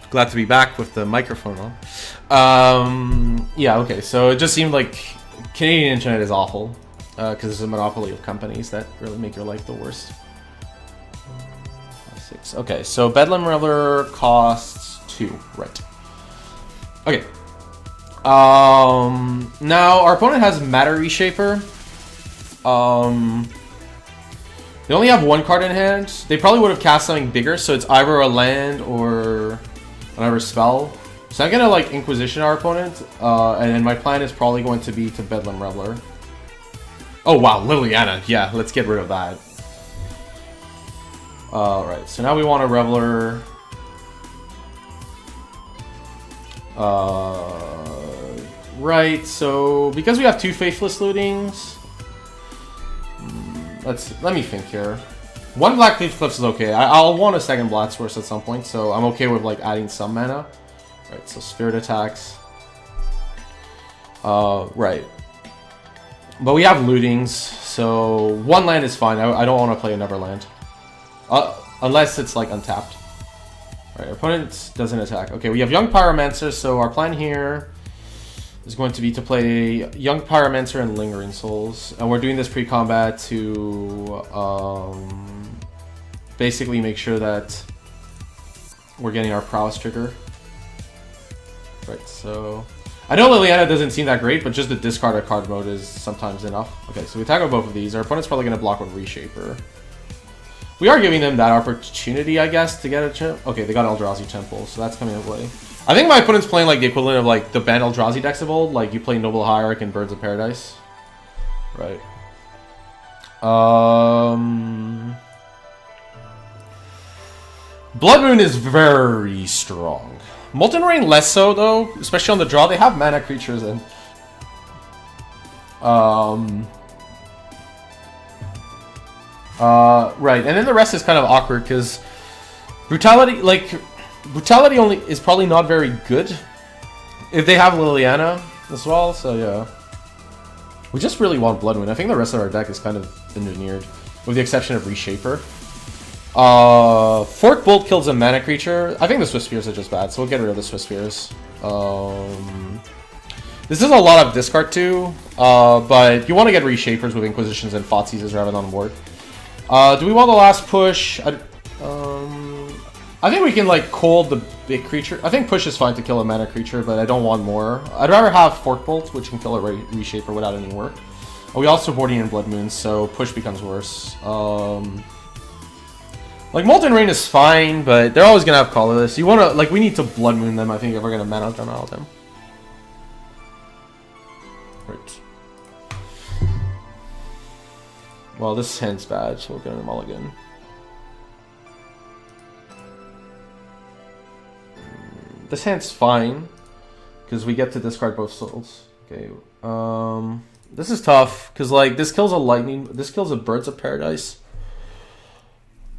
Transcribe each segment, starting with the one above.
Glad to be back with the microphone on. Yeah, okay, so it just seemed like Canadian internet is awful. Because there's a monopoly of companies that really make your life the worst. 6. Okay, so Bedlam Reveler costs 2, right. Okay. Now, our opponent has Matter Reshaper. They only have 1 card in hand. They probably would have cast something bigger, so it's either a land or another spell. So I'm gonna like Inquisition our opponent, and then my plan is probably going to be to Bedlam Reveler. Oh wow, Liliana. Yeah, let's get rid of that. Alright, so now we want a Reveler. Right, so because we have 2 Faithless Lootings, let me think here. 1 Blackleaf Cliffs is okay. I'll want a second Black Source at some point, so I'm okay with like adding some mana. Right, so Spirit attacks. Right. But we have lootings, so 1 land is fine. I don't want to play another land. Unless it's like untapped. Alright, our opponent doesn't attack. Okay, we have Young Pyromancer, so our plan here is going to be to play Young Pyromancer and Lingering Souls. And we're doing this pre-combat to basically make sure that we're getting our prowess trigger. Right, so I know Liliana doesn't seem that great, but just the discard a card mode is sometimes enough. Okay, so we attack with both of these. Our opponent's probably going to block with Reshaper. We are giving them that opportunity, I guess, to get a chip. Okay, they got Eldrazi Temple, so that's coming into play. I think my opponent's playing like the equivalent of like the banned Eldrazi decks of old. Like you play Noble Hierarch and Birds of Paradise. Right. Blood Moon is very strong. Molten Rain less so, though, especially on the draw. They have mana creatures and right, and then the rest is kind of awkward because Brutality only is probably not very good if they have Liliana as well. So yeah, we just really want Blood Moon. I think the rest of our deck is kind of engineered, with the exception of Reshaper. Fork Bolt kills a mana creature. I think the Swift Spears are just bad, so we'll get rid of the Swift Spears. This is a lot of discard too, but you want to get Reshapers with Inquisitions and Thoughtseizes rather than on board. Do we want the last push? I think we can like cold the big creature. I think push is fine to kill a mana creature, but I don't want more. I'd rather have Fork Bolt, which can kill a Reshaper without any work. We also boarding in Blood Moon, so push becomes worse. Like, Molten Rain is fine, but they're always going to have Colorless. You want to, like, we need to Blood Moon them, I think, if we're going to mana them out them. Right. Well, this hand's bad, so we're going to mulligan. This hand's fine, because we get to discard both souls. Okay, this is tough, because, like, this kills a lightning, this kills a Birds of Paradise.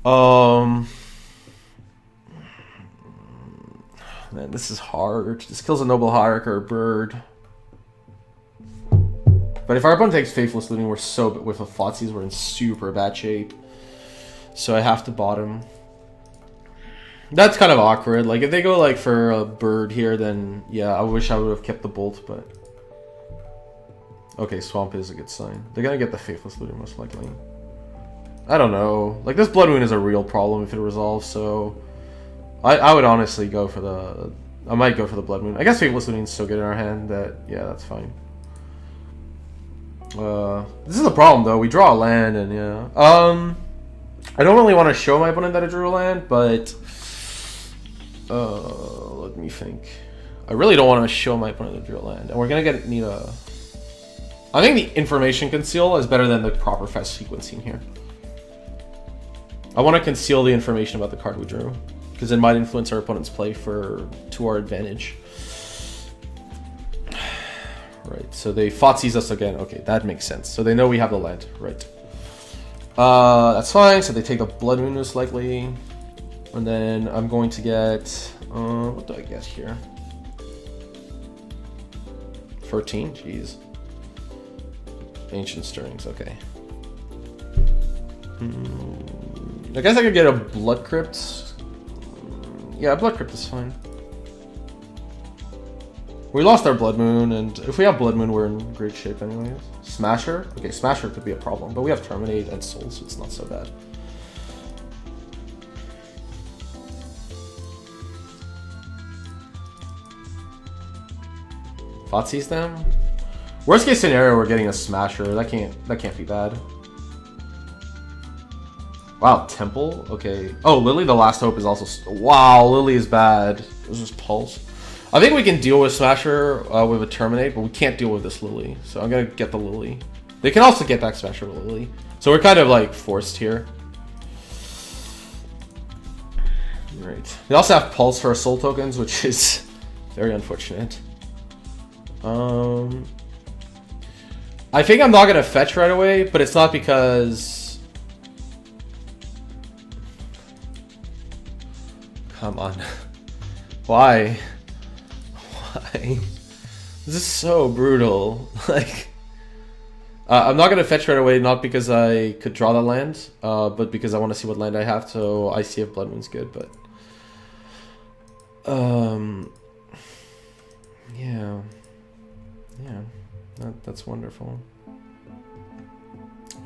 Man, this is hard. This kills a Noble Hierarch or a bird. But if our opponent takes Faithless Looting, with a Thoughtseize, we're in super bad shape. So I have to bottom. That's kind of awkward. Like, if they go, like, for a bird here, then, yeah, I wish I would have kept the Bolt, but... Okay, Swamp is a good sign. They're gonna get the Faithless Looting, most likely. I don't know. Like, this Blood Moon is a real problem if it resolves, so... I would honestly go for the... I might go for the Blood Moon. I guess Faithless Looting is so good in our hand that, yeah, that's fine. This is a problem, though. We draw a land, and yeah. I don't really want to show my opponent that I drew a land, but... let me think. I really don't want to show my opponent that I drew a land. And we're gonna need a... I think the Information Conceal is better than the proper fast sequencing here. I want to conceal the information about the card we drew, because it might influence our opponent's play to our advantage. Right, so they Thoughtseize us again. Okay, that makes sense. So they know we have the land. Right. That's fine. So they take a Blood Moon most likely. And then I'm going to get... what do I get here? 13? Jeez. Ancient Stirrings, okay. I guess I could get a Blood Crypt. Yeah, Blood Crypt is fine. We lost our Blood Moon, and if we have Blood Moon, we're in great shape anyways. Smasher? Okay, Smasher could be a problem, but we have Terminate and Soul, so it's not so bad. Fotsies them? Worst case scenario, we're getting a Smasher. That can't be bad. Wow, Temple? Okay. Oh, Lily the Last Hope is also... Wow, Lily is bad. This is Pulse. I think we can deal with Smasher with a Terminate, but we can't deal with this Lily. So I'm going to get the Lily. They can also get back Smasher with Lily. So we're kind of like forced here. Right. We also have Pulse for our Soul tokens, which is very unfortunate. I think I'm not going to fetch right away, but it's not because... Come on. Why? Why? This is so brutal. Like, I'm not going to fetch right away, not because I could draw the land, but because I want to see what land I have, so I see if Blood Moon's good, but... Yeah. Yeah, that's wonderful.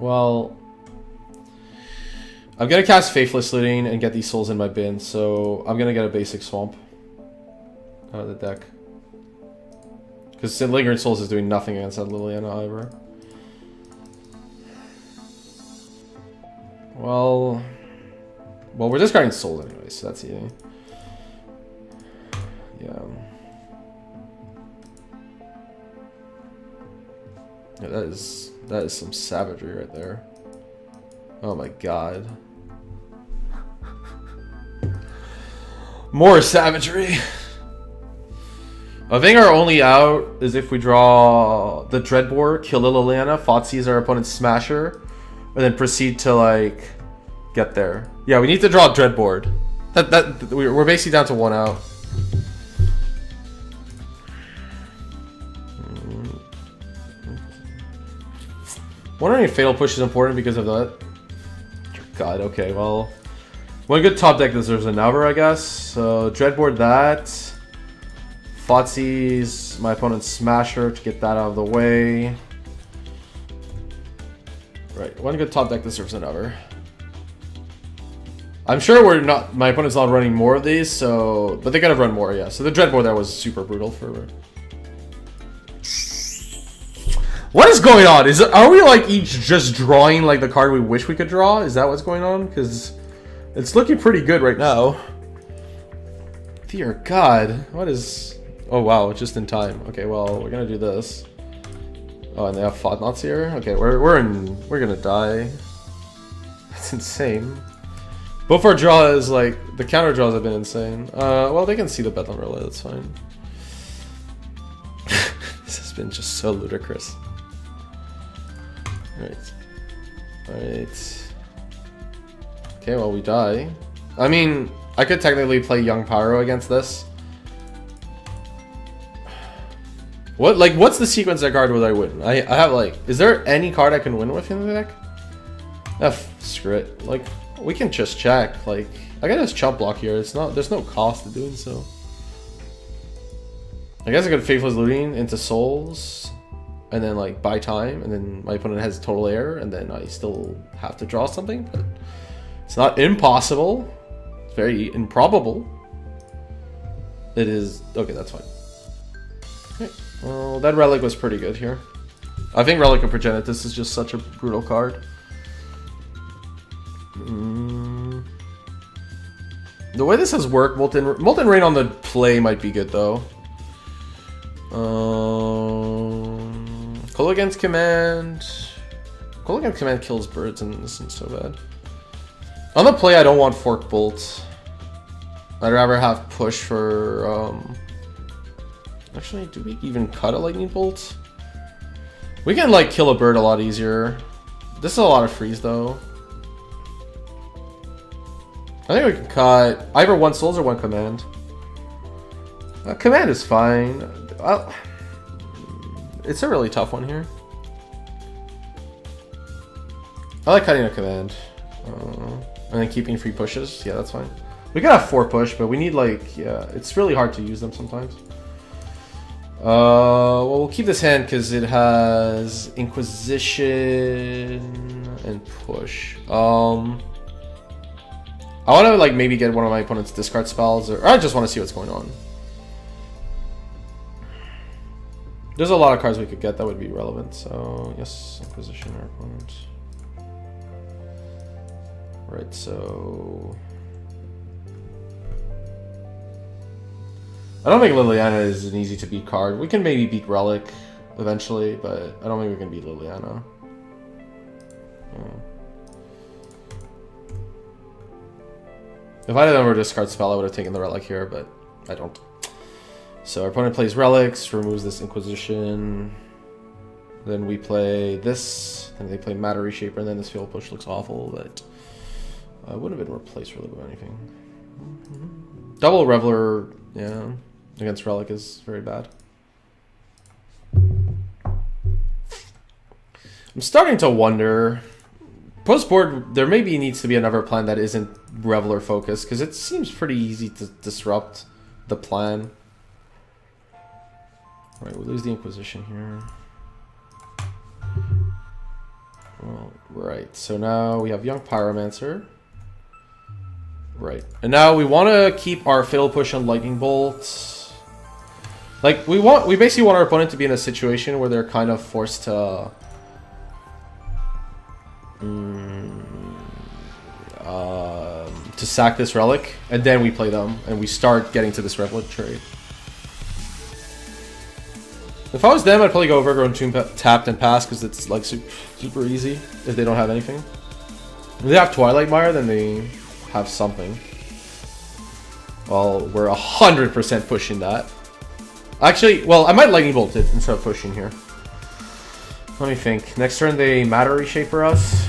Well, I'm gonna cast Faithless Looting and get these souls in my bin, so I'm gonna get a basic swamp out of the deck. Because Lingering Souls is doing nothing against that Liliana ever. Well, we're discarding souls anyway, so that's easy. Yeah. Yeah, that is some savagery right there. Oh my god. More savagery. I think our only out is if we draw the Dreadbore, kill Liliana, Fotsies our opponent's Smasher, and then proceed to like get there. Yeah, we need to draw Dreadboard. We're basically down to one out. Wondering if Fatal Push is important because of that. God, okay, well... One good top deck deserves another, I guess. So, Dreadboard that. Fotsies, my opponent's Smasher to get that out of the way. Right, one good top deck deserves another. I'm sure my opponent's not running more of these, so... But they gotta run more, yeah. So the Dreadboard there was super brutal for... What is going on? Are we like each just drawing like the card we wish we could draw? Is that what's going on? Because it's looking pretty good right now. Dear God, what is... Oh wow, just in time. Okay, well we're gonna do this. Oh, and they have Fodnots here. Okay, we're gonna die. That's insane. Both our draws, like the counter draws have been insane. Well they can see the Bedlam Relay. That's fine. This has been just so ludicrous. Alright. Okay, well, we die. I mean, I could technically play Young Pyro against this. What's the sequence that card would I win? I have, like... Is there any card I can win with in the deck? Screw it. Like, we can just check. Like, I got this chump block here. There's no cost to doing so. I guess I could Faithless Looting into Souls. And then like buy time, and then my opponent has total air, and then I still have to draw something, but it's not impossible. It's very improbable. It is okay, that's fine. Okay. Well, that Relic was pretty good here. I think Relic of Progenitus is just such a brutal card. The way this has worked, Molten Rain on the play might be good though. Kolaghan's Command. Kolaghan's Command kills birds, and this isn't so bad. On the play, I don't want Fork Bolt. I'd rather have Push for. Actually, do we even cut a Lightning Bolt? We can like kill a bird a lot easier. This is a lot of freeze though. I think we can cut either one Souls or one Command. Command is fine. It's a really tough one here. I like cutting a Command. And then keeping free pushes. Yeah, that's fine. We can have 4 push, but we need like... Yeah, it's really hard to use them sometimes. Well, we'll keep this hand because it has Inquisition and Push. I want to like maybe get one of my opponent's discard spells, or I just want to see what's going on. There's a lot of cards we could get that would be relevant. So yes, Inquisition our opponent. Right, so I don't think Liliana is an easy to beat card. We can maybe beat Relic eventually, but I don't think we can beat Liliana. Yeah. If I didn't ever discard spell, I would have taken the Relic here, but I don't. So our opponent plays Relics, removes this Inquisition. Then we play this, and they play Matter Reshaper, and then this Field Push looks awful, but wouldn't have been replaced really with anything. Double Reveler, yeah, against Relic is very bad. I'm starting to wonder, post-board, there maybe needs to be another plan that isn't Reveler focused, because it seems pretty easy to disrupt the plan. Right, we lose the Inquisition here. Well, right, so now we have young Pyromancer. Right, and now we want to keep our Fatal Push on Lightning Bolt. Like, we basically want our opponent to be in a situation where they're kind of forced to sack this Relic, and then we play them, and we start getting to this Relic trade. If I was them, I'd probably go Overgrown Tomb tapped and pass, because it's like super easy if they don't have anything. If they have Twilight Mire, then they have something. Well, we're 100% pushing that. Actually, well, I might Lightning Bolt it instead of pushing here. Let me think. Next turn, they Matter Reshaper us.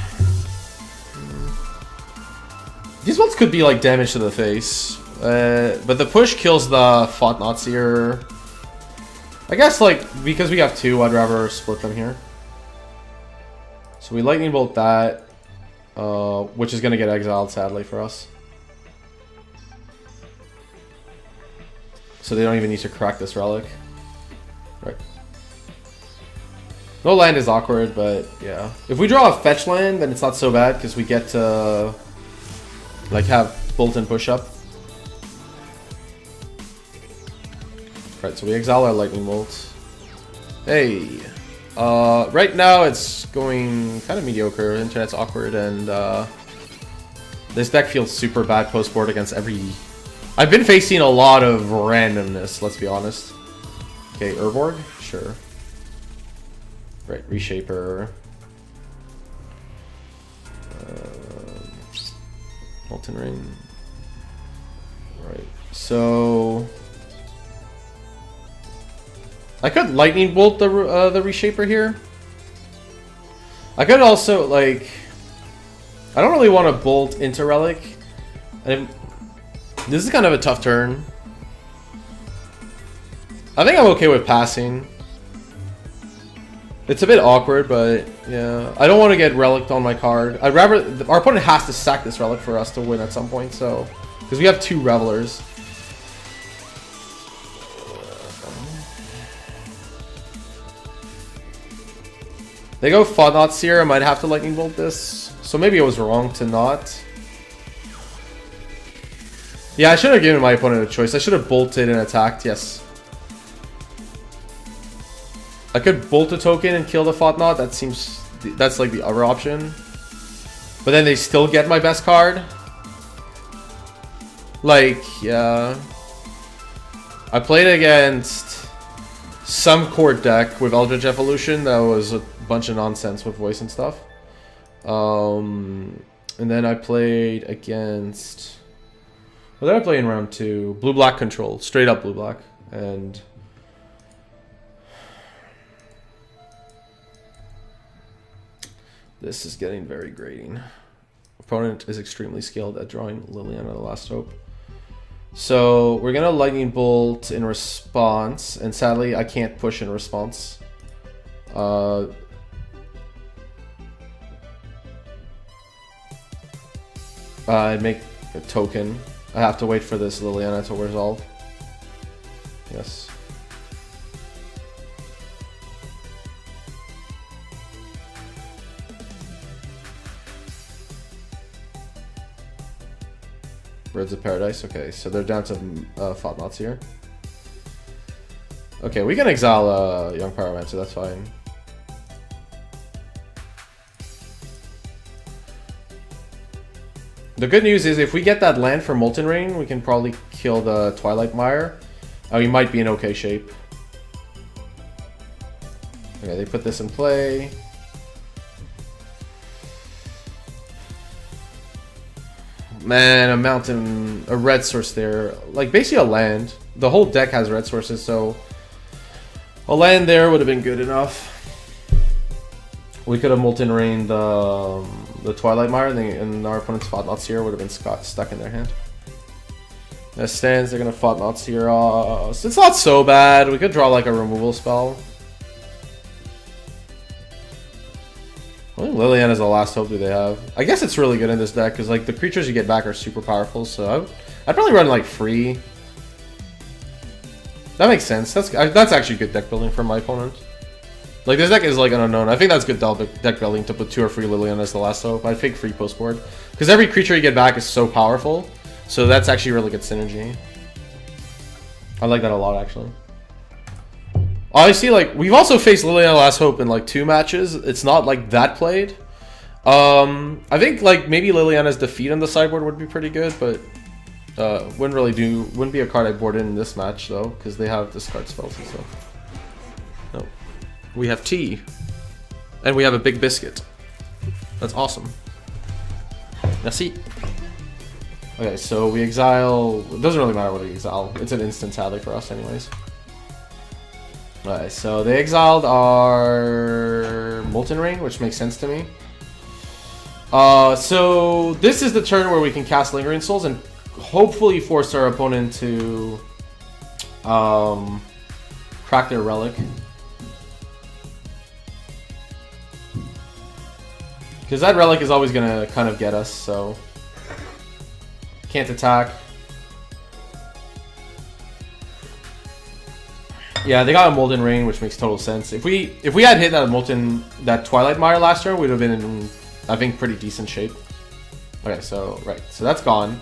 These ones could be like damage to the face. But the push kills the Fought Nazier. I guess, like, because we have two, I'd rather split them here. So we Lightning Bolt that, which is going to get exiled, sadly, for us. So they don't even need to crack this Relic. Right. No land is awkward, but yeah. If we draw a fetch land, then it's not so bad, because we get to, like, have Bolt and Push up. Right, so we exile our Lightning Bolt. Hey. Right now it's going kind of mediocre. Internet's awkward, and this deck feels super bad post-board against every... I've been facing a lot of randomness, let's be honest. Okay, Urborg? Sure. Right, Reshaper. Molten Ring. Right, so... I could Lightning Bolt the Reshaper here. I could also, like... I don't really want to Bolt into Relic. And this is kind of a tough turn. I think I'm okay with passing. It's a bit awkward, but yeah. I don't want to get Relic on my card. I'd rather... Our opponent has to sack this Relic for us to win at some point, so... Because we have two Revelers. They go Fought Nazier, I might have to Lightning Bolt this. So maybe I was wrong to not. Yeah, I should have given my opponent a choice. I should have bolted and attacked, yes. I could bolt a token and kill the Fought Knot. That seems... That's like the other option. But then they still get my best card. Like, yeah. I played against some court deck with Eldritch Evolution that was a bunch of nonsense with voice and stuff. And then I played against... What did I play in round 2? Blue-black control. Straight up blue-black. And... this is getting very grating. Opponent is extremely skilled at drawing Liliana the Last Hope. So we're gonna Lightning Bolt in response, and sadly I can't push in response. I make a token. I have to wait for this Liliana to resolve. Yes. Birds of Paradise. Okay, so they're down to Thought-Knots here. Okay, we can exile Young Pyromancer, that's fine. The good news is if we get that land for Molten Rain, we can probably kill the Twilight Mire. We might be in okay shape. Okay, they put this in play. Man, a red source there. Like, basically a land. The whole deck has red sources, so a land there would have been good enough. We could have Molten Rain the Twilight Mire, and our opponent's Thought-Knots here would have been stuck in their hand. As stands, they're going to Thought-Knots here. So it's not so bad. We could draw like a removal spell. I think Liliana's the last hope do they have. I guess it's really good in this deck because like the creatures you get back are super powerful. So I'd probably run like free. That makes sense. That's actually good deck building for my opponent. Like, this deck is like an unknown. I think that's good deck building to put 2 or free Liliana as the last hope. I'd fake free post board. Because every creature you get back is so powerful. So that's actually really good synergy. I like that a lot, actually. Honestly, like, we've also faced Liliana Last Hope in like 2 matches. It's not like that played. I think like maybe Liliana's defeat on the sideboard would be pretty good, but wouldn't be a card I board in this match though, because they have discard spells and stuff. No. We have tea. And we have a big biscuit. That's awesome. Merci. Okay, so we exile... It doesn't really matter what we exile. It's an instant, sadly, for us anyways. Alright, so they exiled our Molten Rain, which makes sense to me. So this is the turn where we can cast Lingering Souls and hopefully force our opponent to crack their Relic. Because that Relic is always going to kind of get us, so... Can't attack. Yeah, they got a Molten Rain, which makes total sense. If we had hit that Twilight Mire last turn, we'd have been in, I think, pretty decent shape. Okay, so, right. So that's gone.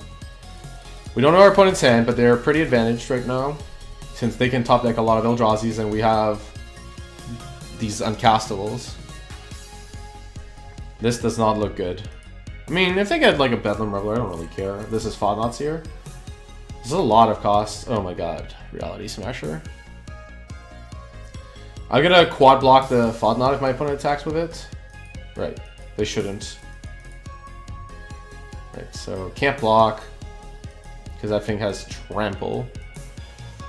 We don't know our opponent's hand, but they're pretty advantaged right now. Since they can top deck a lot of Eldrazi's, and we have these uncastables. This does not look good. I mean, if they get like a Bedlam Reveler, I don't really care. This is Thought-Knots here. This is a lot of cost. Oh my god. Reality Smasher. I'm gonna quad block the Thought-Knot if my opponent attacks with it. Right. They shouldn't. Right, so can't block. Because that thing has Trample.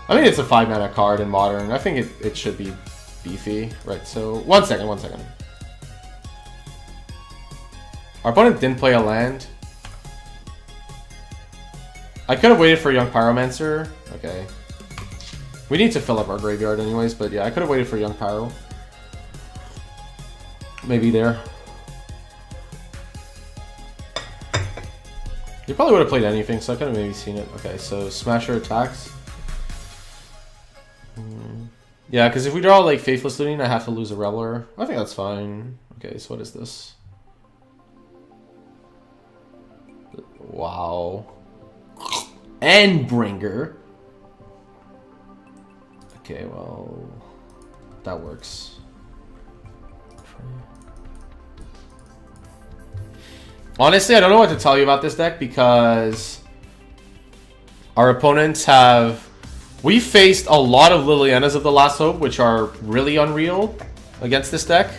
I mean, it's a 5-mana card in Modern. I think it should be beefy. Right, so one second. Our opponent didn't play a land. I could have waited for Young Pyromancer. Okay. We need to fill up our graveyard anyways, but yeah, I could have waited for Young Pyro. Maybe there. You probably would have played anything, so I could have maybe seen it. Okay, so Smasher attacks. Yeah, because if we draw like Faithless Looting, I have to lose a Reveler. I think that's fine. Okay, so what is this? Wow. Endbringer. Okay, well, that works. Honestly, I don't know what to tell you about this deck because our opponents have... We faced a lot of Lilianas of the Last Hope, which are really unreal against this deck.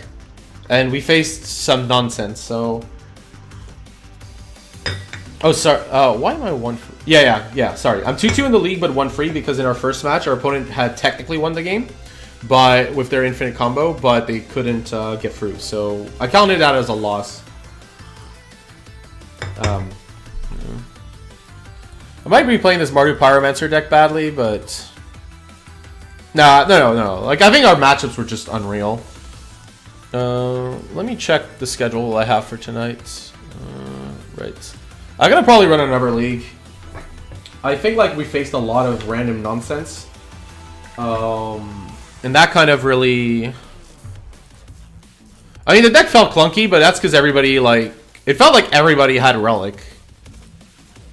And we faced some nonsense, so... Oh, sorry. Why am I 1 free? Yeah, sorry. I'm 2-2 in the league, but 1 free because in our first match, our opponent had technically won the game but with their infinite combo, but they couldn't get through. So I counted that as a loss. I might be playing this Mardu Pyromancer deck badly, but... Nah, no. Like, I think our matchups were just unreal. Let me check the schedule I have for tonight. Right. I'm gonna probably run another league. I think like we faced a lot of random nonsense. And that kind of really... I mean, the deck felt clunky, but that's because everybody, like... It felt like everybody had Relic.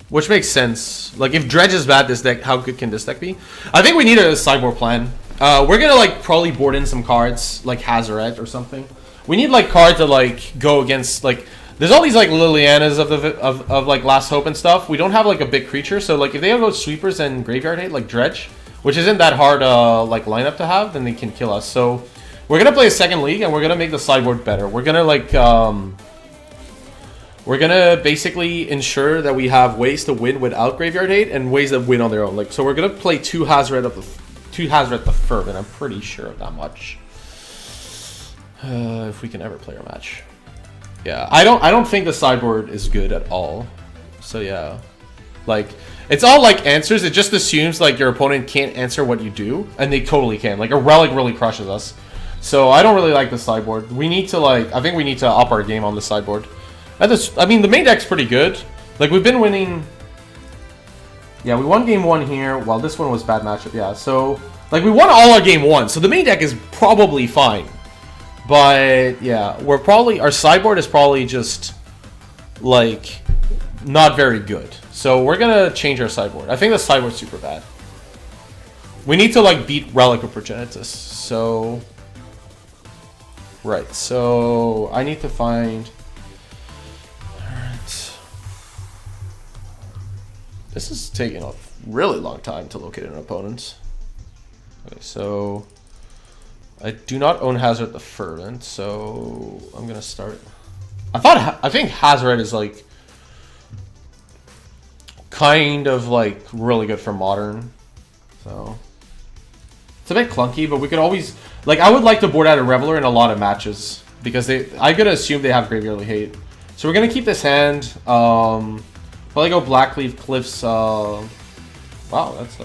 Which makes sense. Like, if Dredge is bad, this deck, how good can this deck be? I think we need a sideboard plan. We're gonna, like, probably board in some cards, like Hazoret or something. We need, like, cards to, like, go against, like... There's all these, like, Lilianas of like, Last Hope and stuff. We don't have, like, a big creature, so, like, if they have those Sweepers and Graveyard Hate, like Dredge, which isn't that hard, like, lineup to have, then they can kill us. So, we're gonna play a second league, and we're gonna make the sideboard better. We're gonna, like, we're gonna basically ensure that we have ways to win without Graveyard Hate and ways that win on their own. Like, so we're gonna play two Hazoret the Fervent. I'm pretty sure of that much. If we can ever play our match. Yeah, I don't think the sideboard is good at all. So yeah, like it's all like answers. It just assumes like your opponent can't answer what you do, and they totally can. Like a Relic really crushes us. So I don't really like the sideboard. We need to like I think we need to up our game on the sideboard. I mean the main deck's pretty good. Like we've been winning. Yeah, we won game 1 here. Well, this one was bad matchup. Yeah, so like we won all our game 1. So the main deck is probably fine. But yeah, our sideboard is probably just like not very good. So we're gonna change our sideboard. I think the sideboard's super bad. We need to like beat Relic of Progenitus. So right, so I need to find. Alright. This is taking a really long time to locate an opponent. Okay, so I do not own Hazoret the Fervent, so I'm gonna start. I think Hazoret is like kind of like really good for modern, so it's a bit clunky. But we could always like I would like to board out a Reveler in a lot of matches because I'm gonna assume they have Graveyard Hate, so we're gonna keep this hand. Probably go Blackleaf Cliffs. Wow, that's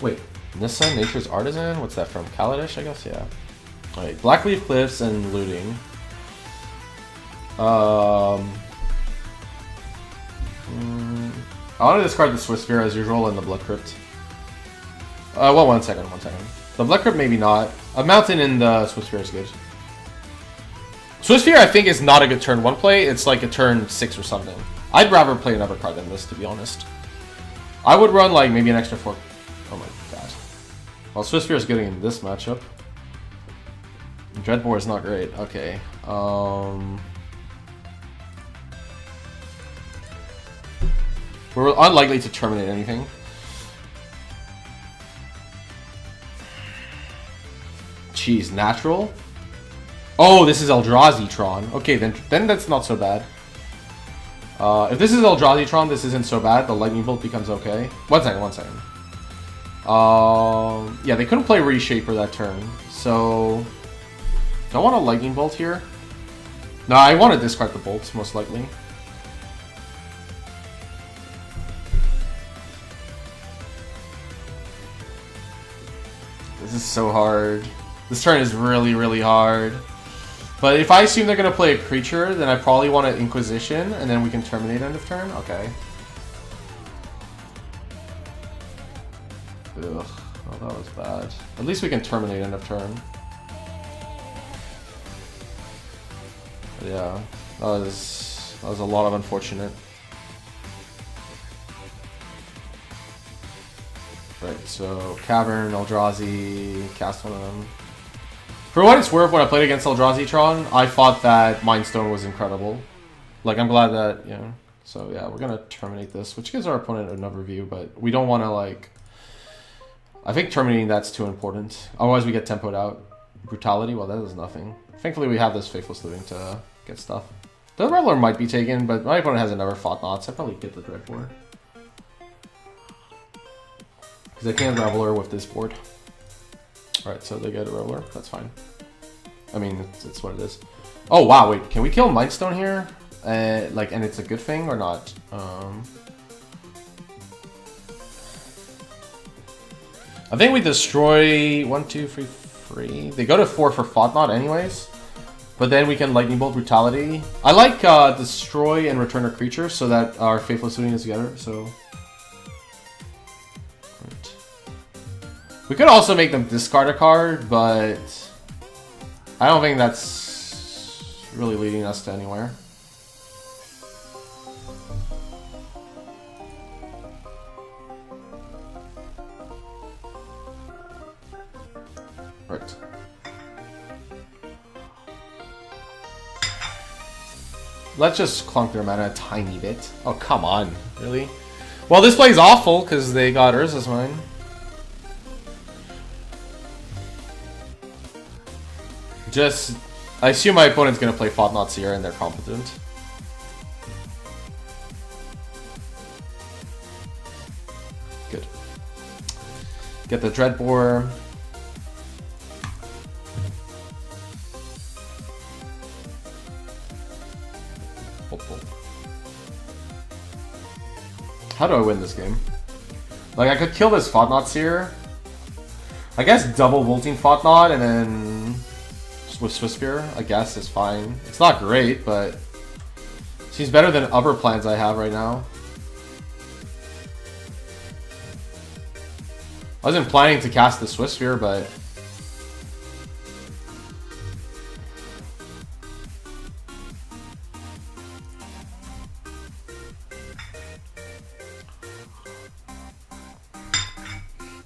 Wait, Nissa, Nature's Artisan? What's that from? Kaladesh, I guess? Yeah. Alright, Blackleaf Cliffs and Looting. I want to discard the Swiss Spear as usual and the Blood Crypt. Well, one second. The Blood Crypt, maybe not. A Mountain in the Swiss Spear is good. Swiss Spear, I think, is not a good turn 1 play. It's like a turn 6 or something. I'd rather play another card than this, to be honest. I would run, like, maybe an extra 4... Oh my god. Well, Swiss Spear is getting in this matchup. Dreadbore is not great. Okay. We're unlikely to terminate anything. Jeez, natural? Oh, this is Eldrazi Tron. Okay, then that's not so bad. If this is Eldrazi Tron, this isn't so bad. The Lightning Bolt becomes okay. One second. Yeah, they couldn't play Reshaper that turn, so do I want a Lightning Bolt here? No, I want to discard the bolts, most likely. This is so hard. This turn is really, really hard. But if I assume they're going to play a creature, then I probably want an Inquisition, and then we can terminate end of turn? Okay. Ugh. Oh, that was bad. At least we can terminate end of turn. But yeah. That was a lot of unfortunate. Right, so Cavern, Eldrazi, cast one of them. For what it's worth, when I played against Eldrazi Tron, I thought that Mind Stone was incredible. Like, I'm glad that, you know. So yeah, we're gonna terminate this, which gives our opponent another view, but we don't want to, like... I think terminating that's too important. Otherwise we get tempoed out. Brutality, well that is nothing. Thankfully we have this Faithless Looting to get stuff. The Reveler might be taken, but my opponent hasn't never fought Knots. I'd probably get the Dreadbore. Because I can't Reveler with this board. Alright, so they get a Reveler. That's fine. I mean, it's what it is. Oh wow, wait, can we kill Mind Stone here? Like, and it's a good thing or not? I think we destroy 1, 2, 3, 3. They go to 4 for Thought-Knot anyways. But then we can Lightning Bolt Brutality. I like destroy and return a creature so that our Faithless Looting is together, so... Right. We could also make them discard a card, but... I don't think that's really leading us to anywhere. Right. Let's just clunk their mana a tiny bit. Oh, come on. Really? Well, this play's awful because they got Urza's Mine. Just... I assume my opponent's going to play Thought-Knot Seer and they're competent. Good. Get the Dreadbore. How do I win this game? Like, I could kill this Thought-Knot Seer. I guess double Volting Thought-Knot and then with Swiss Spear, I guess, is fine. It's not great, but seems better than other plans I have right now. I wasn't planning to cast the Swiss Spear, but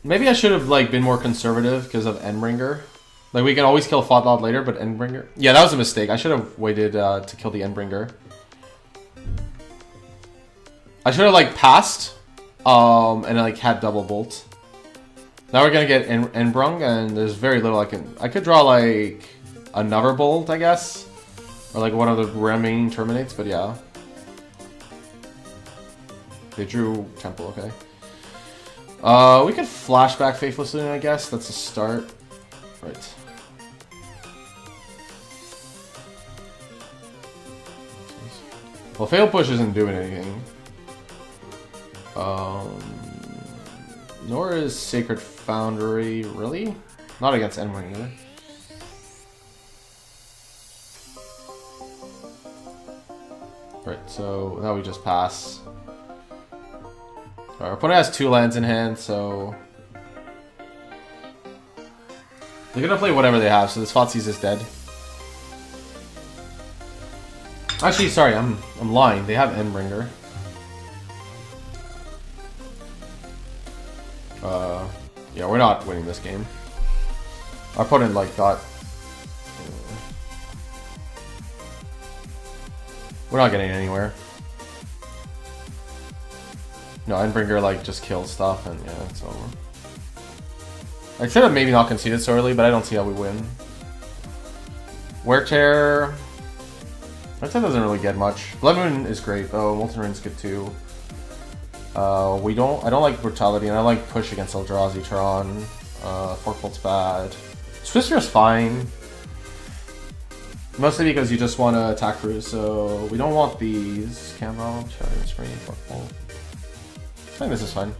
maybe I should have like been more conservative because of Endbringer. Like, we can always kill Thought-Knot later, but Endbringer... Yeah, that was a mistake. I should have waited to kill the Endbringer. I should have, like, passed, and, like, had double Bolt. Now we're gonna get Endbrung, and there's very little I can... I could draw, like, another Bolt, I guess. Or, like, one of the remaining Terminates, but yeah. They drew Temple, okay. We could flashback Faithless Lune, I guess. That's a start. Right. Well, Fatal Push isn't doing anything. Nor is Sacred Foundry, really? Not against Endbringer either. Right, so now we just pass. Our opponent has 2 lands in hand, so they're gonna play whatever they have, so this Thoughtseize is dead. Actually, sorry, I'm lying. They have Endbringer. Yeah, we're not winning this game. Our opponent like thought we're not getting anywhere. No, Endbringer like just kills stuff, and yeah, it's over. I should have maybe not conceded so early, but I don't see how we win. Wear Tear. Wear Tear doesn't really get much. Blood Moon is great though. Molten Rain's good too. I don't like Brutality, and I like Push against Eldrazi Tron. Forkbolt's bad. Swiss Spear's fine. Mostly because you just want to attack through, so we don't want these. Camo, Chariot Screen, Forkbolt. I think this is fine.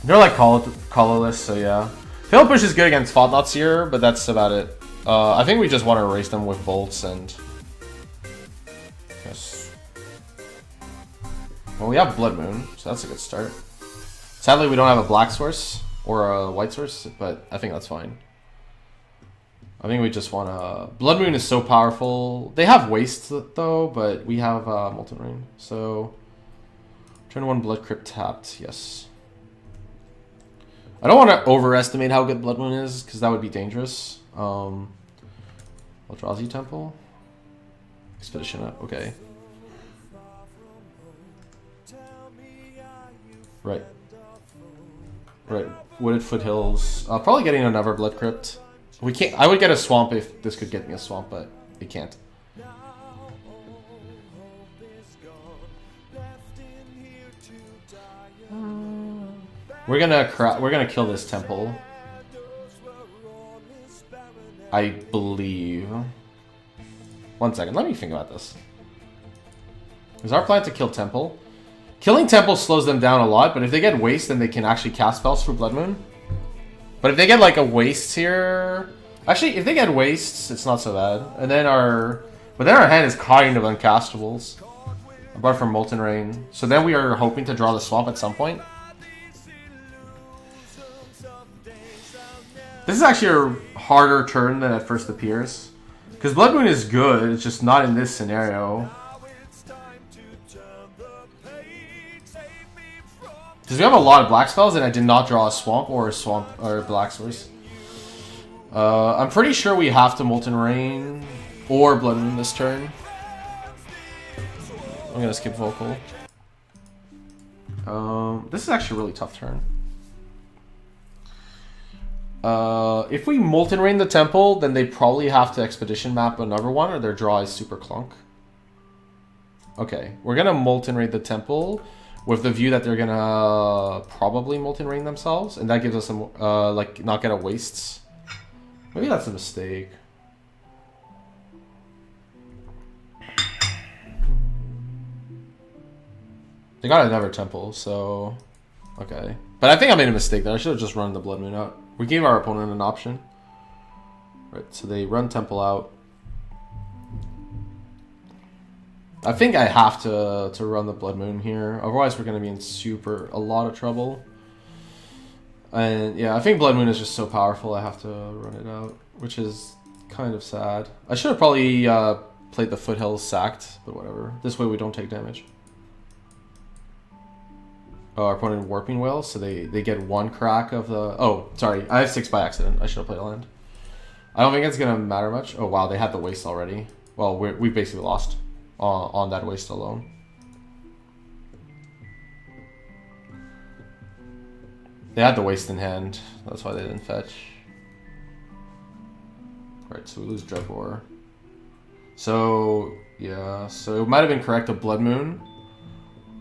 They're like colorless, so yeah. Fatal Push is good against Thought-Knot Seer, but that's about it. I think we just want to erase them with bolts and... Yes. Well, we have Blood Moon, so that's a good start. Sadly, we don't have a black source or a white source, but I think that's fine. I think we just want to... Blood Moon is so powerful. They have Waste, though, but we have Molten Rain, so... Turn 1 Blood Crypt tapped, yes. I don't want to overestimate how good Blood Moon is, because that would be dangerous. Eldrazi Temple? Expedition, okay. Right. Right. Wooded Foothills. Probably getting another Blood Crypt. We can't... I would get a Swamp if this could get me a Swamp, but it can't. We're gonna kill this temple. I believe. 1 second, let me think about this. Is our plan to kill temple? Killing temple slows them down a lot, but if they get waste, then they can actually cast spells through Blood Moon. But if they get like a waste here, actually, if they get wastes, it's not so bad. And then but then our hand is kind of uncastables, apart from Molten Rain. So then we are hoping to draw the swamp at some point. This is actually a harder turn than at first appears. Because Because Blood Moon is good, it's just not in this scenario. Because we have a lot of black spells and I did not draw a swamp or a black source. I'm pretty sure we have to Molten Rain or Blood Moon this turn. I'm gonna skip Vocal. This is actually a really tough turn. If we Molten Rain the Temple, then they probably have to Expedition map another one, or their draw is super clunk. Okay, we're gonna Molten Rain the Temple with the view that they're gonna probably Molten Rain themselves, and that gives us some, like, not get a wastes. Maybe that's a mistake. They got another temple, so... Okay. But I think I made a mistake there. I should have just run the Blood Moon out. We gave our opponent an option. Right, so they run temple out. I think I have to run the Blood Moon here. Otherwise, we're going to be in a lot of trouble. And yeah, I think Blood Moon is just so powerful, I have to run it out. Which is kind of sad. I should have probably played the Foothills sacked, but whatever. This way we don't take damage. Oh, our opponent Warping Whale, so they get one crack of the... Oh, sorry, I have 6 by accident. I should have played a land. I don't think it's going to matter much. Oh, wow, they had the waste already. Well, we basically lost on that waste alone. They had the waste in hand. That's why they didn't fetch. Right, so we lose Dreadbore. So, yeah, so it might have been correct, a Blood Moon.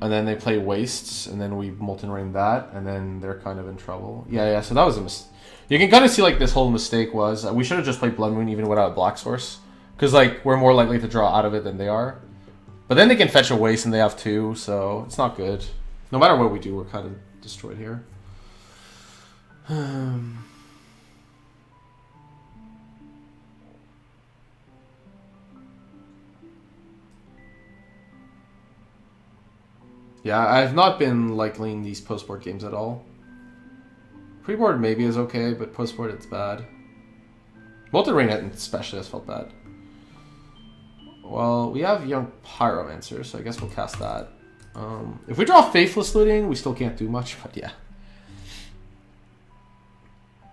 And then they play Wastes, and then we Molten Rain that, and then they're kind of in trouble. Yeah, so that was a mistake. You can kind of see, like, this whole mistake was, we should have just played Blood Moon even without a Black Source. Because, like, we're more likely to draw out of it than they are. But then they can fetch a Waste, and they have 2, so it's not good. No matter what we do, we're kind of destroyed here. Yeah, I've not been liking these post-board games at all. Pre-board maybe is okay, but post-board it's bad. Molten Rain especially has felt bad. Well, we have Young Pyromancer, so I guess we'll cast that. If we draw Faithless Looting, we still can't do much, but yeah.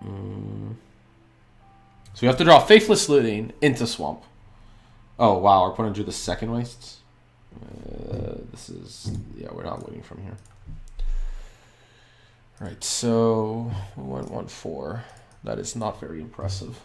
So we have to draw Faithless Looting into Swamp. Oh, wow, our opponent drew the second Wastes. This is... Yeah, we're not winning from here. Right, so... 1-1-4. That is not very impressive.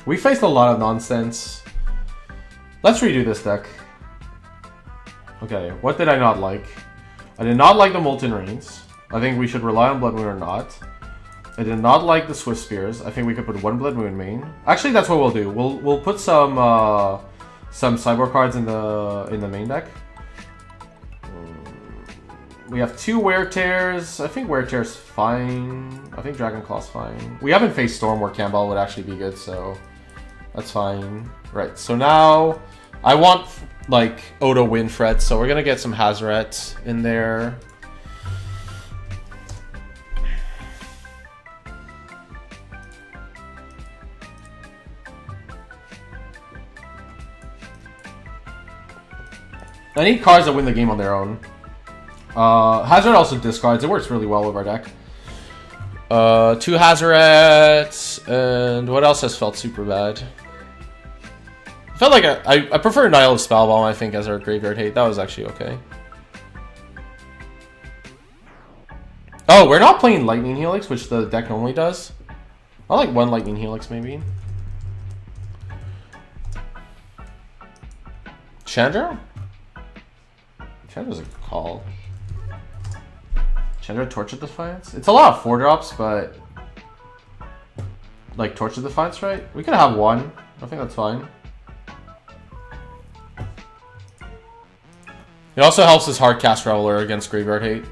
We faced a lot of nonsense. Let's redo this deck. Okay, what did I not like? I did not like the Molten Rains. I think we should rely on Blood Moon or not. I did not like the Swift Spears. I think we could put one Blood Moon main. Actually, that's what we'll do. We'll put some sideboard cards in the main deck. We have 2 Wear Tears. I think Wear Tear's fine. I think Dragon Claw's fine. We haven't faced Storm where Campbell would actually be good, so that's fine. Right, so now I want like Odo Winfret, so we're gonna get some Hazoret in there. I need cards that win the game on their own. Hazoret also discards. It works really well with our deck. 2 Hazorets, and what else has felt super bad? I felt like I prefer Nihilist Spellbomb, I think, as our graveyard hate. That was actually okay. Oh, we're not playing Lightning Helix, which the deck normally does. I like 1 Lightning Helix, maybe. Chandra? Chandra's a call. Chandra Torch of Defiance? It's a lot of 4-drops, but... Like, Torch of Defiance, right? We could have 1. I think that's fine. It also helps us hard cast Reveler against Graveyard Hate.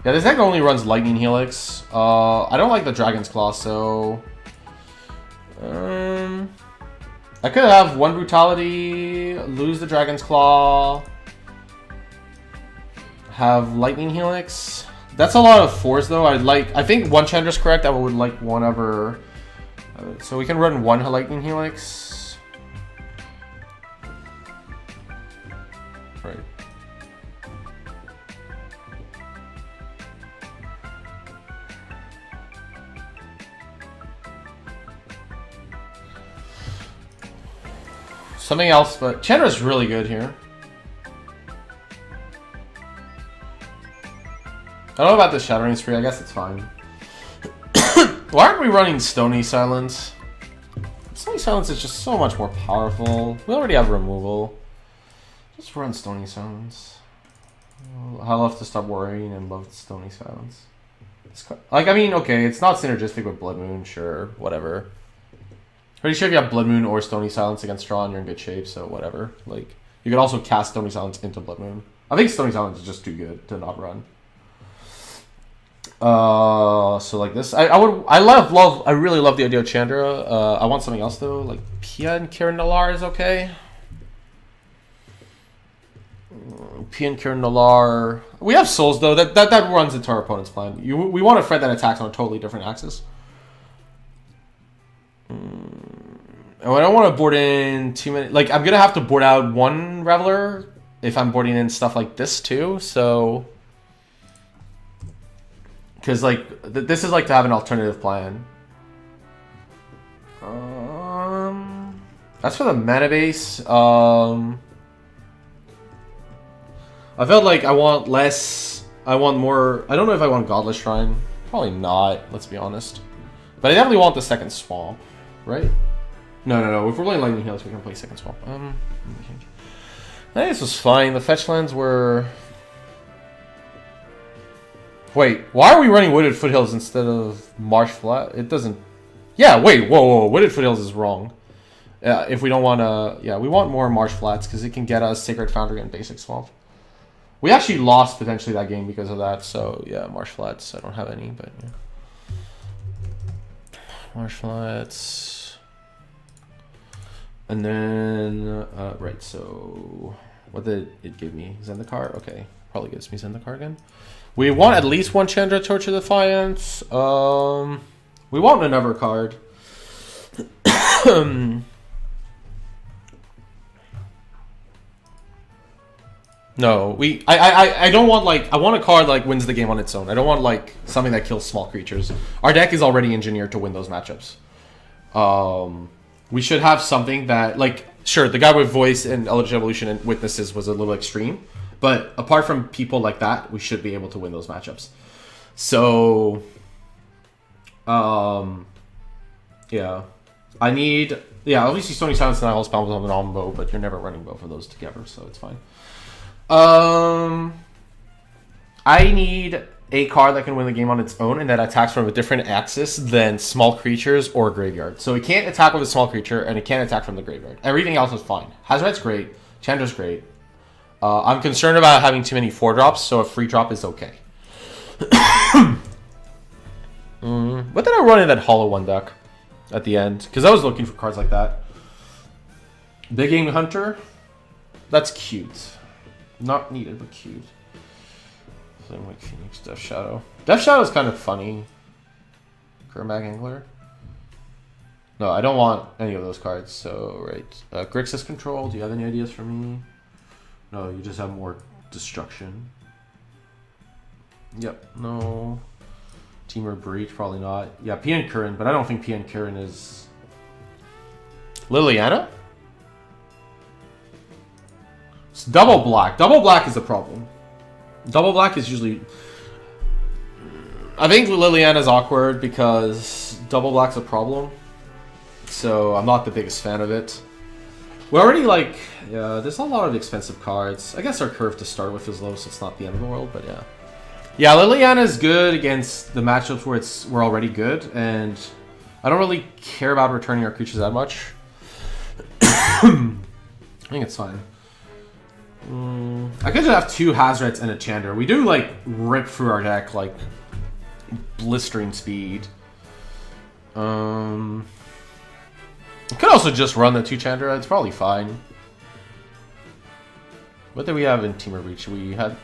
Yeah, this deck only runs Lightning Helix. I don't like the Dragon's Claw, so... I could have one Brutality, lose the Dragon's Claw, have Lightning Helix. That's a lot of 4s though. I think one Chandra's correct. I would like one other. So we can run one Lightning Helix. Right. Something else, but Chandra's really good here. I don't know about the Shattering Spree, I guess it's fine. Why aren't we running Stony Silence? Stony Silence is just so much more powerful. We already have removal. Just run Stony Silence. I love to stop worrying and love Stony Silence. Like, I mean, okay, it's not synergistic with Blood Moon, sure, whatever. Pretty sure if you have Blood Moon or Stony Silence against Strawn, you're in good shape, so whatever. Like, you could also cast Stony Silence into Blood Moon. I think Stony Silence is just too good to not run. So like this, I really love the idea of Chandra. I want something else though, like Pia and Kiran Nalar is okay. Pia and Kiran Nalar. We have Souls though, that runs into our opponent's plan. We want a Fred that attacks on a totally different axis. And I don't want to board in too many. Like, I'm gonna have to board out one Reveler if I'm boarding in stuff like this too. So, because like this is like to have an alternative plan. That's for the mana base. I felt like I want less. I want more. I don't know if I want Godless Shrine. Probably not. Let's be honest. But I definitely want the second Swamp, right? No. If we're playing Lightning Hills, we can play second Swamp. I think this was fine. The fetch lands were... Wait, why are we running Wooded Foothills instead of Marsh Flat? It doesn't... Yeah, wait, whoa. Wooded Foothills is wrong. If we don't want to... Yeah, we want more Marsh Flats because it can get us Sacred Foundry and Basic Swamp. We actually lost potentially that game because of that, so yeah, Marsh Flats. I don't have any, but yeah. Marsh Flats... And then, right, so what did it give me? Zendikar? Okay, probably gives me Zendikar again. We want at least one Chandra Torch of Defiance. We want another card. No, I don't want, like, I want a card like wins the game on its own. I don't want like something that kills small creatures. Our deck is already engineered to win those matchups. We should have something that, like, sure, the guy with Voice and Eldritch Evolution and Witnesses was a little extreme, but apart from people like that, we should be able to win those matchups. So, yeah. I need, yeah, obviously Stony Silence and Nihil's Bound with an Ombo, but you're never running both of those together, so it's fine. I need a card that can win the game on its own and that attacks from a different axis than small creatures or graveyard. So it can't attack with a small creature and it can't attack from the graveyard. Everything else is fine. Hazoret's great. Chandra's great. I'm concerned about having too many 4-drops, so a free drop is okay. What did I run in that Hollow One deck at the end? Because I was looking for cards like that. Big Game Hunter? That's cute. Not needed, but cute. Same like Phoenix, Death Shadow. Death Shadow is kind of funny. Kermbag Angler. No, I don't want any of those cards. So, right. Grixis Control. Do you have any ideas for me? No, you just have more destruction. Yep. No. Teamer Breach. Probably not. Yeah, PN Curran, but I don't think PN Curran is... Liliana? It's double black. Double black is a problem. Double black is usually... I think Liliana's awkward because double black's a problem. So I'm not the biggest fan of it. We're already like... Yeah, there's a lot of expensive cards. I guess our curve to start with is low, so it's not the end of the world, but yeah. Yeah, Liliana's good against the matchups where we're already good, and I don't really care about returning our creatures that much. I think it's fine. I could just have 2 Hazrets and a Chandra. We do, like, rip through our deck, like, blistering speed. If Could also just run the 2 Chandra. It's probably fine. What did we have in Team of Reach? We had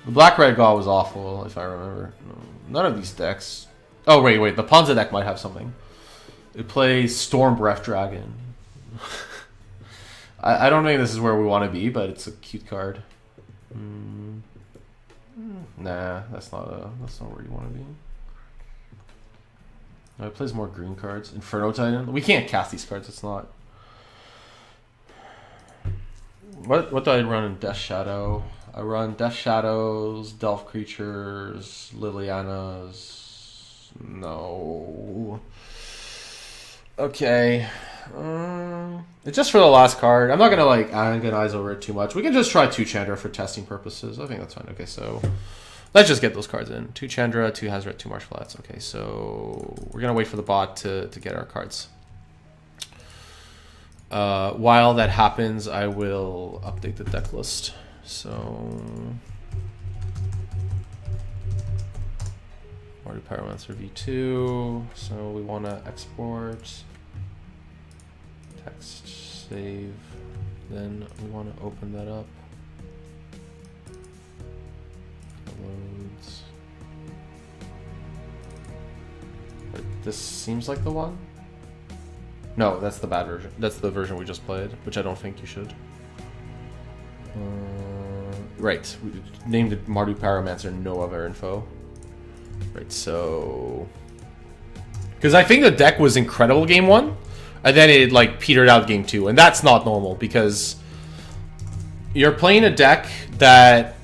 the Black-Red God was awful, if I remember. None of these decks. Oh wait. The Ponza deck might have something. It plays Storm Breath Dragon. I don't think this is where we want to be, but it's a cute card. Nah, that's not where you want to be. Oh, it plays more green cards. Inferno Titan. We can't cast these cards. It's not. What do I run in Death Shadow? I run Death Shadows, Delph Creatures, Liliana's. No. Okay. It's just for the last card. I'm not gonna like agonize over it too much. We can just try 2 Chandra for testing purposes. I think that's fine. Okay, so let's just get those cards in. 2 Chandra, 2 Hazret, 2 Marsh Flats. Okay, so we're gonna wait for the bot to get our cards. While that happens, I will update the deck list. So Mardu Pyromancer V2. So we want to export, text, save. Then we want to open that up. Loads. This seems like the one. No, that's the bad version. That's the version we just played, which I don't think you should. Right, we named it Mardu Pyromancer, no other info. Right, so... Because I think the deck was incredible game 1, and then it like petered out game 2, and that's not normal, because you're playing a deck that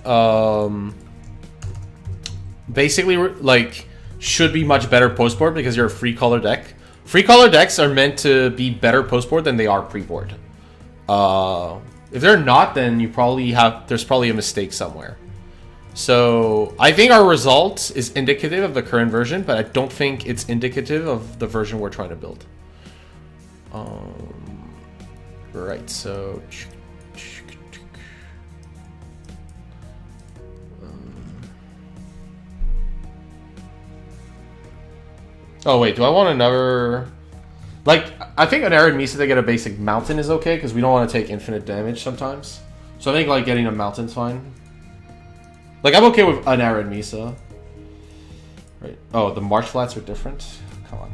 basically like should be much better post-board because you're a free color deck. Free color decks are meant to be better post-board than they are pre-board. If they're not, then there's probably a mistake somewhere. So I think our result is indicative of the current version, but I don't think it's indicative of the version we're trying to build. Right, so... Oh wait, do I want another... Like, I think an Arid Mesa to get a basic mountain is okay, because we don't want to take infinite damage sometimes. So I think like getting a mountain's fine. Like, I'm okay with an Arid Mesa. Right. Oh, the Marsh Flats are different? Come on.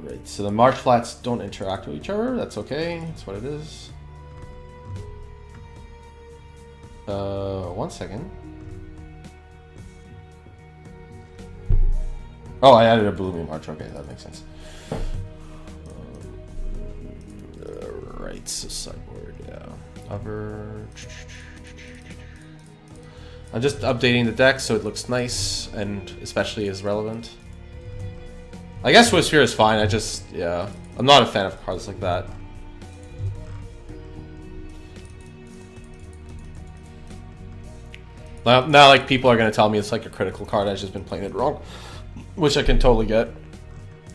Right, so the Marsh Flats don't interact with each other. That's okay. That's what it is. 1 second. Oh, I added a Blooming March. Okay, that makes sense. Right, so sideboard, yeah. Other. I'm just updating the deck so it looks nice and especially is relevant. I guess Swiss Sphere is fine. Yeah, I'm not a fan of cards like that. Now, like, people are gonna tell me it's like a critical card. I've just been playing it wrong. Which I can totally get.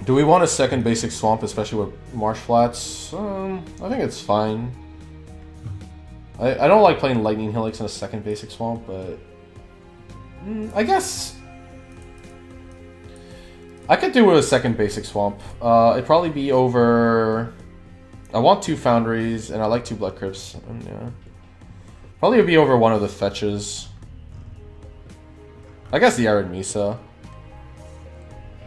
Do we want a second basic swamp, especially with Marsh Flats? I think it's fine. I don't like playing Lightning Helix in a second basic swamp, but... I guess... I could do with a second basic swamp. It'd probably be over... I want 2 Foundries, and I like 2 Blood Crypts. Yeah. Probably would be over one of the fetches. I guess the Arid Mesa.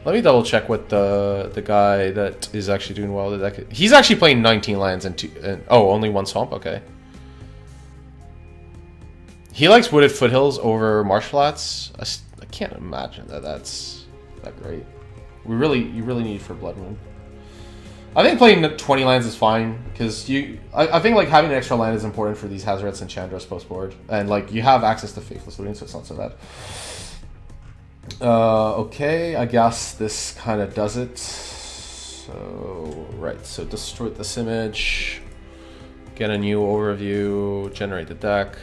Let me double check what the guy that is actually doing well. He's actually playing 19 lands and only 1 swamp. Okay. He likes Wooded Foothills over Marsh Flats. I can't imagine that's that great. You really need for Blood Moon. I think playing 20 lands is fine because I think like having an extra land is important for these Hazarets and Chandras post board, and like you have access to Faithless Looting, so it's not so bad. Okay, I guess this kind of does it. So, right, so destroy this image, get a new overview, generate the deck.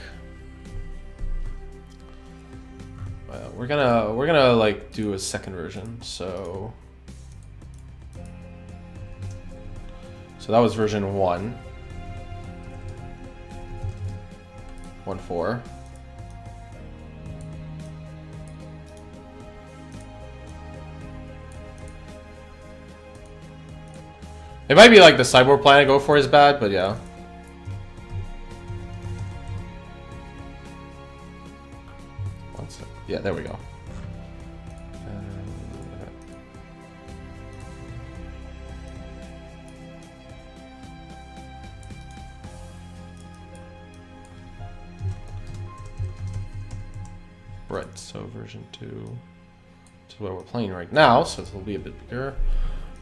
We're gonna like do a second version, so that was version 1.4. It might be like the sideboard plan I go for is bad, but yeah. One sec. Yeah, there we go. Right, so version 2 is what we're playing right now, so this will be a bit bigger.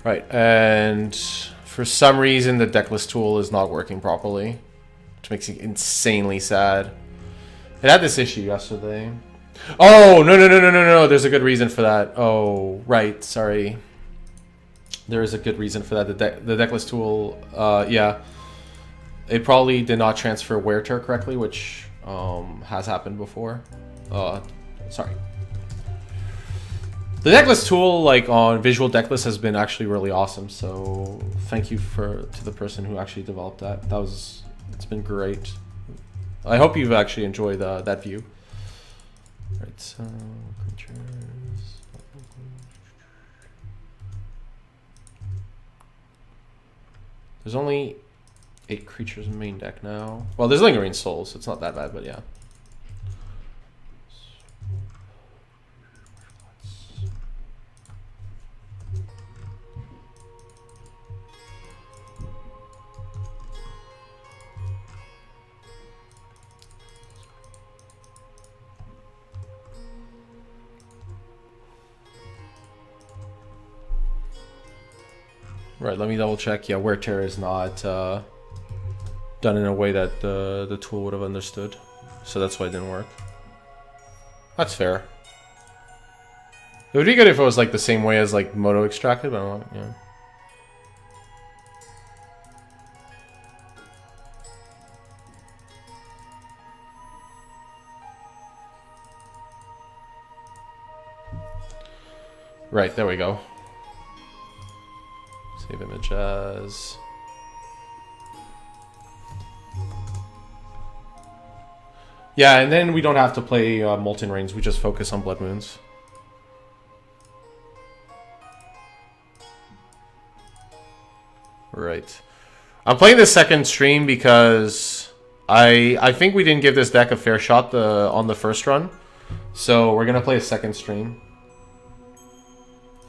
Right, and for some reason the decklist tool is not working properly, which makes me insanely sad. It had this issue yesterday. Oh, no, there's a good reason for that. Oh, right, sorry. There is a good reason for that. The decklist tool, yeah. It probably did not transfer wear tear correctly, which has happened before. Sorry. The decklist tool, like on visual decklist, has been actually really awesome. So thank you to the person who actually developed that. It's been great. I hope you've actually enjoyed that view. Right, so creatures. There's only 8 creatures in main deck now. Well, there's Lingering Souls, so it's not that bad, but yeah. Right, let me double check. Yeah, wear tear is not done in a way that the tool would have understood. So that's why it didn't work. That's fair. It would be good if it was like the same way as like Moto extracted, but I'm not, yeah. Right, there we go. Save image as... Yeah, and then we don't have to play Molten Rains, we just focus on Blood Moons. Right. I'm playing this second stream because I think we didn't give this deck a fair shot on the first run. So we're going to play a second stream.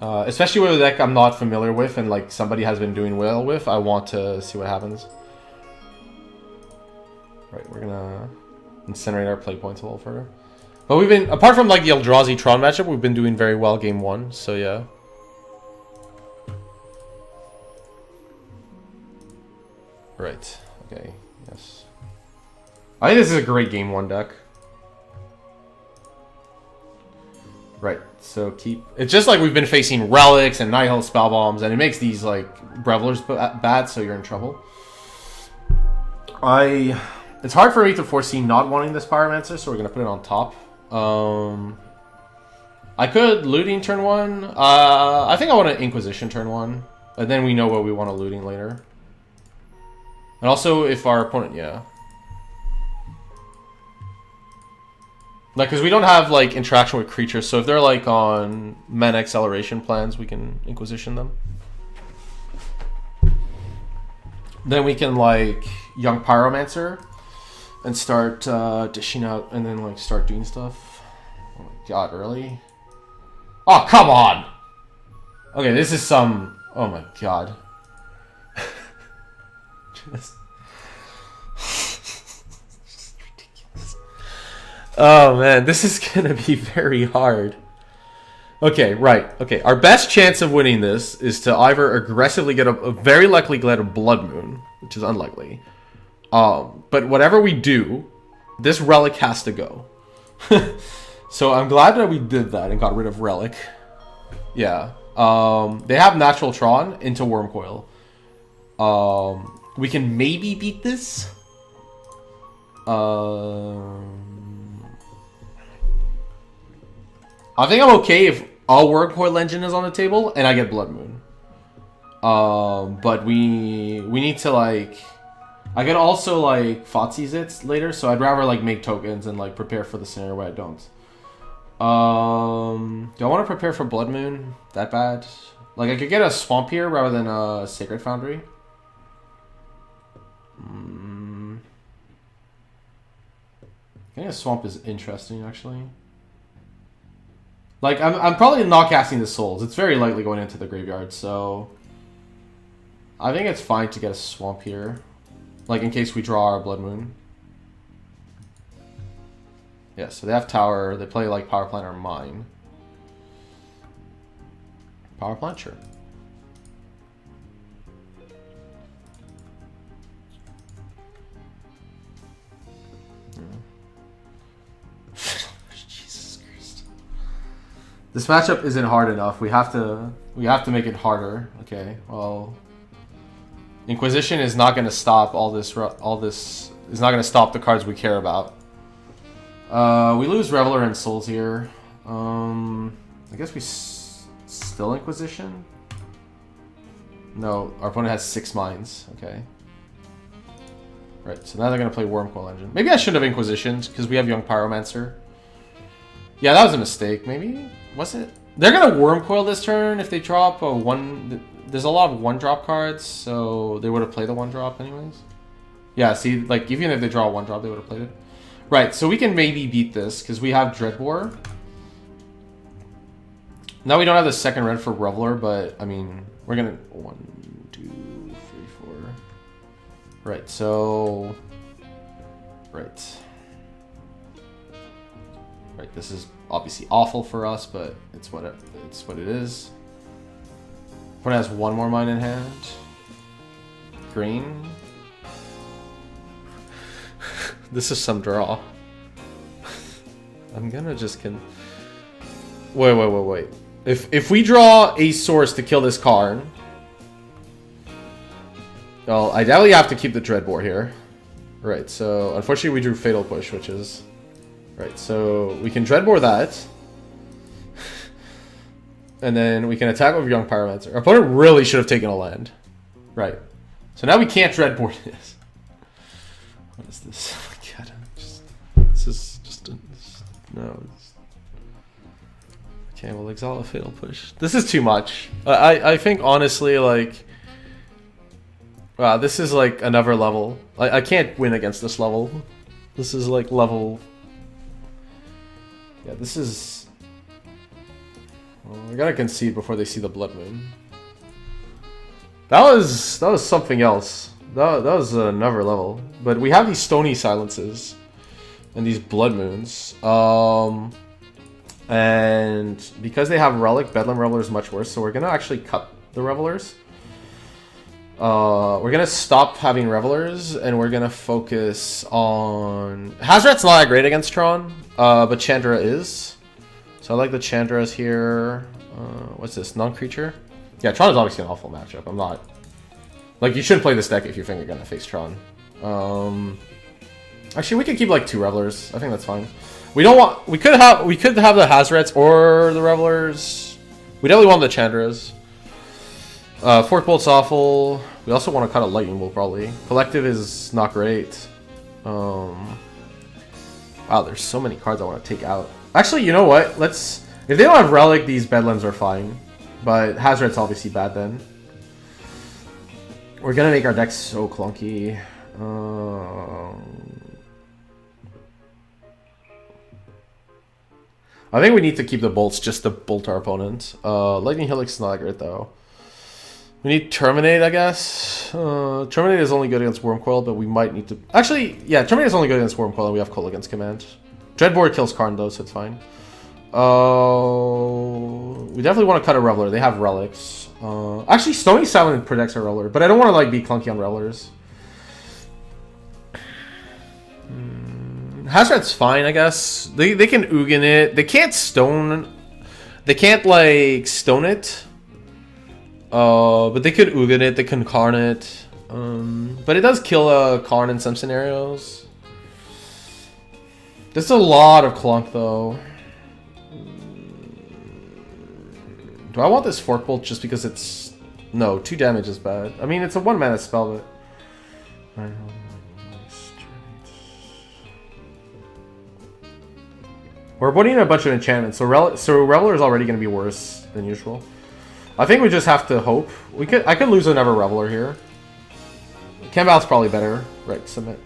Especially with a deck I'm not familiar with and like somebody has been doing well with, I want to see what happens. Right, we're gonna incinerate our play points a little further. But we've been, apart from like the Eldrazi Tron matchup, we've been doing very well game 1, so yeah. Right, okay, yes. I think this is a great game 1 deck. Right, so keep... It's just like we've been facing Relics and Nihil Spell Bombs, and it makes these, like, Revelers bad, so you're in trouble. It's hard for me to foresee not wanting this Pyromancer, so we're going to put it on top. I could Looting turn 1. I think I want an Inquisition turn 1. And then we know what we want to Looting later. And also, if our opponent... Yeah. Like, because we don't have, like, interaction with creatures, so if they're, like, on mana acceleration plans, we can Inquisition them. Then we can, like, Young Pyromancer and start dishing out, and then, like, start doing stuff. Oh my god, really? Oh, come on! Okay, this is some... Oh my god. Just... Oh man, this is gonna be very hard. Okay, right. Okay, our best chance of winning this is to either aggressively get a very likely get a Blood Moon, which is unlikely. But whatever we do, this Relic has to go. So I'm glad that we did that and got rid of Relic. Yeah. They have Natural Tron into Wormcoil. We can maybe beat this. I think I'm okay if a Wormcoil Engine is on the table and I get Blood Moon. But we need to, like... I can also, like, Fotsies it later, so I'd rather, like, make tokens and, like, prepare for the scenario where I don't. Do I want to prepare for Blood Moon that bad? Like, I could get a Swamp here rather than a Sacred Foundry. I think a Swamp is interesting, actually. Like, I'm probably not casting the Souls. It's very likely going into the graveyard, so... I think it's fine to get a Swamp here. Like, in case we draw our Blood Moon. Yeah, so they have Tower. They play, like, Power Plant or Mine. Power Plant, sure. Jesus Christ. This matchup isn't hard enough. We have to make it harder. Okay, well... Inquisition is not going to stop all this is not going to stop the cards we care about. We lose Reveler and Souls here. I guess we still Inquisition? No, our opponent has 6 mines. Okay. Right, so now they're going to play Wormcoil Engine. Maybe I shouldn't have Inquisitioned, because we have Young Pyromancer. Yeah, that was a mistake. Maybe? Was it? They're going to Wormcoil this turn if they drop a 1... There's a lot of 1-drop cards, so they would have played the 1-drop anyways. Yeah, see, like, even if they draw a 1-drop, they would have played it. Right, so we can maybe beat this, because we have Dreadbore. Now we don't have the second red for Reveler, but, I mean, we're going to... 1, 2, 3, 4... Right, so... Right. Right, this is obviously awful for us, but it's what it is. Opponent has 1 more mine in hand. Green. This is some draw. I'm gonna just Wait. If we draw a source to kill this card, well, I definitely have to keep the Dreadbore here. Right, so unfortunately we drew Fatal Push, which is... Right, so we can Dreadbore that. And then we can attack with Young Pyromancer. Our opponent really should have taken a land. Right. So now we can't Dreadbore this. What is this? Oh my god. This is just no. Okay, we'll exile a Fatal Push. This is too much. I think honestly, like... Wow, this is like another level. I can't win against this level. This is like level... Yeah, this is... Well, I gotta concede before they see the Blood Moon. That was something else. That was another level. But we have these Stony Silences and these Blood Moons. And because they have Relic, Bedlam Reveler is much worse. So we're gonna actually cut the Revelers. We're gonna stop having Revelers and we're gonna focus on... Hazrat's not that great against Tron, but Chandra is. So I like the Chandras here. What's this? Non-creature? Yeah, Tron is obviously an awful matchup. I'm not... Like, you shouldn't play this deck if you think you're gonna face Tron. Actually, we could keep, like, 2 Revelers. I think that's fine. We don't want... We could have the Hazrets or the Revelers. We definitely want the Chandras. Fork Bolt's awful. We also want to cut a Lightning Bolt, probably. Collective is not great. Wow, there's so many cards I want to take out. Actually, you know what? Let's... If they don't have Relic, these Bedlams are fine. But Hazret's obviously bad then. We're gonna make our deck so clunky. I think we need to keep the bolts just to bolt our opponent. Lightning Helix is not that great, though. We need Terminate, I guess. Terminate is only good against Wormcoil, but we might need to... Actually, yeah, Terminate is only good against Wormcoil, and we have Cold against Command. Dreadbore kills Karn, though, so it's fine. We definitely want to cut a Reveler. They have Relics. Actually, Stony Silent protects our Reveler, but I don't want to like be clunky on Revelers. Hazrat's fine, I guess. They can Ugin it. They can't stone... They can't, like, stone it. But they could Ugin it. They can Karn it. But it does kill a Karn in some scenarios. There's a lot of clunk, though. Do I want this Fork Bolt just because it's... No, 2 damage is bad. I mean, it's a 1-mana spell, but... We're putting in a bunch of enchantments, so Reveler is already going to be worse than usual. I think we just have to hope. I could lose another Reveler here. Cambal's probably better. Right, submit.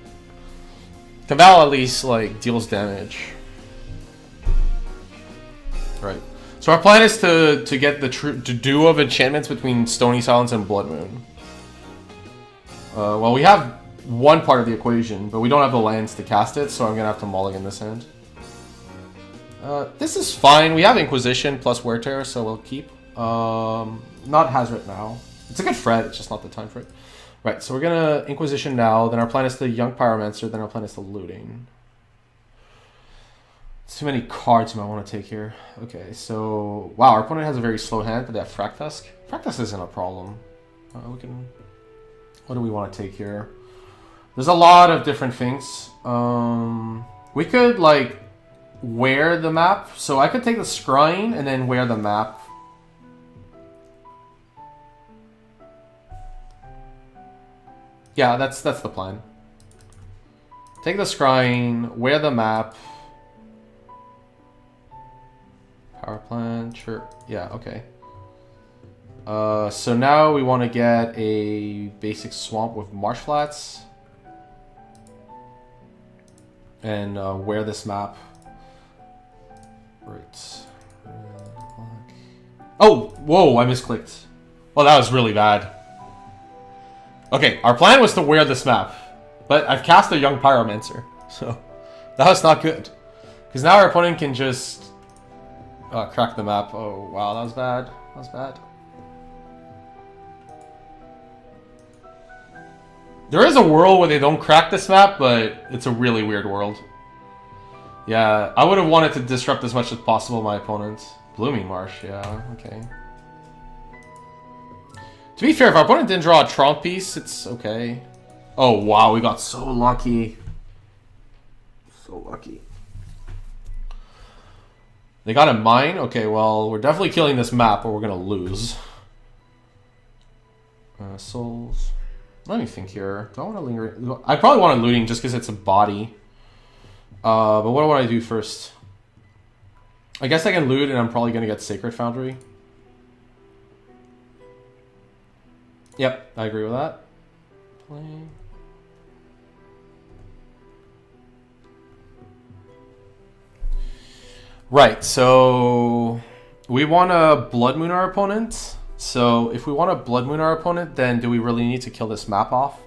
Cambal at least like deals damage. Right. So our plan is to get the duo of enchantments between Stony Silence and Blood Moon. Well, we have one part of the equation, but we don't have the lands to cast it, so I'm gonna have to mulligan this hand. This is fine. We have Inquisition plus Wear Tear, so we'll keep. Not Hazret now. It's a good threat, it's just not the time for it. Right, so we're gonna Inquisition now, then our plan is to Young Pyromancer, then our plan is to Looting. Too many cards you might want to take here. Okay, so... Wow, our opponent has a very slow hand, but they have Fractusk. Fractusk isn't a problem. We can... What do we want to take here? There's a lot of different things. We could, like, wear the map. So I could take the Scrying and then wear the map. Yeah, that's the plan. Take the Scrying, wear the map. Power plant, sure. Yeah, okay. So now we want to get a basic swamp with marsh flats. And wear this map. Right. Oh! Whoa, I misclicked. Well, that was really bad. Okay, our plan was to wear this map. But I've cast a Young Pyromancer. So, that was not good. Because now our opponent can just... crack the map. Oh, wow, that was bad. That was bad. There is a world where they don't crack this map, but it's a really weird world. Yeah, I would have wanted to disrupt as much as possible my opponent. Blooming Marsh, yeah, okay. To be fair, if our opponent didn't draw a Trump piece, it's okay. Oh, wow, we got so lucky. So lucky. They got a mine? Okay, well, we're definitely killing this map or we're gonna lose. Souls. Let me think here. Do I want to linger? I probably want a Looting just because it's a body. But what do I want to do first? I guess I can loot and I'm probably gonna get Sacred Foundry. Yep, I agree with that. Play. Right, so we want to Blood Moon our opponent. So if we want to Blood Moon our opponent, then do we really need to kill this map off?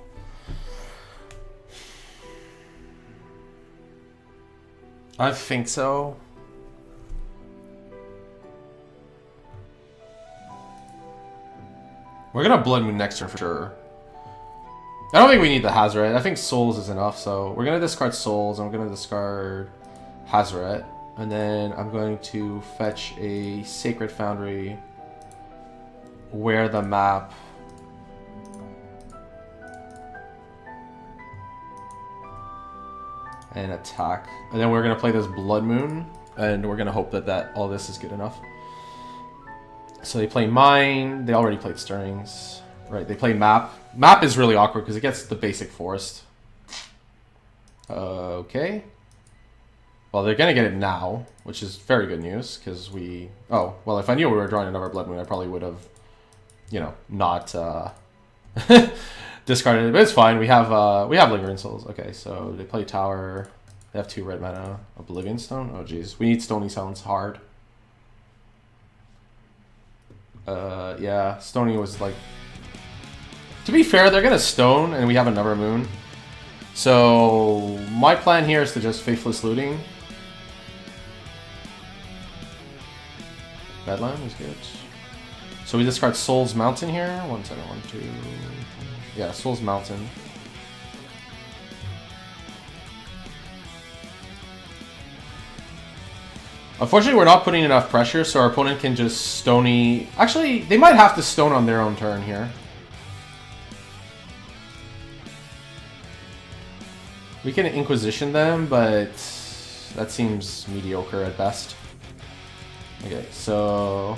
I think so. We're going to Blood Moon next turn for sure. I don't think we need the Hazoret. I think Souls is enough, so we're going to discard Souls and we're going to discard Hazoret. And then I'm going to fetch a Sacred Foundry, wear the map, and attack. And then we're going to play this Blood Moon, and we're going to hope that all this is good enough. So they play Mine, they already played Stirrings. Right, they play Map. Map is really awkward because it gets the basic Forest. Okay. Well, they're going to get it now, which is very good news, because we... Oh, well, if I knew we were drawing another Blood Moon, I probably would have, you know, not discarded it. But it's fine. We have Lingering Souls. Okay, so they play Tower. They have 2 red mana. Oblivion Stone? Oh, jeez. We need Stony Silence hard. Yeah, Stony was like... To be fair, they're going to Stone, and we have another Moon. So, my plan here is to just Faithless Looting. Bedlam is good. So we discard Soul's Mountain here. 1 second, 1, 2. Yeah, Soul's Mountain. Unfortunately, we're not putting enough pressure, so our opponent can just Stony... Actually, they might have to Stone on their own turn here. We can Inquisition them, but that seems mediocre at best. Okay, so...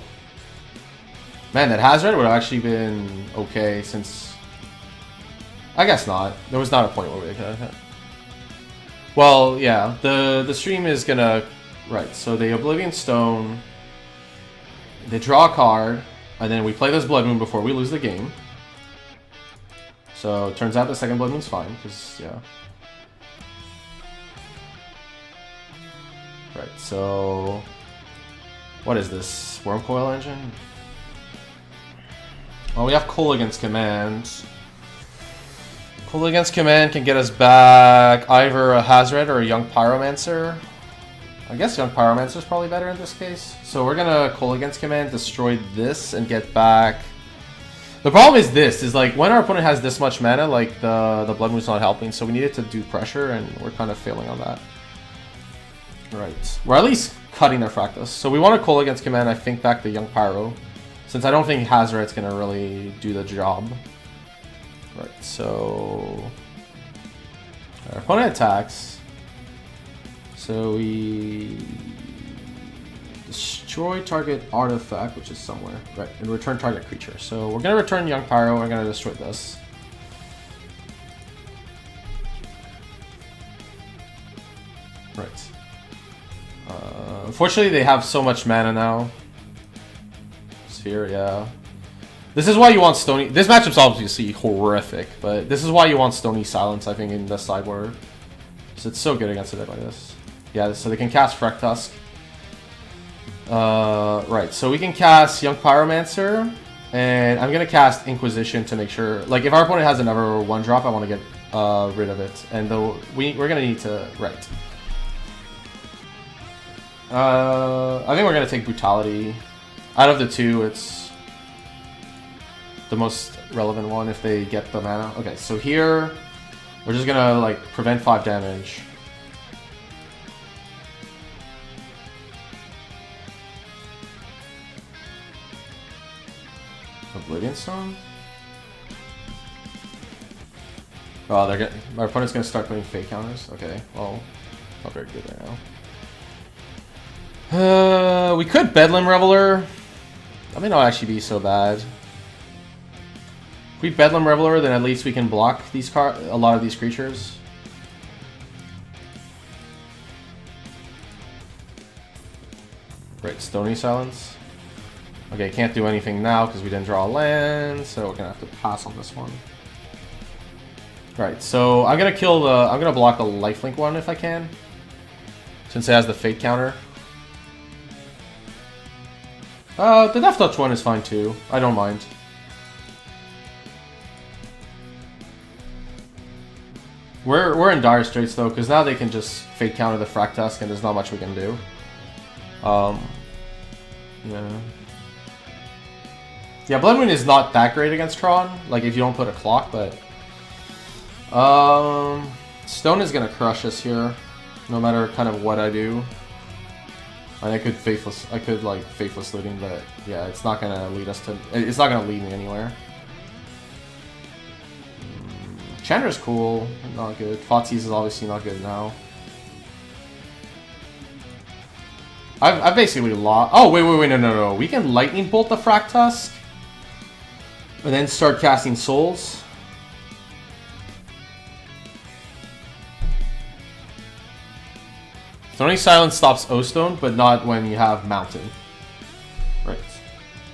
Man, that Hazoret would have actually been okay since... I guess not. There was not a point where we could have... Well, yeah, the stream is gonna... Right, so they Oblivion Stone. They draw a card. And then we play this Blood Moon before we lose the game. So it turns out the second Blood Moon's fine, because, yeah. Right, so... What is this? Worm Coil Engine? Well, we have Coal against Command. Coal against Command can get us back either a Hazred or a Young Pyromancer. I guess Young Pyromancer is probably better in this case. So we're gonna Coal against Command, destroy this, and get back... The problem is this, is like, when our opponent has this much mana, like, the Blood Moon's not helping, so we needed to do pressure, and we're kind of failing on that. Right. We're at least cutting their Fractus. So we want to Coal against Command, I think back the Young Pyro, since I don't think Hazoret's gonna really do the job. Right, so... Our opponent attacks. So we... Destroy target artifact, which is somewhere. Right, and return target creature. So we're gonna return Young Pyro, we're gonna destroy this. Right. Unfortunately, they have so much mana now. Sphere, yeah. This is why you want Stony... This matchup's obviously horrific, but this is why you want Stony Silence, I think, in the sideboard. So it's so good against a deck like this. Yeah, so they can cast Freck Tusk. Right, so we can cast Young Pyromancer, and I'm gonna cast Inquisition to make sure... Like, if our opponent has another 1-drop, I want to get rid of it. And though we're gonna need to... Right. I think we're gonna take Brutality. Out of the two, it's the most relevant one if they get the mana. Okay, so here we're just gonna like prevent 5 damage. Oblivion Stone? Oh, they're getting... My opponent's gonna start putting fake counters. Okay, well, not very good right now. We could Bedlam Reveler. That may not actually be so bad. If we Bedlam Reveler, then at least we can block these a lot of these creatures. Right, Stony Silence. Okay, can't do anything now because we didn't draw a land, so we're gonna have to pass on this one. Right, so I'm gonna kill the... I'm gonna block the Lifelink one if I can, since it has the Fate counter. The Death Touch one is fine too. I don't mind. We're in dire straits though, because now they can just Fate counter the Frack Tusk and there's not much we can do. Yeah. Yeah, Blood Moon is not that great against Tron, like if you don't put a clock, but... Stone is gonna crush us here, no matter kind of what I do. And I could Faithless Looting, but yeah, it's not gonna lead us to... It's not gonna lead me anywhere. Chandra's cool, not good. Thoughtseize is obviously not good now. I've basically lost... Oh, wait, no. We can Lightning Bolt the Frack Tusk, and then start casting Souls. Stony Silence stops O-Stone, but not when you have Mountain. Right.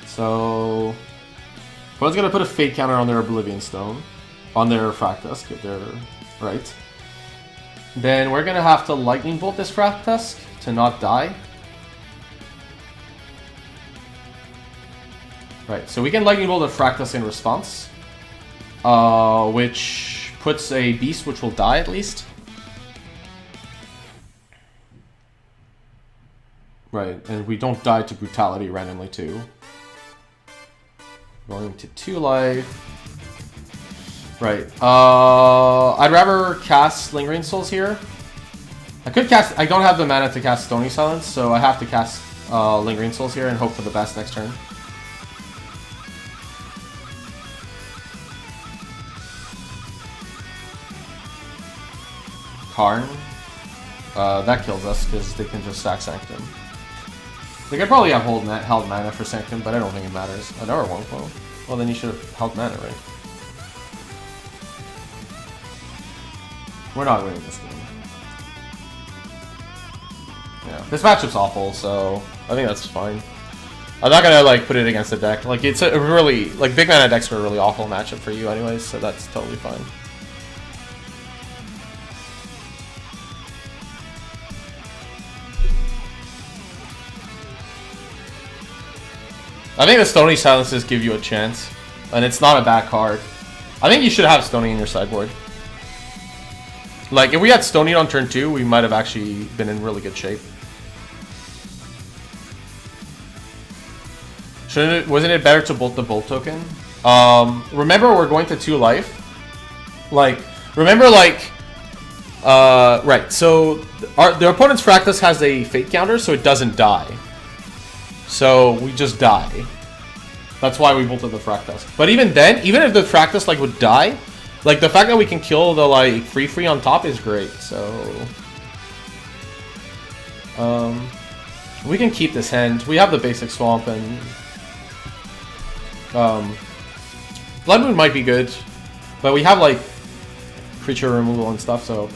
So... Opponent's gonna put a Fate counter on their Oblivion Stone. On their Frack Tusk, if they're... Right. Then we're gonna have to Lightning Bolt this Frack Tusk to not die. Right, so we can Lightning Bolt a Frack Tusk in response. Which puts a Beast which will die at least. Right, and we don't die to Brutality randomly too. Going to 2 life. Right, I'd rather cast Lingering Souls here. I could cast... I don't have the mana to cast Stony Silence, so I have to cast Lingering Souls here and hope for the best next turn. Karn. That kills us because they can just sack Sanctum. They could probably have held mana for Sanctum, but I don't think it matters. Another one, well then you should have held mana, right? We're not winning this game. Yeah, this matchup's awful, so I think that's fine. I'm not gonna like put it against the deck. Like it's a really like big mana decks are a really awful matchup for you anyways, so that's totally fine. I think the Stony Silences give you a chance, and it's not a bad card. I think you should have Stony in your sideboard. Like if we had Stony on turn 2, we might have actually been in really good shape. Wasn't it better to bolt the bolt token? Remember we're going to 2 life. Like, remember like, right. So the opponent's Fractus has a fate counter, so it doesn't die. So we just die. That's why we bolted the Fractus. But even then, even if the Fractus like would die, like the fact that we can kill the like free on top is great. So we can keep this hand. We have the basic swamp and. Blood Moon might be good, but we have like creature removal and stuff, so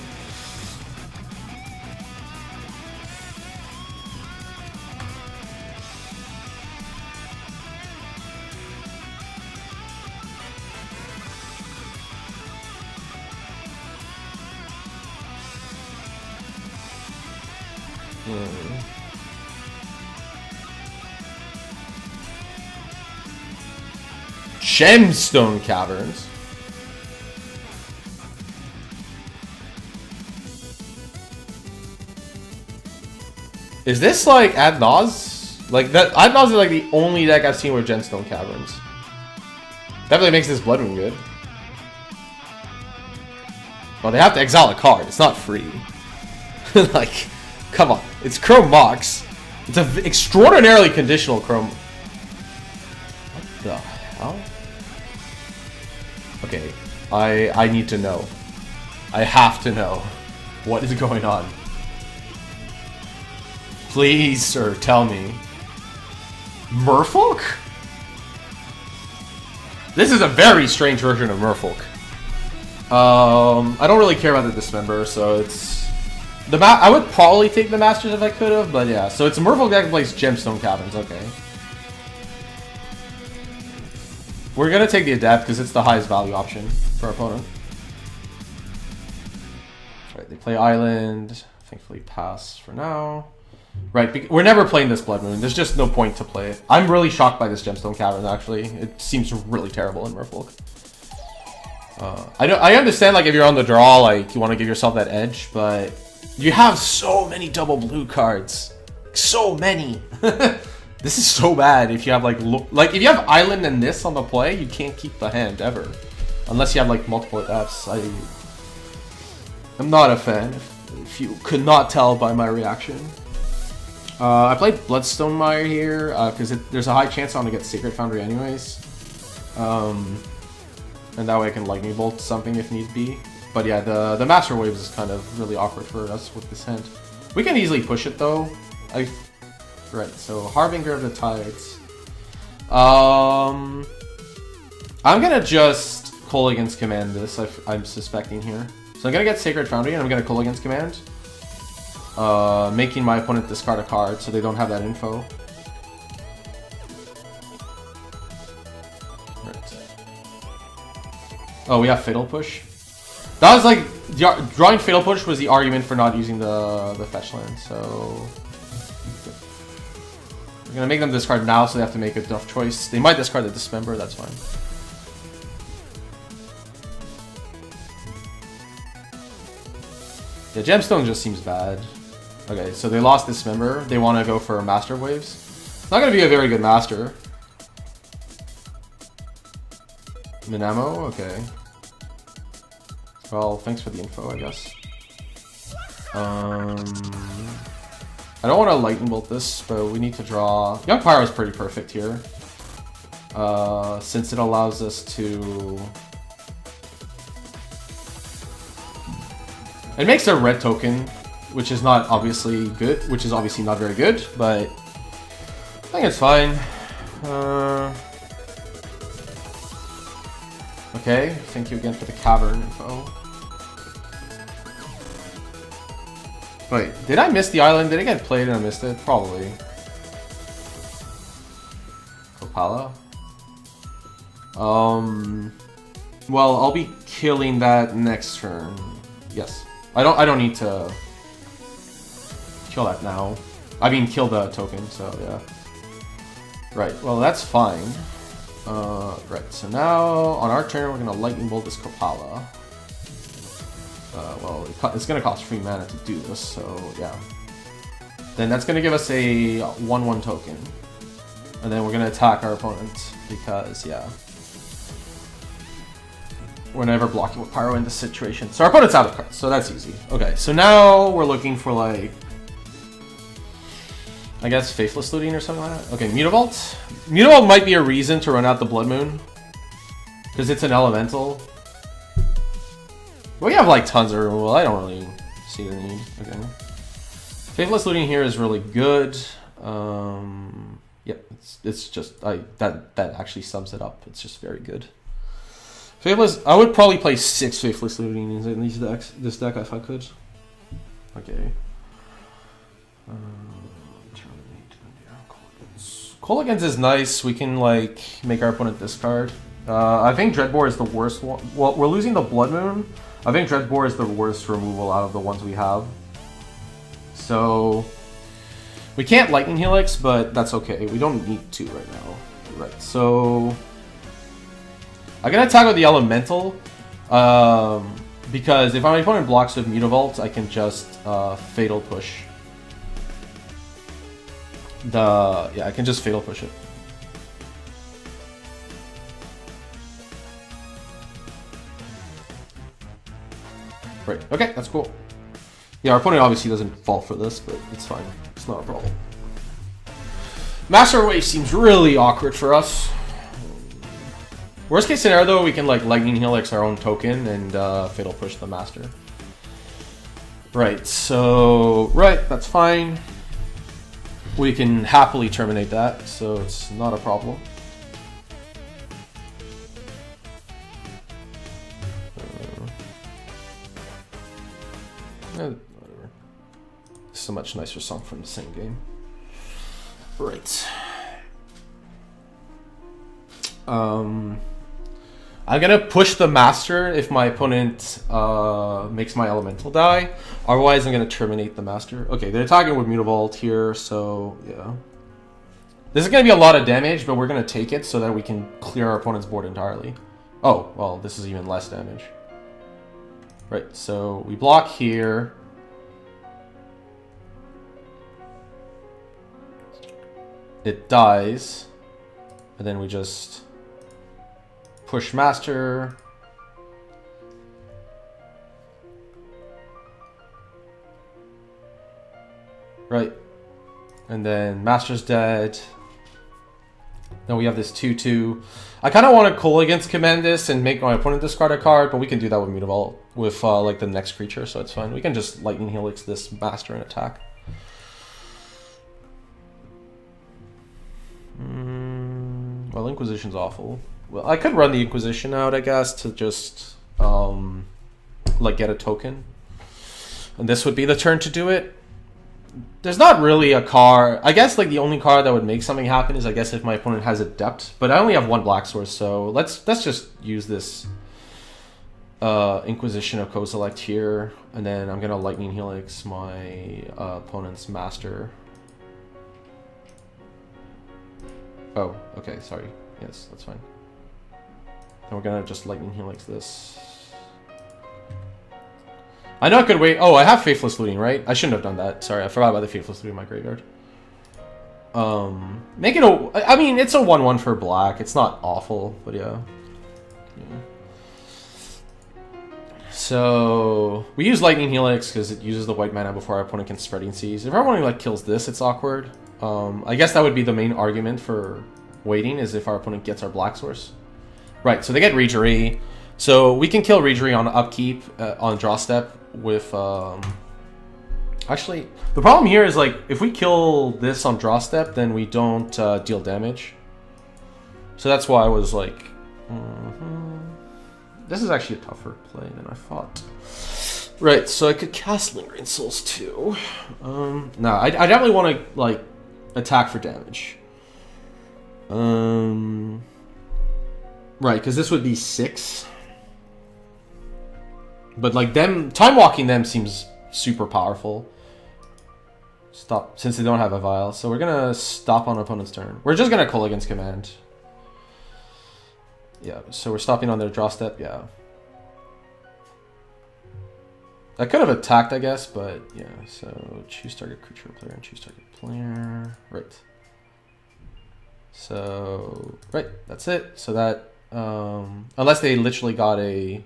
Gemstone Caverns. Is this like Ad Naus? Like that Ad Naus is like the only deck I've seen with Gemstone Caverns. Definitely makes this Blood Moon good. Well, they have to exile a card. It's not free. Like, come on. It's Chrome Mox. It's an extraordinarily conditional Chrome. What the hell? Okay, I need to know. I have to know what is going on. Please, sir, tell me. Merfolk? This is a very strange version of Merfolk. I don't really care about the Dismember, so it's I would probably take the Masters if I could have, but yeah. So it's a Merfolk deck that plays Gemstone Caverns. Okay. We're gonna take the Adept because it's the highest value option for our opponent. Right, they play Island. Thankfully, pass for now. Right, we're never playing this Blood Moon. There's just no point to play it. I'm really shocked by this Gemstone Cavern. Actually, it seems really terrible in Merfolk. I understand like if you're on the draw, like you want to give yourself that edge, but you have so many double blue cards, so many. This is so bad if you have like if you have Island and this on the play, you can't keep the hand ever. Unless you have like multiple Fs. I'm not a fan, if you could not tell by my reaction. I played Bloodstone Mire here, because there's a high chance I'm gonna get Sacred Foundry anyways. And that way I can Lightning Bolt something if need be. But yeah, the Master Waves is kind of really awkward for us with this hand. We can easily push it though. Right, so Harbinger of the Tides. I'm gonna just Call Against Command this, I'm suspecting here. So I'm gonna get Sacred Foundry and I'm gonna Call Against Command. Making my opponent discard a card so they don't have that info. Right. Oh, we have Fatal Push. That was like, drawing Fatal Push was the argument for not using the fetch land, so... We're gonna make them discard now, so they have to make a tough choice. They might discard the Dismember, that's fine. Yeah, Gemstone just seems bad. Okay, so they lost Dismember. They want to go for Master Waves. Not gonna be a very good Master. Minamo, okay. Well, thanks for the info, I guess. I don't want to Lightning Bolt this, but we need to draw... Young Pyro is pretty perfect here. Since it allows us to... It makes a red token, which is not obviously good, which is obviously not very good, but I think it's fine. Okay, thank you again for the Cavern info. Wait, did I miss the island? Did it get played and I missed it? Probably. Discopala. Well, I'll be killing that next turn. Yes. I don't need to kill that now. I mean, kill the token, so yeah. Right, well, that's fine. Right, so now, on our turn, we're gonna Lightning Bolt this Kopala. Well, it's gonna cost 3 mana to do this, so yeah. Then that's gonna give us a 1/1 token. And then we're gonna attack our opponent, because, yeah. We're never blocking with Pyro in this situation. So our opponent's out of cards, so that's easy. Okay, so now we're looking for, like, I guess Faithless Looting or something like that. Okay, Mutavault. Mutavault might be a reason to run out the Blood Moon, because it's an elemental. But we have like tons of removal. I don't really see the need. Okay. Faithless Looting here is really good. Yep, it's just that actually sums it up. It's just very good. Faithless. I would probably play 6 Faithless Looting in these decks. This deck if I could. Okay. Kolaghan's is nice. We can like make our opponent discard. I think Dreadbore is the worst one. Well, we're losing the Blood Moon. I think Dreadbore is the worst removal out of the ones we have. So we can't Lightning Helix, but that's okay. We don't need to right now. Right. So I'm gonna attack with the Elemental because if my opponent blocks with Mutavault, I can just Fatal Push. I can just Fatal Push it. Right, okay, that's cool. Yeah, our opponent obviously doesn't fall for this, but it's fine. It's not a problem. Master Wave seems really awkward for us. Worst case scenario though, we can like Lightning Helix our own token and Fatal Push the Master. Right, so, that's fine. We can happily terminate that, so it's not a problem. Whatever. This is a much nicer song from the same game. Right. I'm gonna push the Master if my opponent makes my Elemental die. Otherwise, I'm gonna terminate the Master. Okay, they're attacking with Mutavault here, so yeah. This is gonna be a lot of damage, but we're gonna take it so that we can clear our opponent's board entirely. Oh, well, this is even less damage. Right, so we block here. It dies, and then we just push Master. Right. And then Master's dead. Then we have this 2/2. I kind of want to Kolaghan's command this and make my opponent discard a card, but we can do that with Mutavault, with like the next creature, so it's fine. We can just Lightning Helix this Master and attack. Well, Inquisition's awful. Well, I could run the Inquisition out, I guess, to just like get a token. And this would be the turn to do it. There's not really a card. I guess like the only card that would make something happen is I guess if my opponent has Adept. But I only have 1 black source, so let's just use this Inquisition of Co-Select here, and then I'm gonna Lightning Helix my opponent's Master. Oh, okay, sorry. Yes, that's fine. And we're gonna just Lightning Helix this. I know I could wait. Oh, I have Faithless Looting, right? I shouldn't have done that. Sorry, I forgot about the Faithless Looting in my graveyard. Make it a... I mean, it's a 1/1 for black. It's not awful, but yeah. So we use Lightning Helix because it uses the white mana before our opponent can Spreading Seas. If our opponent like kills this, it's awkward. I guess that would be the main argument for waiting, is if our opponent gets our black source. Right, so they get Reejerey. So we can kill Reejerey on upkeep, on draw step with... Actually, the problem here is like, if we kill this on draw step, then we don't deal damage. So that's why I was like... This is actually a tougher play than I thought. Right, so I could cast Lingering Souls too. No, I definitely want to like attack for damage. Right, because this would be 6. But like them, time walking them seems super powerful. Stop, since they don't have a vial. So we're gonna stop on opponent's turn. We're just gonna call against command. Yeah, so we're stopping on their draw step, yeah. I could have attacked, I guess, but yeah, so choose target creature player and choose target player. Right. So, right, that's it. So that, unless they literally got a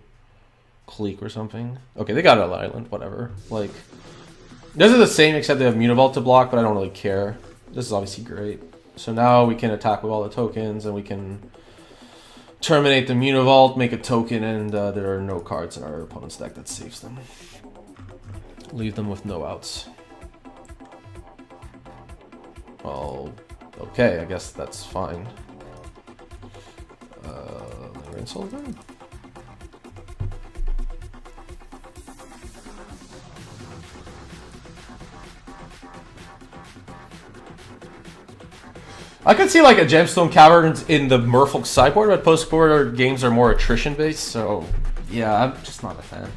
Clique or something. Okay, they got an island, whatever. Like, this is the same except they have Univault to block, but I don't really care. This is obviously great. So now we can attack with all the tokens, and we can terminate the Univault, make a token, and there are no cards in our opponent's deck that saves them. Leave them with no outs. Well, okay, I guess that's fine. Rinsolver? I could see like a Gemstone Caverns in the Merfolk sideboard, but post-board games are more attrition-based, so yeah, I'm just not a fan.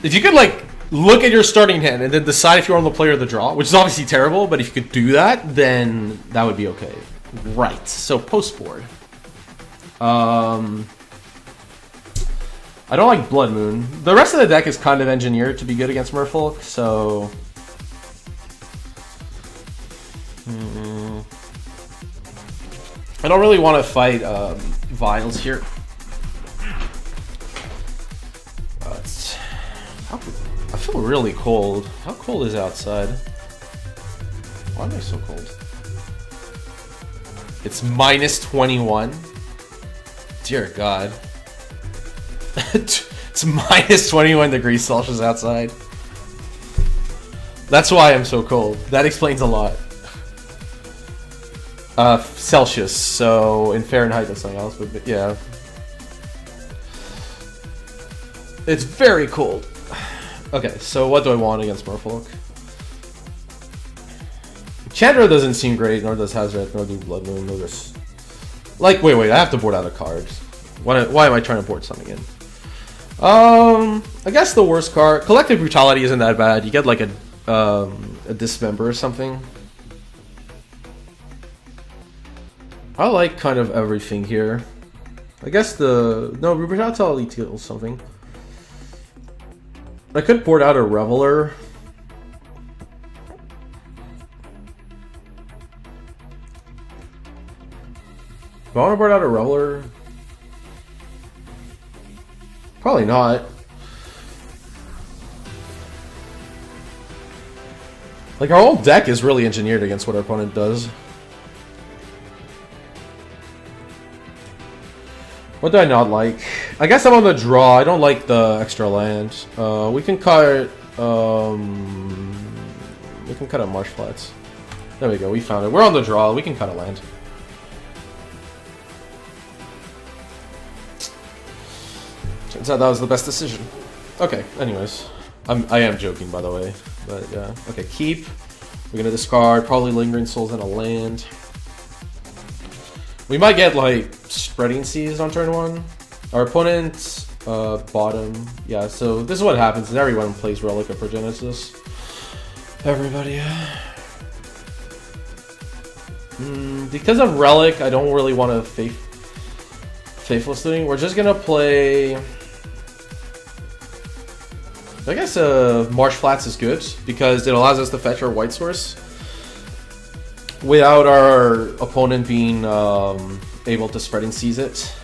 If you could like look at your starting hand and then decide if you're on the play or the draw, which is obviously terrible, but if you could do that, then that would be okay. Right, so post-board. I don't like Blood Moon. The rest of the deck is kind of engineered to be good against Merfolk, so... I don't really want to fight Vials here. I feel really cold. How cold is it outside? Why am I so cold? It's minus 21. Dear God. It's minus 21 degrees Celsius outside. That's why I'm so cold. That explains a lot. Celsius, so in Fahrenheit that's something else, but yeah. It's very cold. Okay, so what do I want against Merfolk? Chandra doesn't seem great, nor does Hazret, nor do Blood Moon, nor does... Like, wait, I have to board out a card. Why am I trying to board something in? I guess the worst card... Collective Brutality isn't that bad. You get like a Dismember or something. I like kind of everything here. I guess the... No, Brutality kills something. I could board out a Reveler. Do I want to board out a Reveler? Probably not. Like, our whole deck is really engineered against what our opponent does. What do I not like? I guess I'm on the draw. I don't like the extra land. We can cut... we can cut a Marsh Flats. There we go. We found it. We're on the draw. We can cut a land. Turns out that was the best decision. Okay, anyways. I am joking, by the way. But, yeah. Okay, keep. We're gonna discard probably Lingering Souls and a land. We might get, like, Spreading Seas on turn 1. Our opponent's bottom. Yeah, so this is what happens. Everyone plays Relic of Progenesis. Everybody. Because of Relic, I don't really want to Faithless Looting. We're just going to play... I guess Marsh Flats is good, because it allows us to fetch our white source without our opponent being able to Spreading Seas it.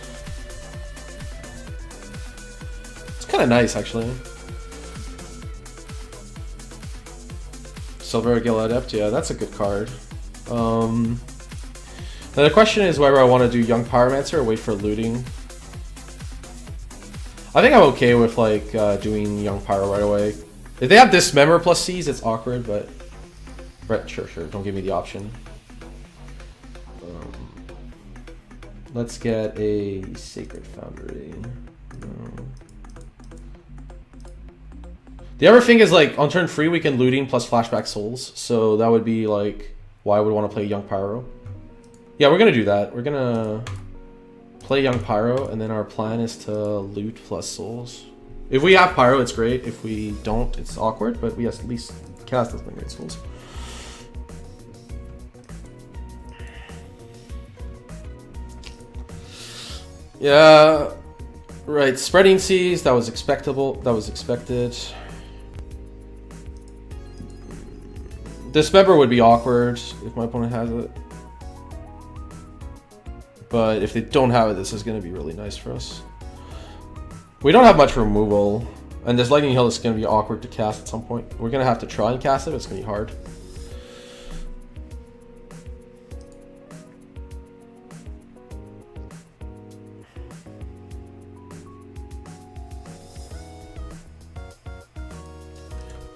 It's kind of nice, actually. Silver Gil Adept, yeah, that's a good card. Now the question is whether I want to do Young Pyromancer or wait for looting. I think I'm okay with like doing Young Pyro right away. If they have Dismember plus Seize, it's awkward, but... Right, sure, don't give me the option. Let's get a Sacred Foundry. No. The other thing is, like, on turn 3 we can looting plus Flashback Souls, so that would be like why I would want to play Young Pyro. Yeah, we're gonna do that. We're gonna play Young Pyro, and then our plan is to loot plus souls. If we have Pyro, it's great. If we don't, it's awkward, but we at least cast as many great souls. Yeah, right. Spreading Seas, that was expectable. That was expected. Dismember would be awkward if my opponent has it. But if they don't have it, this is going to be really nice for us. We don't have much removal, and this Lightning Hill is going to be awkward to cast at some point. We're going to have to try and cast it, but it's going to be hard.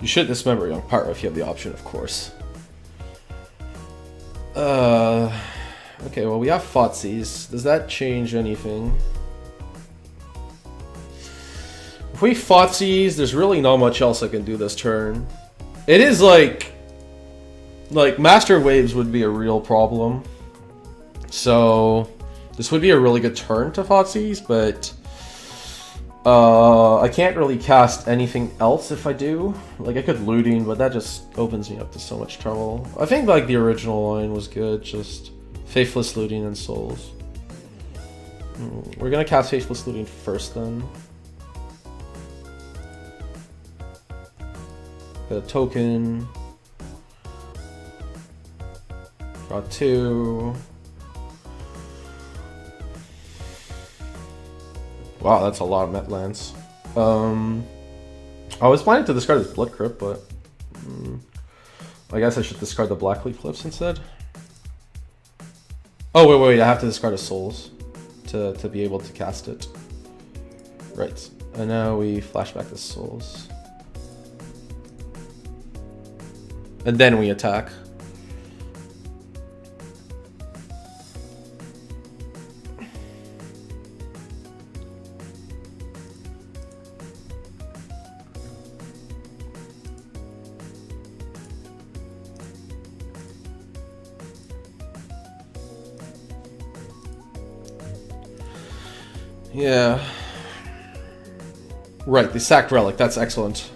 You should dismember Young Pyro if you have the option, of course. Okay, well, we have Thoughtseize. Does that change anything? If we Thoughtseize, there's really not much else I can do this turn. It is like Master Waves would be a real problem. So this would be a really good turn to Thoughtseize, but I can't really cast anything else if I do. Like, I could Looting, but that just opens me up to so much trouble. I think like the original line was good, just Faithless Looting and Souls. We're gonna cast Faithless Looting first then. Get a token. Draw 2. Wow, that's a lot of Met lands. I was planning to discard this Blood Crypt, but I guess I should discard the Blackleaf Cliffs instead. Oh, wait, I have to discard a Souls to be able to cast it. Right, and now we flash back the Souls. And then we attack. Yeah. Right, the sacked relic, that's excellent.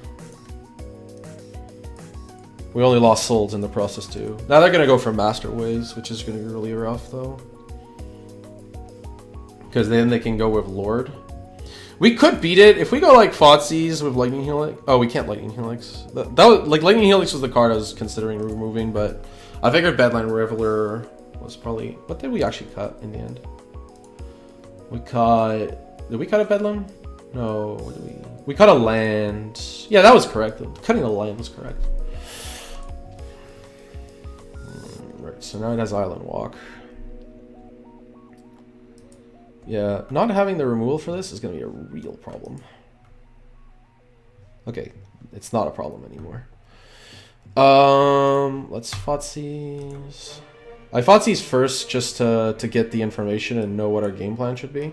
We only lost souls in the process too. Now they're gonna go for Master Waves, which is gonna be really rough though. Because then they can go with Lord. We could beat it if we go like Thoughtseize with Lightning Helix. Oh, we can't Lightning Helix. That was, like, Lightning Helix was the card I was considering removing, but I figured Bedline Reveler was probably... What did we actually cut in the end? We cut... Did we cut a Bedlam? No, what did we... We cut a land. Yeah, that was correct. Cutting a land was correct. Right, so now it has Island Walk. Yeah, not having the removal for this is going to be a real problem. Okay, it's not a problem anymore. Let's Thoughtseize. I Thoughtseize first just to get the information and know what our game plan should be.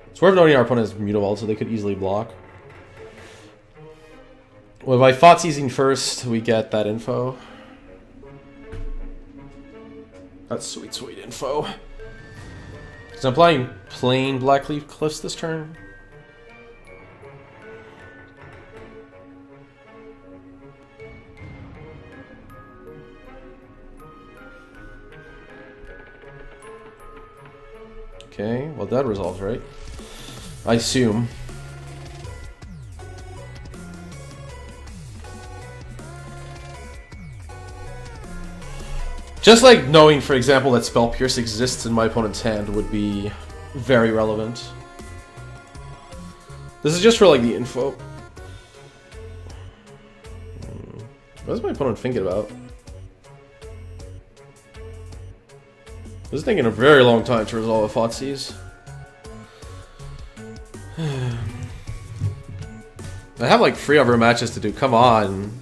It's worth noting our opponent is Mutavault, so they could easily block. Well, by Thoughtseizing first, we get that info. That's sweet, sweet info. So I'm playing plain Blackleaf Cliffs this turn. Okay, well that resolves, right? I assume. Just like knowing, for example, that Spell Pierce exists in my opponent's hand would be very relevant. This is just for like the info. What is my opponent thinking about? This is taking a very long time to resolve a Thoughtseize. I have like 3 other matches to do. Come on.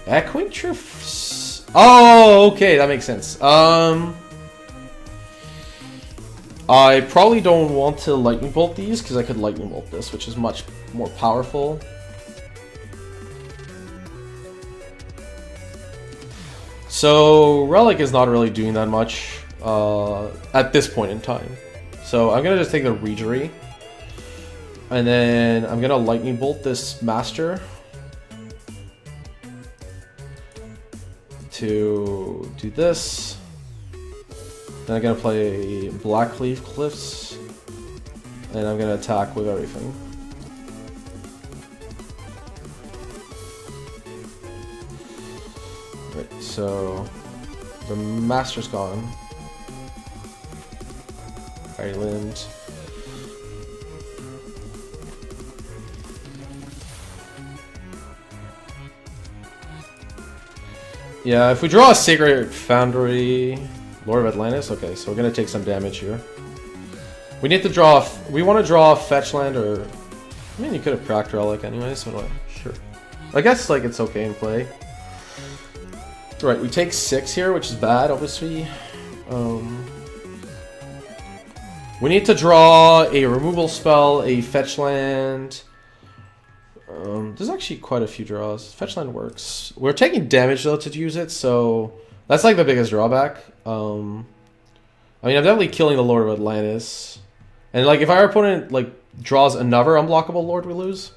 Equintriffs? Oh, okay, that makes sense. I probably don't want to Lightning Bolt these because I could Lightning Bolt this, which is much more powerful. So Relic is not really doing that much at this point in time. So I'm gonna just take the Regery. And then I'm gonna Lightning Bolt this Master to do this. Then I'm gonna play Blackleaf Cliffs, and I'm gonna attack with everything. Right, so the Master's gone. Island. Yeah, if we draw a Sacred Foundry, Lord of Atlantis, okay, so we're gonna take some damage here. We need to draw. We want to draw a fetch land, or I mean, you could have cracked Relic anyways. So what? Sure. I guess like it's okay in play. Right, we take 6 here, which is bad, obviously. We need to draw a removal spell, a fetch land. There's actually quite a few draws. Fetch land works. We're taking damage though to use it, so that's like the biggest drawback. I mean, I'm definitely killing the Lord of Atlantis, and like if our opponent like draws another unblockable Lord, we lose.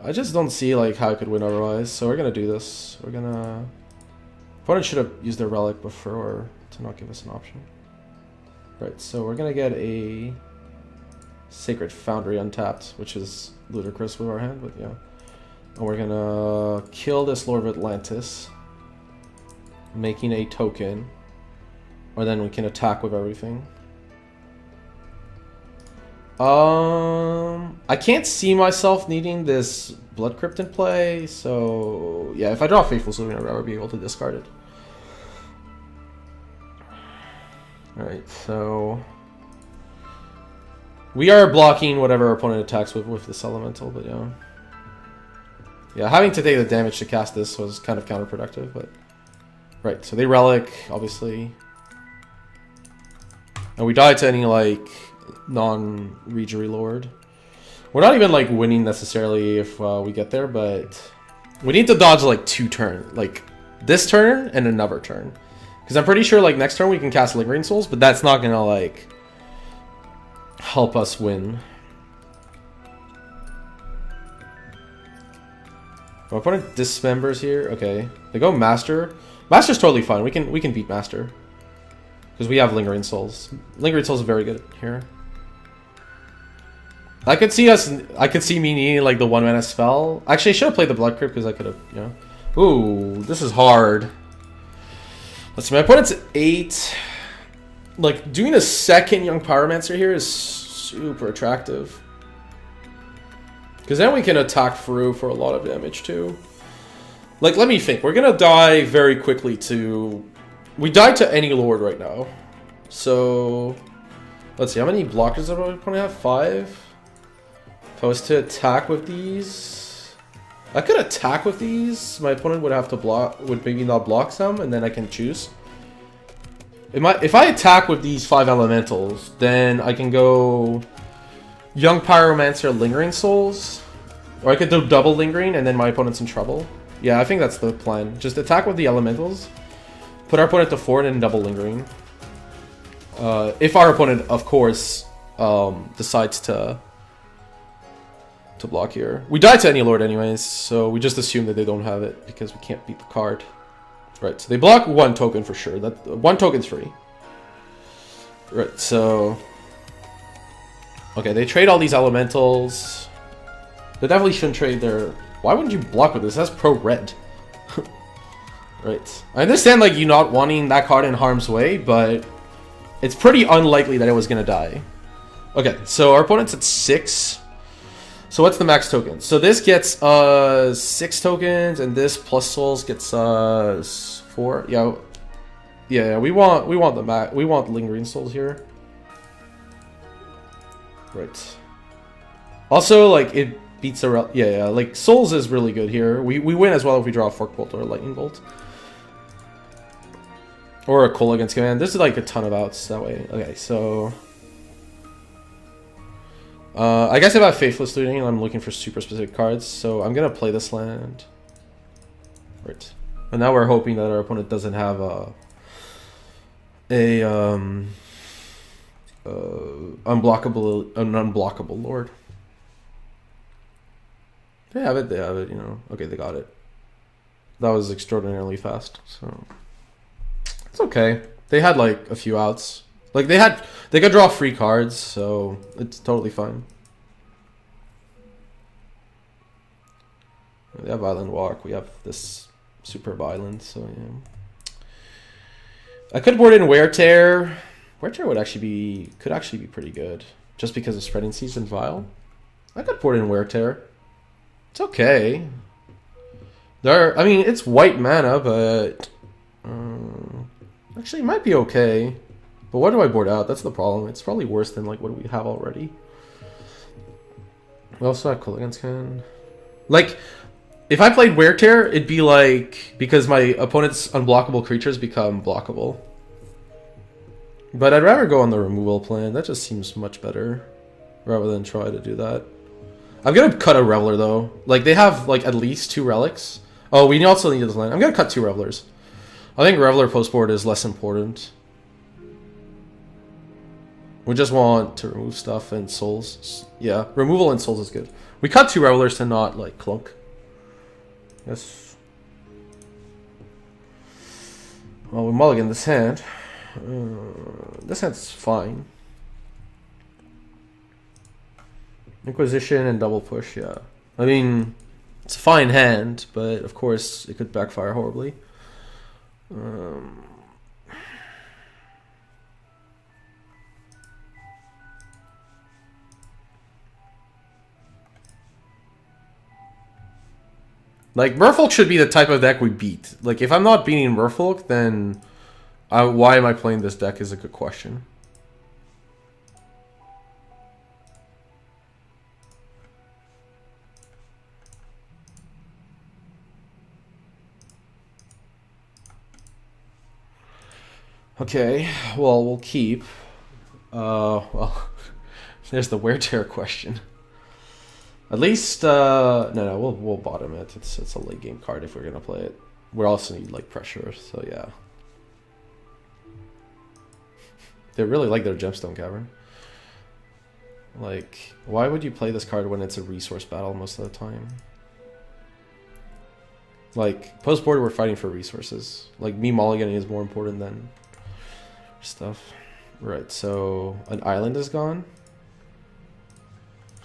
I just don't see like how I could win otherwise, so we're gonna do this. We're gonna. Opponent should have used their Relic before to not give us an option. Right, so we're gonna get a Sacred Foundry untapped, which is ludicrous with our hand, but yeah. And we're gonna kill this Lord of Atlantis, making a token, or then we can attack with everything. I can't see myself needing this Blood Crypt in play, so yeah, if I draw Faithful Sylvan, I'll be able to discard it. Alright, so we are blocking whatever our opponent attacks with this elemental, but yeah. Yeah, having to take the damage to cast this was kind of counterproductive, but right, so they Relic, obviously. And we die to any like non-Regery Lord. We're not even like winning necessarily if we get there, but we need to dodge like 2 turns, like this turn and another turn, because I'm pretty sure like next turn we can cast Lingering Souls, but that's not gonna like help us win. My opponent dismembers here. Okay, they go Master. Master's totally fine. We can beat Master because we have Lingering Souls. Lingering Souls is very good here. I could see me needing like the 1-mana spell. Actually, I should have played the Blood Crypt because I could have, you know. Ooh, this is hard. Let's see, my opponent's at 8. Like, doing a second Young Pyromancer here is super attractive. Because then we can attack through for a lot of damage too. Like, let me think. We're gonna die very quickly to... We die to any Lord right now. So... Let's see, how many blockers does my opponent have? 5? If I was to attack with these, I could attack with these. My opponent would have to block, would maybe not block some, and then I can choose. If I attack with these 5 elementals, then I can go Young Pyromancer, Lingering Souls, or I could do double Lingering, and then my opponent's in trouble. Yeah, I think that's the plan. Just attack with the elementals, put our opponent to 4, and then double Lingering. If our opponent, of course, decides to block here. We die to any Lord anyways, so we just assume that they don't have it because we can't beat the card. Right, so they block 1 token for sure. That 1 token's free. Right, so... Okay, they trade all these elementals. They definitely shouldn't trade their... Why wouldn't you block with this? That's pro-red. Right. I understand, like, you not wanting that card in harm's way, but... It's pretty unlikely that it was gonna die. Okay, so our opponent's at 6. So what's the max token? So this gets 6 tokens, and this plus souls gets 4. Yeah. We want the max. We want Lingering Souls here. Right. Also, like it beats the yeah. Like Souls is really good here. We win as well if we draw a Fork Bolt or a Lightning Bolt. Or a Call against command. This is like a ton of outs that way. Okay, so I guess if I have Faithless Looting, I'm looking for super specific cards, so I'm gonna play this land. Right. And now we're hoping that our opponent doesn't have an unblockable lord. They have it, you know. Okay, they got it. That was extraordinarily fast, so it's okay. They had like a few outs. Like they could draw free cards, so it's totally fine. They have Island Walk. We have this Superb Island, so yeah. I could board in Wear Tear. Wear Tear could actually be pretty good, just because of Spreading Seas and Vile. I could board in Wear Tear. It's okay. I mean, it's white mana, but actually, it might be okay. But what do I board out? That's the problem. It's probably worse than like what we have already. We also have Colligan's Can. Like, if I played Wear Tear, it'd be like, because my opponent's unblockable creatures become blockable. But I'd rather go on the removal plan. That just seems much better, rather than try to do that. I'm gonna cut a Reveler though. Like, they have like at least 2 relics. Oh, we also need this land. I'm gonna cut 2 Revelers. I think Reveler post board is less important. We just want to remove stuff and souls. Yeah, removal and souls is good. We cut 2 Revelers to not like clunk. Yes. Well, we mulligan this hand. This hand's fine. Inquisition and double push, yeah. I mean, it's a fine hand, but of course it could backfire horribly. Like, Merfolk should be the type of deck we beat. Like, if I'm not beating Merfolk, then why am I playing this deck is a good question. Okay, well, we'll keep. Well, there's the Wear Tear question. At least, no, we'll bottom it. It's a late game card if we're gonna play it. We also need like pressure, so yeah. They really like their Gemstone Cavern. Like, why would you play this card when it's a resource battle most of the time? Like, post board we're fighting for resources. Like, me mulliganing is more important than stuff. Right, so an island is gone.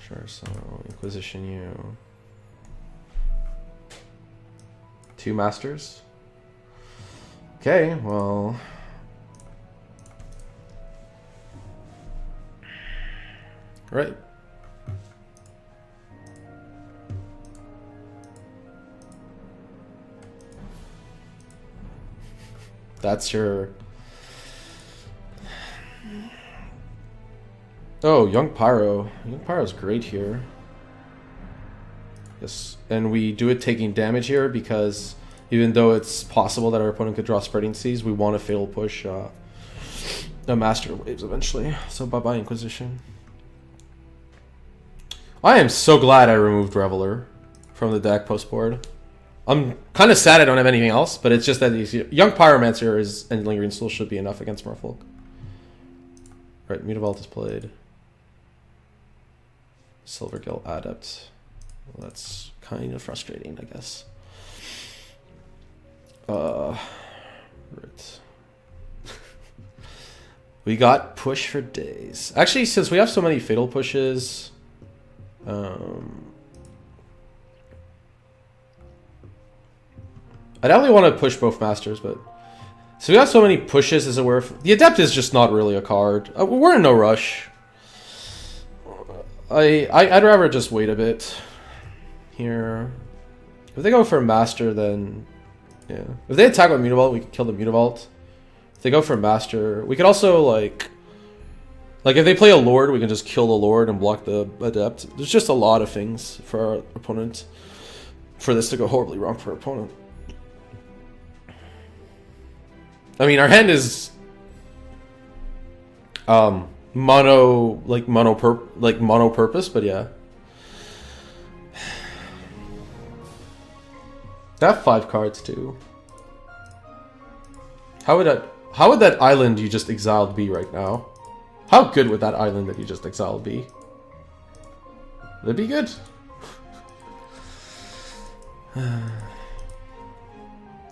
Sure, so Inquisition you. 2 masters. Okay, well. Right. That's your... Oh, Young Pyro. Young Pyro's great here. Yes, and we do it taking damage here because even though it's possible that our opponent could draw Spreading Seas, we want to fatal push the Master Waves eventually. So bye-bye Inquisition. I am so glad I removed Reveler from the deck post-board. I'm kind of sad I don't have anything else, but it's just that Young Pyromancer and Lingering Soul should be enough against Merfolk. Right, Mutavault is played. Silvergill Adept. Well, that's kind of frustrating, I guess. Right. We got push for days. Actually, since we have so many fatal pushes, I definitely want to push both masters, but so we have so many pushes. Is it worth? The Adept is just not really a card. We're in no rush. I'd rather just wait a bit here. If they go for a master, then yeah. If they attack with Mutavault, we can kill the Mutavault. If they go for a master, we could also like if they play a Lord, we can just kill the Lord and block the Adept. There's just a lot of things for our opponent for this to go horribly wrong for our opponent. I mean, our hand is mono purpose, but yeah. They have 5 cards too. How would that island you just exiled be right now? How good would that island that you just exiled be? Would it be good?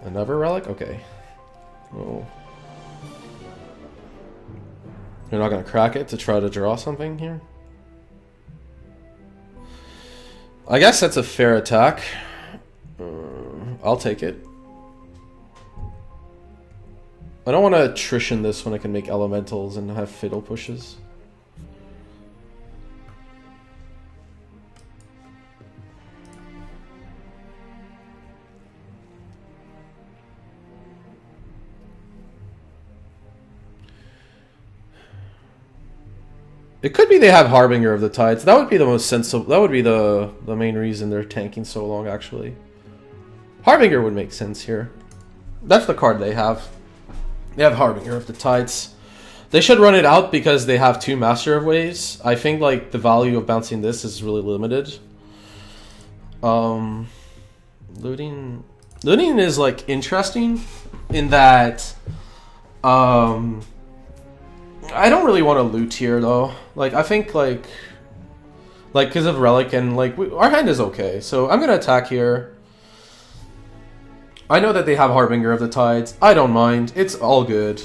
Another relic? Okay. Oh. You're not gonna crack it to try to draw something here? I guess that's a fair attack. I'll take it. I don't want to attrition this when I can make elementals and have fatal pushes. It could be they have Harbinger of the Tides. That would be the most sensible. That would be the main reason they're tanking so long, actually. Harbinger would make sense here. That's the card they have. They have Harbinger of the Tides. They should run it out because they have 2 Master of Waves. I think like the value of bouncing this is really limited. Looting is like interesting in that I don't really want to loot here though. Like I think like because of Relic and like our hand is okay. So I'm gonna attack here. I know that they have Harbinger of the Tides. I don't mind. It's all good.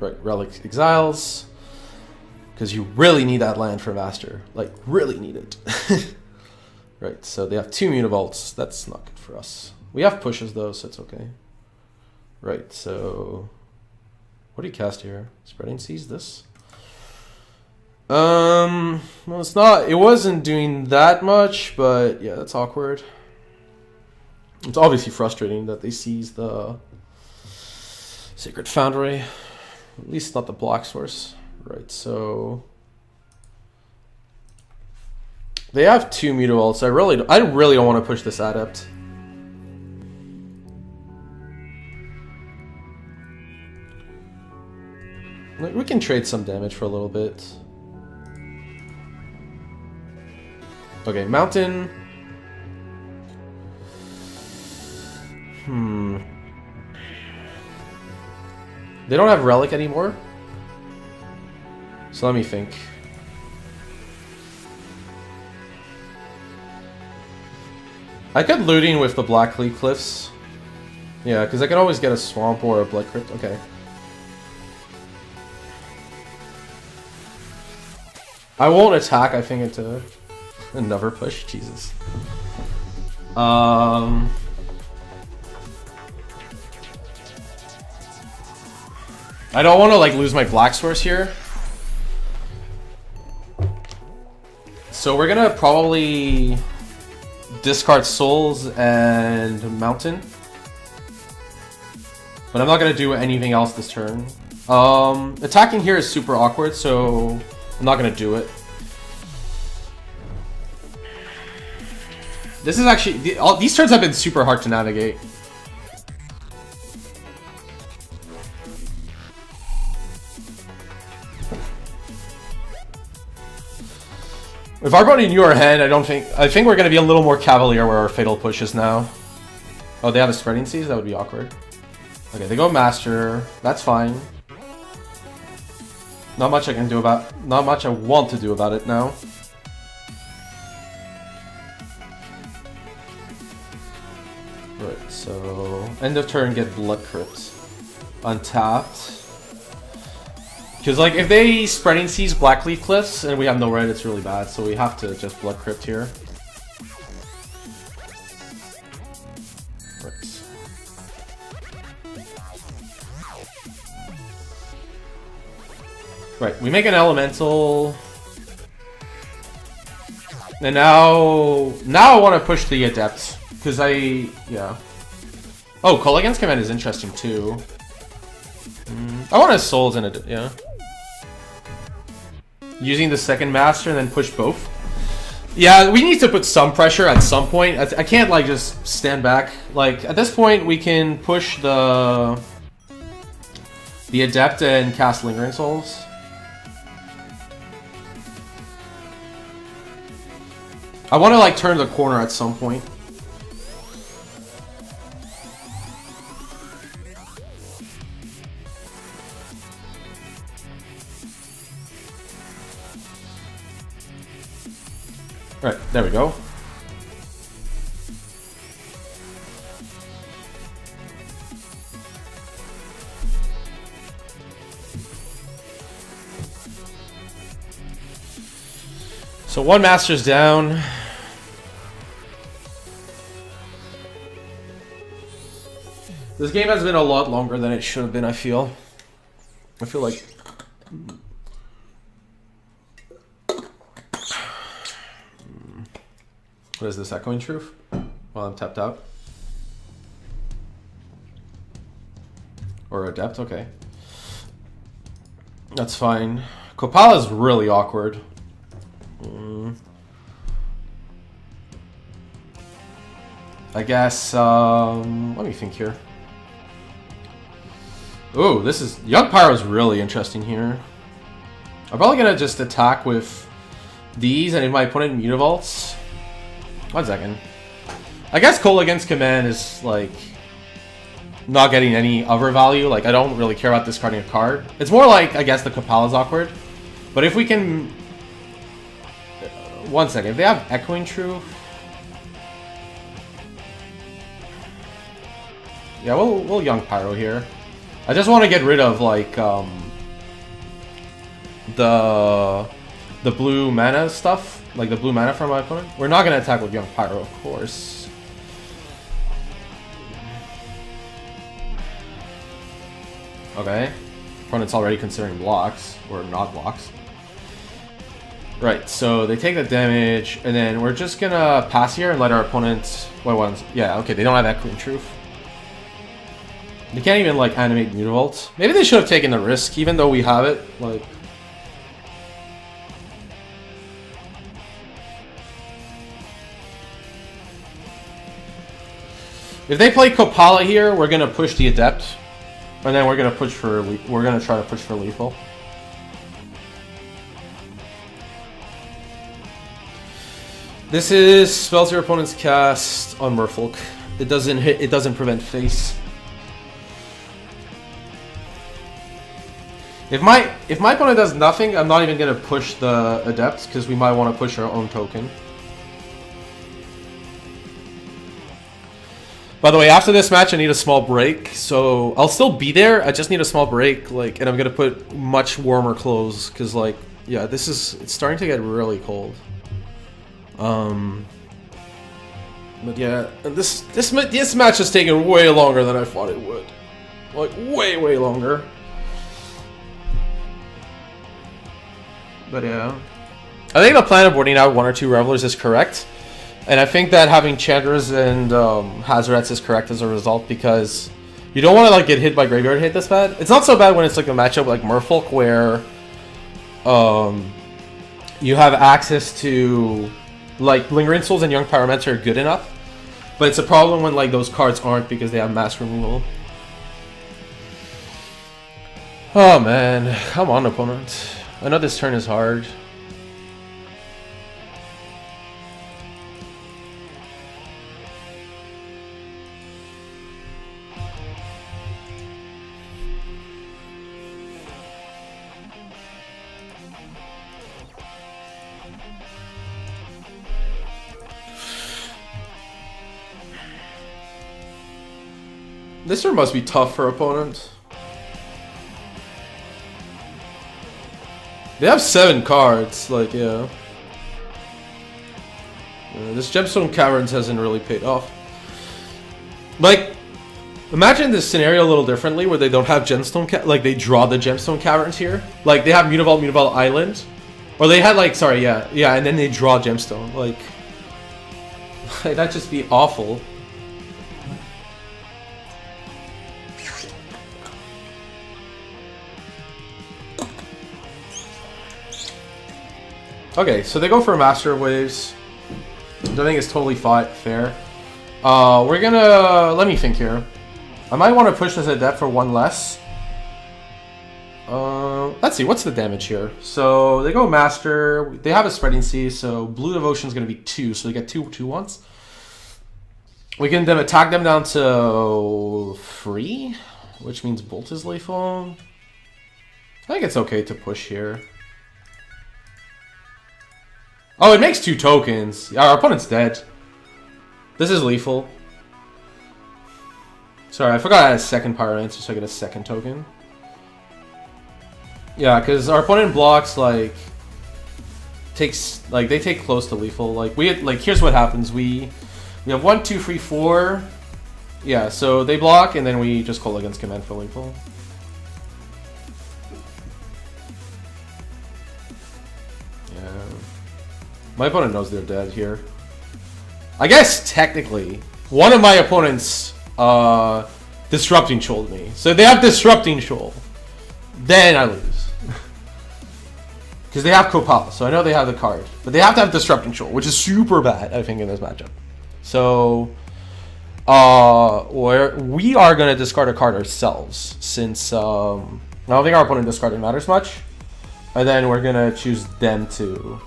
Right, Relic exiles. Because you really need that land for Master. Like, really need it. Right, so they have 2 Mutavaults. That's not good for us. We have pushes though, so it's okay. Right, so... What do you cast here? Spreading Seas, this? Well, it's not. It wasn't doing that much, but yeah, that's awkward. It's obviously frustrating that they seize the Sacred Foundry. At least not the Black Source. Right, so they have 2 Mutavaults. I really don't want to push this Adept. We can trade some damage for a little bit. Okay, Mountain. They don't have Relic anymore. So let me think. I could Looting with the Blackleaf Cliffs. Yeah, because I can always get a Swamp or a Blood Crypt. Okay. I won't attack, I think, into another push. Jesus. I don't want to like lose my Black Source here. So we're gonna probably discard Souls and Mountain. But I'm not gonna do anything else this turn. Attacking here is super awkward, so I'm not gonna do it. This is actually these turns have been super hard to navigate. If our body in your hand, I think we're gonna be a little more cavalier where our fatal pushes now. Oh, they have a Spreading Seas? That would be awkward. Okay, they go Master. That's fine. Not much I can do about... Not much I want to do about it now. Right, so... End of turn, get Blood Crypt. Untapped. Because, like, if they Spreading Seas Blackleaf Cliffs and we have no red, it's really bad. So we have to just Blood Crypt here. Right. Right, we make an Elemental. And now I want to push the Adept. Because yeah. Oh, Culligan's Command is interesting too. I want to Souls in it, yeah. Using the second Master and then push both. Yeah, we need to put some pressure at some point. I can't like just stand back. Like at this point we can push the the Adept and cast Lingering Souls. I want to like turn the corner at some point. All right, there we go. So one master's down. This game has been a lot longer than it should have been, I feel. I feel like... What is this, Echoing Truth? While I'm tapped out. Or Adept, okay. That's fine. Kopala is really awkward. I guess, let me think here. Ooh, this is... Young Pyro's really interesting here. I'm probably gonna just attack with these, and if my opponent mutavaults... 1 second. I guess Cole against command is, like, not getting any other value. Like, I don't really care about discarding a card. It's more like, I guess, the Kopala's awkward. But if we can... 1 second. If they have Echoing Truth... Yeah, we'll Young Pyro here. I just want to get rid of, like, the blue mana stuff. Like, the blue mana from my opponent. We're not going to attack with Young Pyro, of course. Okay. Opponent's already considering blocks. Or not blocks. Right, so they take the damage, and then we're just going to pass here and let our opponent... Yeah, okay, they don't have Echoing Truth. They can't even, like, animate Mutavault. Maybe they should have taken the risk, even though we have it. Like... If they play Kopala here, we're gonna push the Adept, and then we're gonna push for try to push for lethal. This is spells your opponent's cast on Merfolk. It doesn't hit. It doesn't prevent face. If my opponent does nothing, I'm not even gonna push the Adept because we might want to push our own token. By the way, after this match, I need a small break, so I'll still be there. I just need a small break, like, and I'm gonna put much warmer clothes because, like, yeah, it's starting to get really cold. But yeah, this match is taking way longer than I thought it would, like way longer. But yeah, I think the plan of boarding out 1 or 2 Revelers is correct. And I think that having Chandras and Hazarets is correct as a result because you don't want to like get hit by graveyard hit this bad. It's not so bad when it's like a matchup like Merfolk where you have access to like Lingering Souls and Young Pyromancer are good enough. But it's a problem when like those cards aren't because they have mass removal. Oh man, come on opponent. I know this turn is hard. This turn must be tough for opponents. They have 7 cards, like, yeah. This Gemstone Caverns hasn't really paid off. Like, imagine this scenario a little differently where they don't have Gemstone like they draw the Gemstone Caverns here. Like, they have Mutavault Island. Or they had, like, sorry, yeah, and then they draw Gemstone. Like that'd just be awful. Okay, so they go for Master of Waves. I think it's totally fair. We're gonna... Let me think here. I might want to push this Adept for 1 less. let's see, what's the damage here? So they go Master. They have a Spreading Sea, so Blue Devotion is going to be 2, so they get 2/2/1s. We can then attack them down to 3, which means Bolt is lethal. I think it's okay to push here. Oh, it makes 2 tokens. Yeah, our opponent's dead. This is lethal. Sorry, I forgot I had a second Pyromancer, so I get a second token. Yeah, because our opponent blocks, like, they take close to lethal. Like, here's what happens. We have 1, 2, 3, 4. Yeah, so they block, and then we just call against command for lethal. Yeah. My opponent knows they're dead here. I guess, technically, one of my opponents, Disrupting Shoaled me. So they have Disrupting Shoal. Then I lose. Because they have Copal, so I know they have the card. But they have to have Disrupting Shoal, which is super bad, I think, in this matchup. So, we are going to discard a card ourselves, since I don't think our opponent discarding matters much. And then we're going to choose them to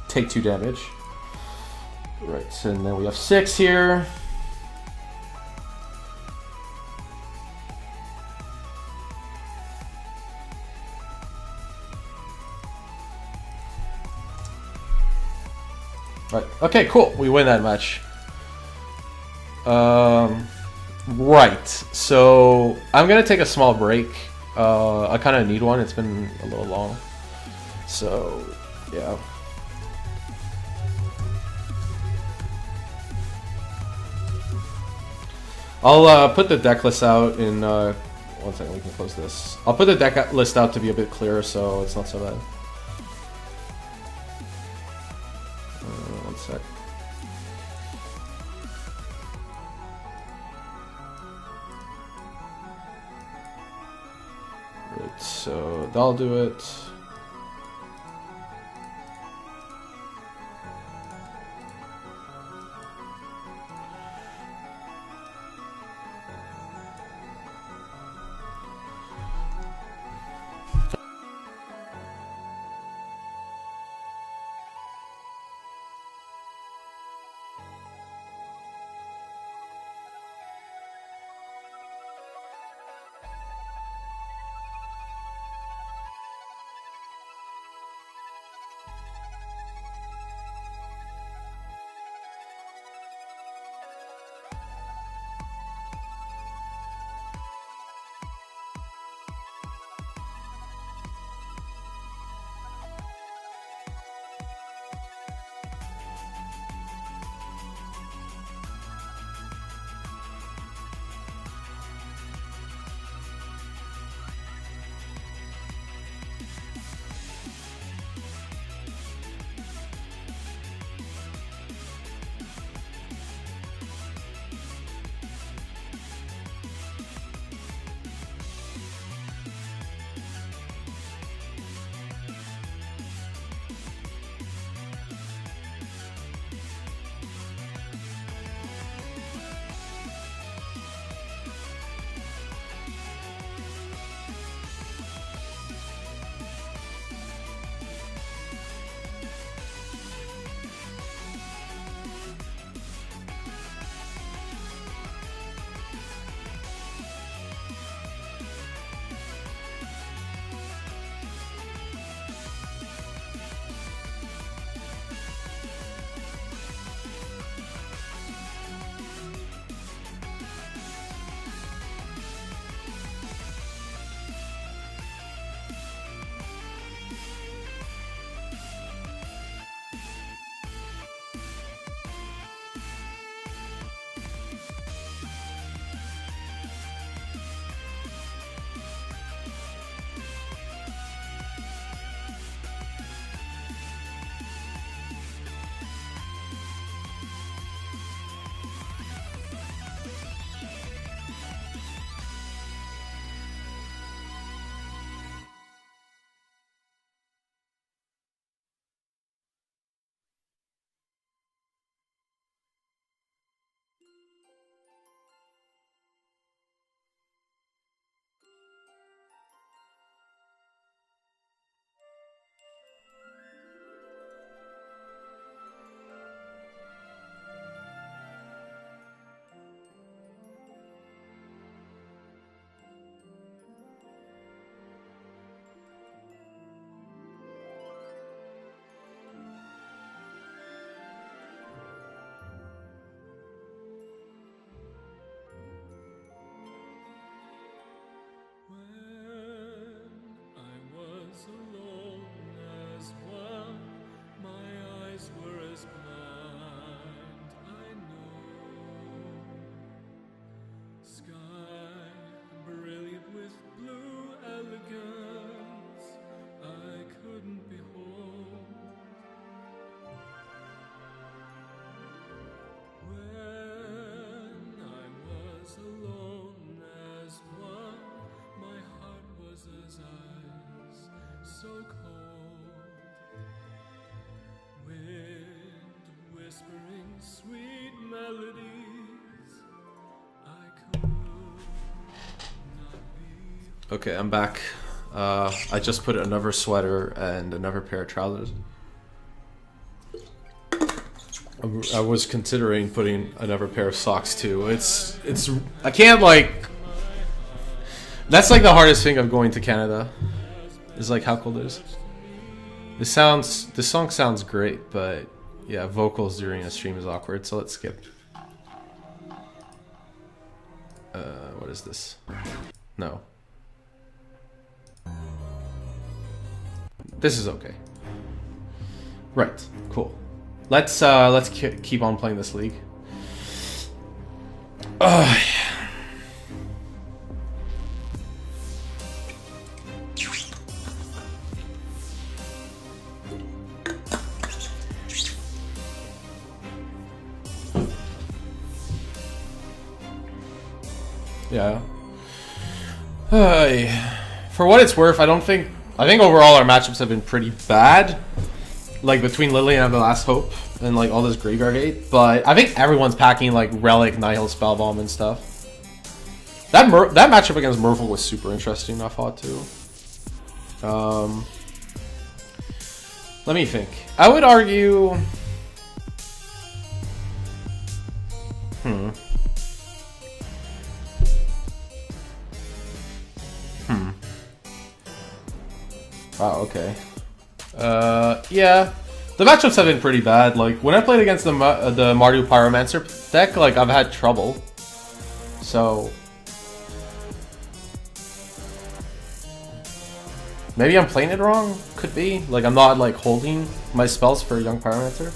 take 2 damage. Right, and then we have 6 here. Right. Okay, cool. We win that match. Right. So I'm gonna take a small break. I kind of need one. It's been a little long. So yeah. I'll put the deck list out in 1 second. We can close this. I'll put the deck list out to be a bit clearer, so it's not so bad. 1 sec. Right, so that'll do it. Okay, I'm back. I just put another sweater and another pair of trousers. I was considering putting another pair of socks too. I can't like. That's like the hardest thing of going to Canada. Is like how cold it is. This song sounds great, but yeah, vocals during a stream is awkward. So let's skip. What is this? No. This is okay. Right. Cool. Let's keep on playing this league. Yeah. For what it's worth, I think overall our matchups have been pretty bad. Like between Lillian and the Last Hope and like all this Graveyard Gate, but I think everyone's packing like Relic, Nihil, Spellbomb and stuff. That matchup against Merfolk was super interesting, I thought too. Let me think. I would argue. Wow, okay. Yeah. The matchups have been pretty bad. Like, when I played against the Mardu Pyromancer deck, like, I've had trouble. So... maybe I'm playing it wrong? Could be. Like, I'm not, like, holding my spells for Young Pyromancer.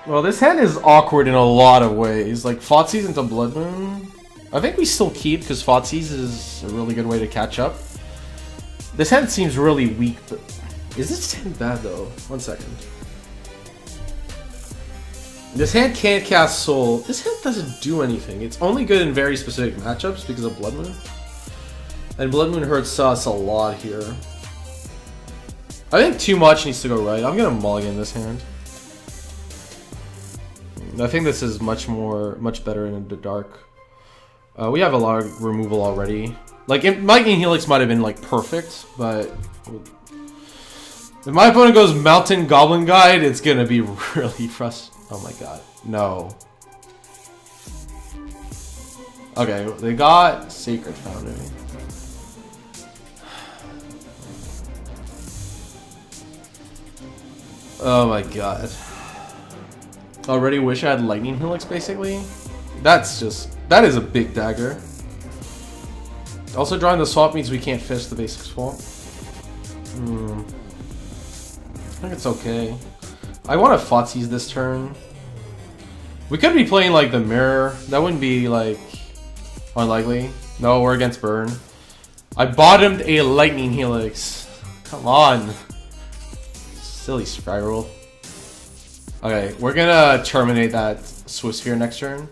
Well, this hand is awkward in a lot of ways. Like, Thoughtseize into Blood Moon. I think we still keep, because Thoughtseize is a really good way to catch up. This hand seems really weak, but... is this hand bad, though? 1 second. This hand can't cast Soul. This hand doesn't do anything. It's only good in very specific matchups because of Blood Moon. And Blood Moon hurts us a lot here. I think too much needs to go right. I'm gonna mulligan this hand. I think this is much better in the dark. We have a lot of removal already. Like, Lightning Helix might have been, like, perfect, but... if my opponent goes Mountain Goblin Guide, it's gonna be really frustrating. Oh my god. No. Okay, they got Sacred Foundry. Oh my god. Already wish I had Lightning Helix, basically. That is a big dagger. Also, drawing the swamp means we can't fish the basic swamp. I think it's okay. I want to Thoughtseize this turn. We could be playing like the Mirror. That wouldn't be like unlikely. No, we're against Burn. I bottomed a Lightning Helix. Come on. Silly Spiral. Okay, we're gonna terminate that Swift Sphere next turn.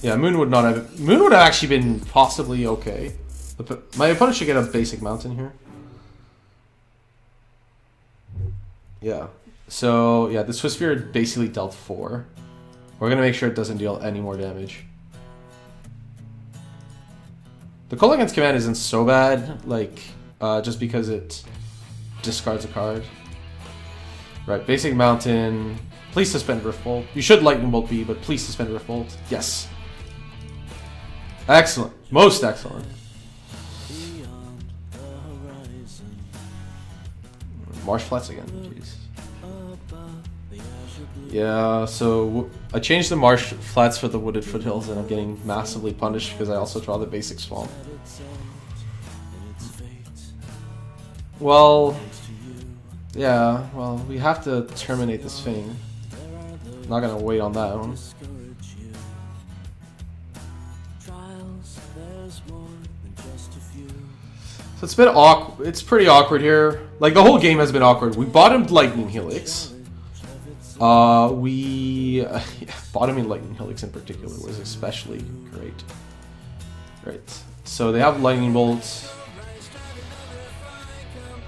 Yeah, Moon would have actually been possibly okay. My opponent should get a basic mountain here. Yeah. So, yeah, the Swift Sphere basically dealt 4. We're gonna make sure it doesn't deal any more damage. The Kolaghan's Command isn't so bad, like, just because it discards a card. Right, basic mountain. Please suspend Riftbolt. You should Lightning Bolt B, but please suspend Riftbolt. Yes. Excellent. Most excellent. Marsh Flats again. Jeez. Yeah, so I changed the Marsh Flats for the Wooded Foothills, and I'm getting massively punished because I also draw the basic swamp. Well, yeah, well, we have to terminate this thing. Not gonna wait on that one. So it's been awkward. It's pretty awkward here. Like, the whole game has been awkward. We bottomed Lightning Helix. Bottoming Lightning Helix in particular was especially great. Right. So they have Lightning Bolt.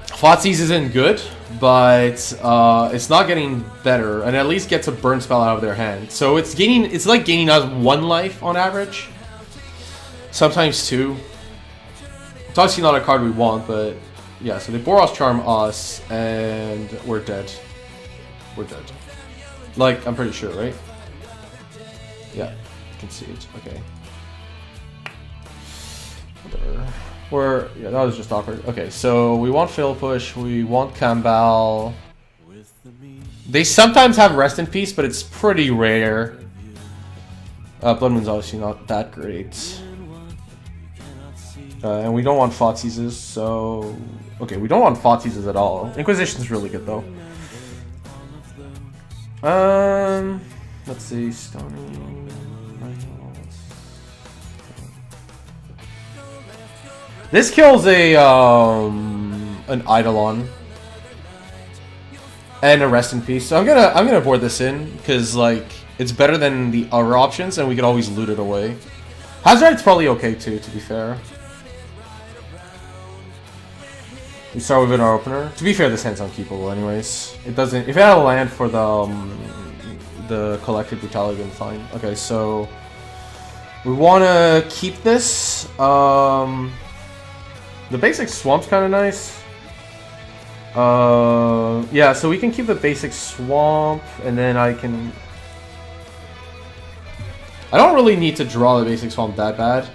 Thoughtseize isn't good, but it's not getting better, and at least gets a burn spell out of their hand. So it's gaining. It's like gaining us 1 life on average, sometimes 2. It's obviously not a card we want, but yeah. So they Boros Charm us, and we're dead. We're dead. Like, I'm pretty sure, right? Yeah, you can see it. Okay. Whatever. Yeah, that was just awkward. Okay, so we want Fail Push, we want Kambal. They sometimes have Rest in Peace, but it's pretty rare. Blood Moon's obviously not that great. And we don't want Thoughtseizes, so... Okay, we don't want Thoughtseizes at all. Inquisition's really good, though. Let's see, Stoning... This kills a an Eidolon and a Rest in Peace. So I'm gonna board this in because like it's better than the other options, and we could always loot it away. Hazard's probably okay too, to be fair. We start with our opener. To be fair, this hand's unkeepable anyways. It doesn't. If it had a land for the Collective Brutality, then fine. Okay, so we want to keep this. The basic swamp's kind of nice. Yeah, so we can keep the basic swamp, and then I don't really need to draw the basic swamp that bad.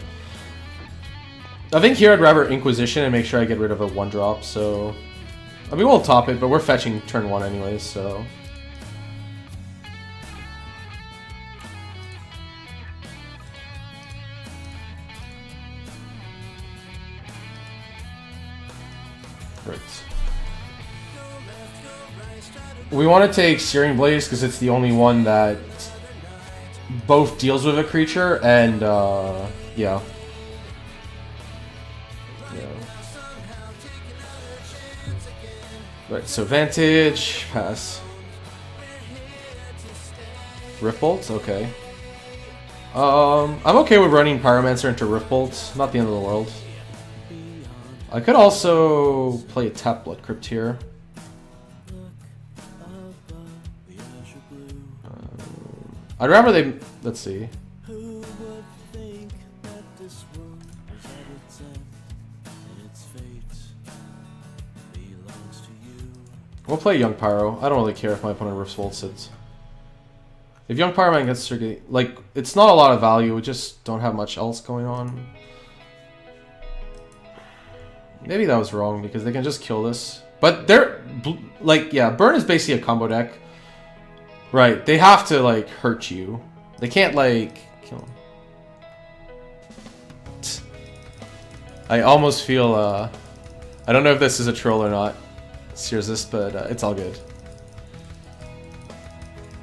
I think here I'd rather Inquisition and make sure I get rid of a 1-drop, so... I mean, we'll top it, but we're fetching turn 1 anyways, so... We want to take Searing Blaze because it's the only one that both deals with a creature and, yeah. Right, so Vantage, pass. Riftbolt, okay. I'm okay with running Pyromancer into Riftbolt, not the end of the world. I could also play a tap Blood Crypt here. I'd rather they... Let's see. We'll play Young Pyro. I don't really care if my opponent Riftbolts it. If Young Pyroman gets circuit... Like, it's not a lot of value. We just don't have much else going on. Maybe that was wrong because they can just kill this. But they're... Like, yeah, Burn is basically a combo deck. Right, they have to, like, hurt you. They can't, like, kill him. I almost feel, I don't know if this is a troll or not, Searsist, but it's all good.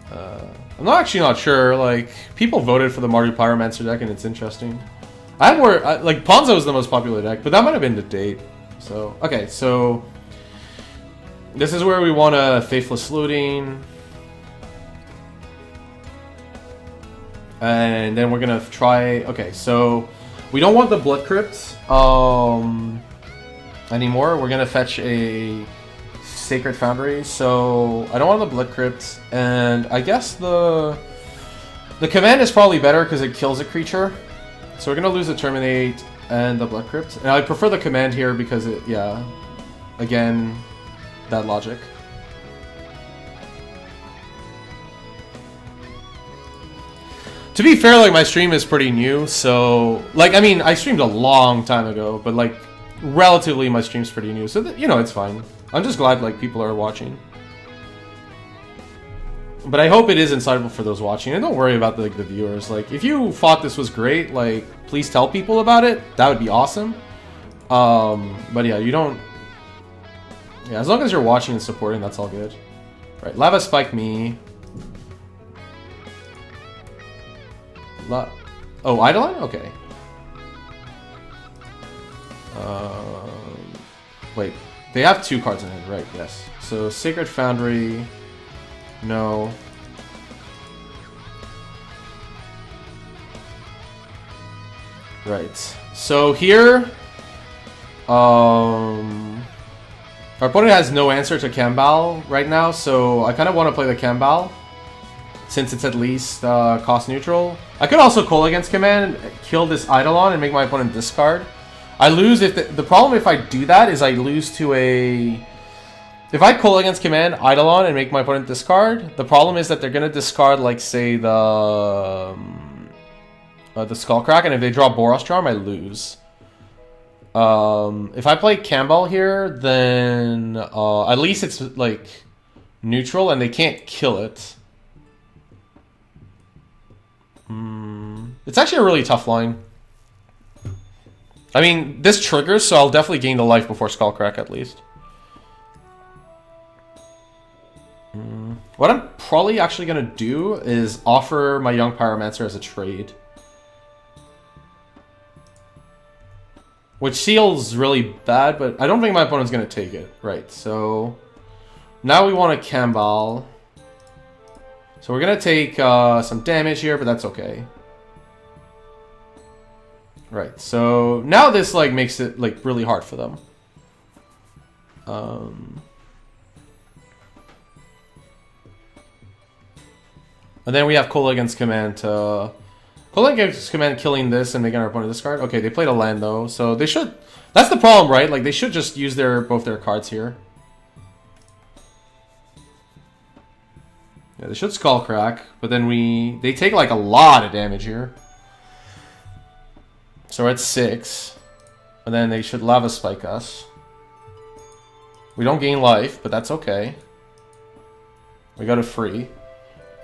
I'm actually not sure, like, people voted for the Mardu Pyromancer deck, and it's interesting. I have more, like, Ponzo is the most popular deck, but that might have been to date. So, okay, so... This is where we want a Faithless Looting. And then we're gonna try... Okay, so we don't want the Blood Crypt anymore. We're gonna fetch a Sacred Foundry. So I don't want the Blood Crypt, and I guess the command is probably better because it kills a creature. So we're gonna lose the Terminate and the Blood Crypt, and I prefer the command here because it, yeah, again, that logic. To be fair, like, my stream is pretty new, so... Like, I mean, I streamed a long time ago, but, like, relatively my stream's pretty new, so, you know, it's fine. I'm just glad, like, people are watching. But I hope it is insightful for those watching, and don't worry about, like, the viewers. Like, if you thought this was great, like, please tell people about it. That would be awesome. But, yeah, you don't... Yeah, as long as you're watching and supporting, that's all good. Right, Lava Spike me... Oh, Eidolon? Okay. Wait, they have 2 cards in hand, right? Yes. So Sacred Foundry. No. Right. So here, our opponent has no answer to Kambal right now, so I kind of want to play the Kambal, since it's at least cost neutral. I could also call against command, kill this Eidolon, and make my opponent discard. I lose if the problem if I do that is I lose to a... If I call against command Eidolon and make my opponent discard, the problem is that they're going to discard, like, say, the Skullcrack, and if they draw Boros Charm, I lose. If I play Kambal here, then at least it's, like, neutral, and they can't kill it. It's actually a really tough line. I mean, this triggers, so I'll definitely gain the life before Skullcrack, at least. What I'm probably actually going to do is offer my Young Pyromancer as a trade. Which feels really bad, but I don't think my opponent's going to take it. Right, so now we want a Kambal. So we're going to take some damage here, but that's okay. Right, so now this like makes it like really hard for them. And then we have Cola against command to... Cola against command killing this and making our opponent discard. Okay, they played a land though, so they should... That's the problem, right? Like, they should just use both their cards here. Yeah, they should Skullcrack, but then they take like a lot of damage here. So we're at 6. And then they should Lava Spike us. We don't gain life, but that's okay. We got a free.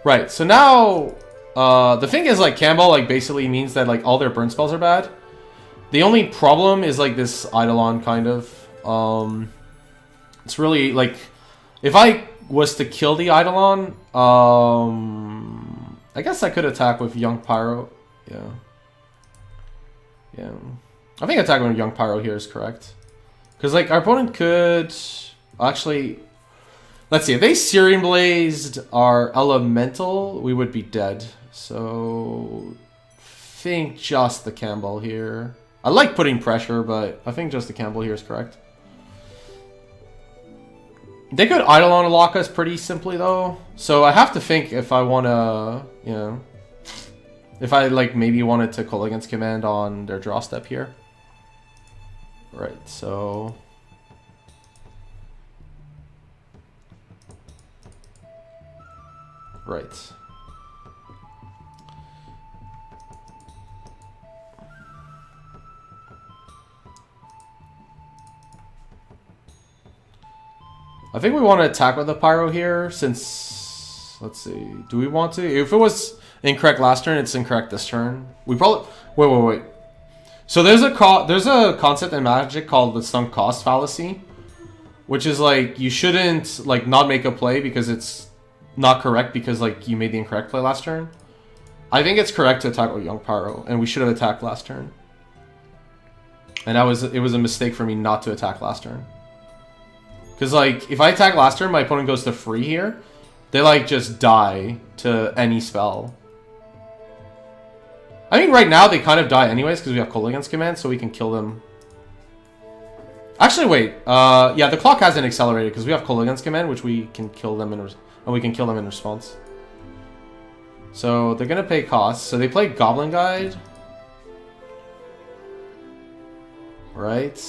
Right, so now... the thing is, like, Kambal, like, basically means that, like, all their burn spells are bad. The only problem is, like, this Eidolon, kind of. It's really, like... If I was to kill the Eidolon, I guess I could attack with Young Pyro. Yeah. Yeah. I think attacking with Young Pyro here is correct. Because, like, our opponent could... Actually... Let's see, if they Searing Blazed our Elemental, we would be dead. So... think just the Kambal here. I like putting pressure, but I think just the Kambal here is correct. They could Eidolon lock us pretty simply, though. So I have to think if I want to, you know... If I, like, maybe wanted to call against command on their draw step here. Right, so... Right. I think we want to attack with the Pyro here, since... Let's see. Do we want to? If it was incorrect last turn, it's incorrect this turn. We probably... Wait. So there's a concept in Magic called the sunk cost fallacy. Which is like, you shouldn't, like, not make a play because it's not correct because, like, you made the incorrect play last turn. I think it's correct to attack with Young Pyro, and we should have attacked last turn. And it was a mistake for me not to attack last turn. Because, like, if I attack last turn, my opponent goes to free here. They, like, just die to any spell. I mean, right now, they kind of die anyways, because we have Cold against command, so we can kill them. Actually, wait. Yeah, the clock hasn't accelerated, because we have Cold against command, which we can kill them in response. So, they're going to pay costs. So, they play Goblin Guide. Right.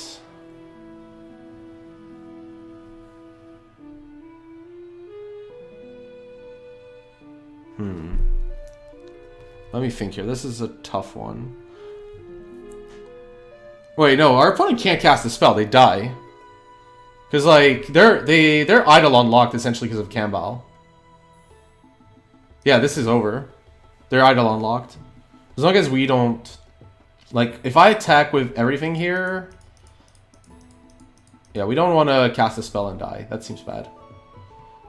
Let me think here. This is a tough one. Wait, no. Our opponent can't cast a spell. They die. Because, like, they're Eidolon locked, essentially, because of Kambal. Yeah, this is over. They're Eidolon locked. As long as we don't... Like, if I attack with everything here... Yeah, we don't want to cast a spell and die. That seems bad.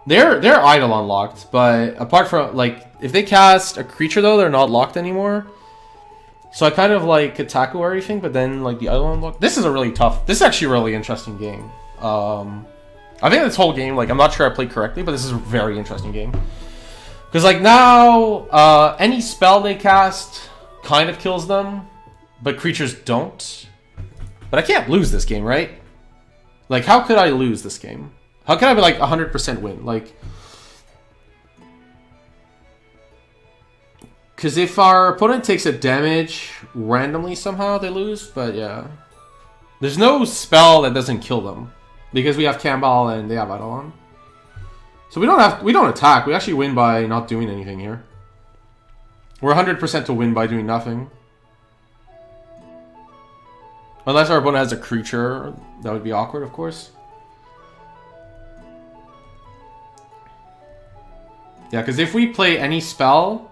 They're Eidolon locked, but apart from, like, if they cast a creature, though, they're not locked anymore. So I kind of, like, could tackle everything, but then, like, the Eidolon lock... This is a really tough... This is actually a really interesting game. I think this whole game, like, I'm not sure I played correctly, but this is a very interesting game. Because, like, now, any spell they cast kind of kills them, but creatures don't. But I can't lose this game, right? Like, how could I lose this game? How can I be, like, 100% win? Like, because if our opponent takes a damage randomly somehow, they lose, but yeah. There's no spell that doesn't kill them. Because we have Campbell and they have Eidolon. So we don't attack. We actually win by not doing anything here. We're 100% to win by doing nothing. Unless our opponent has a creature, that would be awkward, of course. Yeah, because if we play any spell,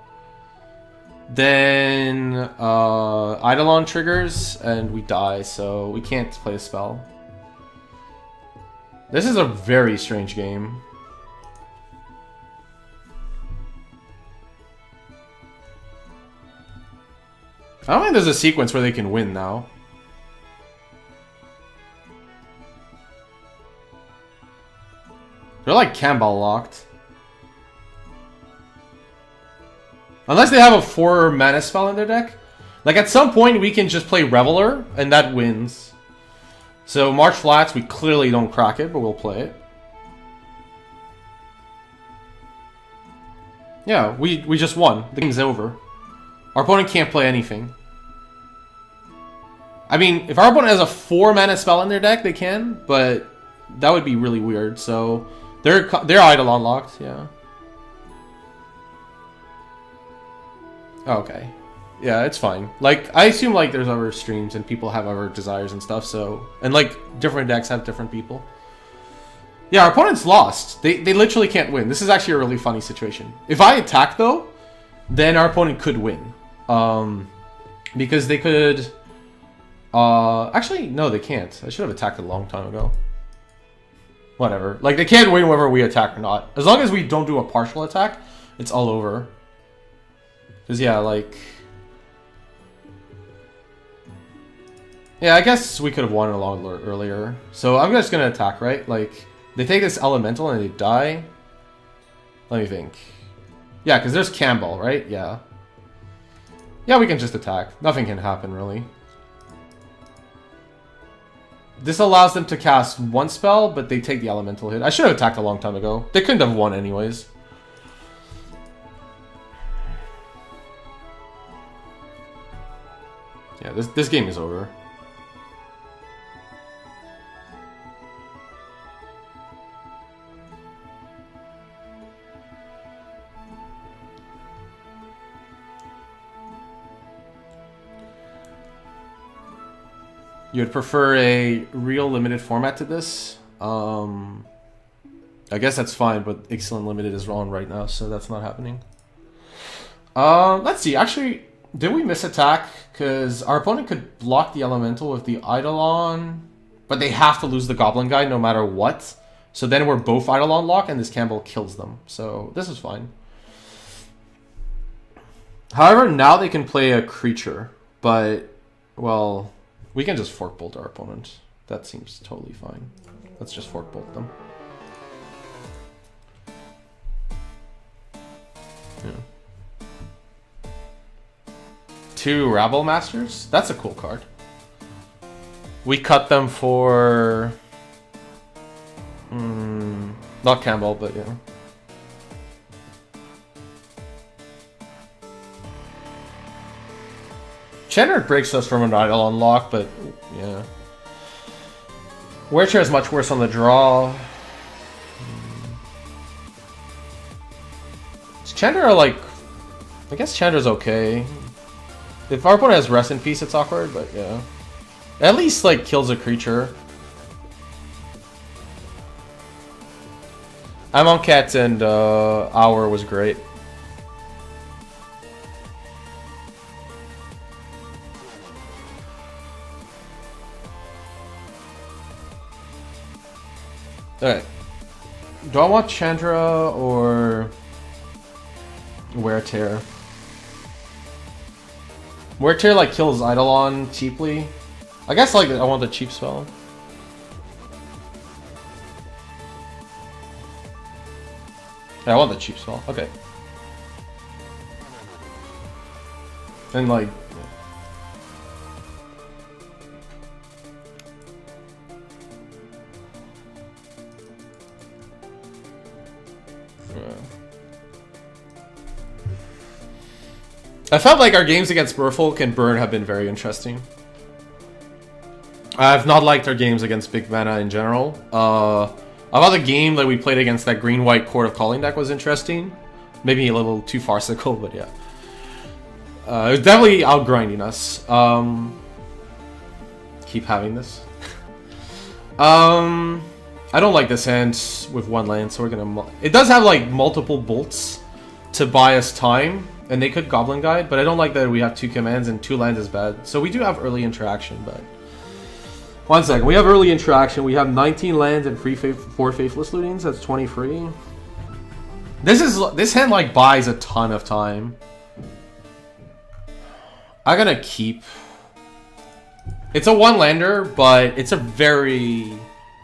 then Eidolon triggers and we die, so we can't play a spell. This is a very strange game. I don't think there's a sequence where they can win now. They're like Campbell locked. Unless they have a 4 mana spell in their deck. Like at some point we can just play Reveler and that wins. So March Flats, we clearly don't crack it, but we'll play it. Yeah, we just won. The game's over. Our opponent can't play anything. I mean, if our opponent has a 4 mana spell in their deck, they can, but that would be really weird. So they're Eidolon locked, yeah. Okay. Yeah, it's fine. Like, I assume, like, there's other streams and people have other desires and stuff, so... And, like, different decks have different people. Yeah, our opponent's lost. They literally can't win. This is actually a really funny situation. If I attack, though, then our opponent could win. Because they could... actually, no, they can't. I should have attacked a long time ago. Whatever. Like, they can't win whether we attack or not. As long as we don't do a partial attack, it's all over. Because, yeah, like... Yeah, I guess we could have won a lot earlier. So I'm just going to attack, right? Like, they take this elemental and they die. Let me think. Yeah, because there's Campbell, right? Yeah. Yeah, we can just attack. Nothing can happen, really. This allows them to cast one spell, but they take the elemental hit. I should have attacked a long time ago. They couldn't have won anyways. Yeah, this game is over. You would prefer a real limited format to this? I guess that's fine, but Excellent Limited is wrong right now, so that's not happening. Let's see. Actually, did we miss attack? Because our opponent could block the Elemental with the Eidolon, but they have to lose the Goblin guy no matter what. So then we're both Eidolon lock, and this Campbell kills them. So this is fine. However, now they can play a creature, but, well... We can just Fork Bolt our opponent. That seems totally fine. Let's just Fork Bolt them. Yeah. 2 Rabble Masters? That's a cool card. We cut them for... not Campbell, but yeah. Chandler breaks us from an Eidolon lock, but yeah. Werechair is much worse on the draw. Chandler, like... I guess Chandra's okay. If our opponent has Rest in Peace, it's awkward, but yeah. At least, like, kills a creature. I'm on Cat and Hour was great. Alright. Do I want Chandra or Weretear? Weretear like kills Eidolon cheaply. I guess like I want the cheap spell. Yeah, I want the cheap spell. Okay. And like... I felt like our games against Merfolk and Burn have been very interesting. I've not liked our games against Big Mana in general. I thought the game that we played against that green-white Court of Calling deck was interesting. Maybe a little too farcical, but yeah. It was definitely outgrinding us. Keep having this. I don't like this hand with one land, so we're gonna... It does have like multiple bolts to buy us time, and they could Goblin Guide, but I don't like that we have 2 commands and 2 lands is bad. So we do have early interaction, but... One second, we have early interaction. We have 19 lands and 4 Faithless Lootings. That's 20 free. This hand like buys a ton of time. I'm gonna keep. It's a 1-lander, but it's a very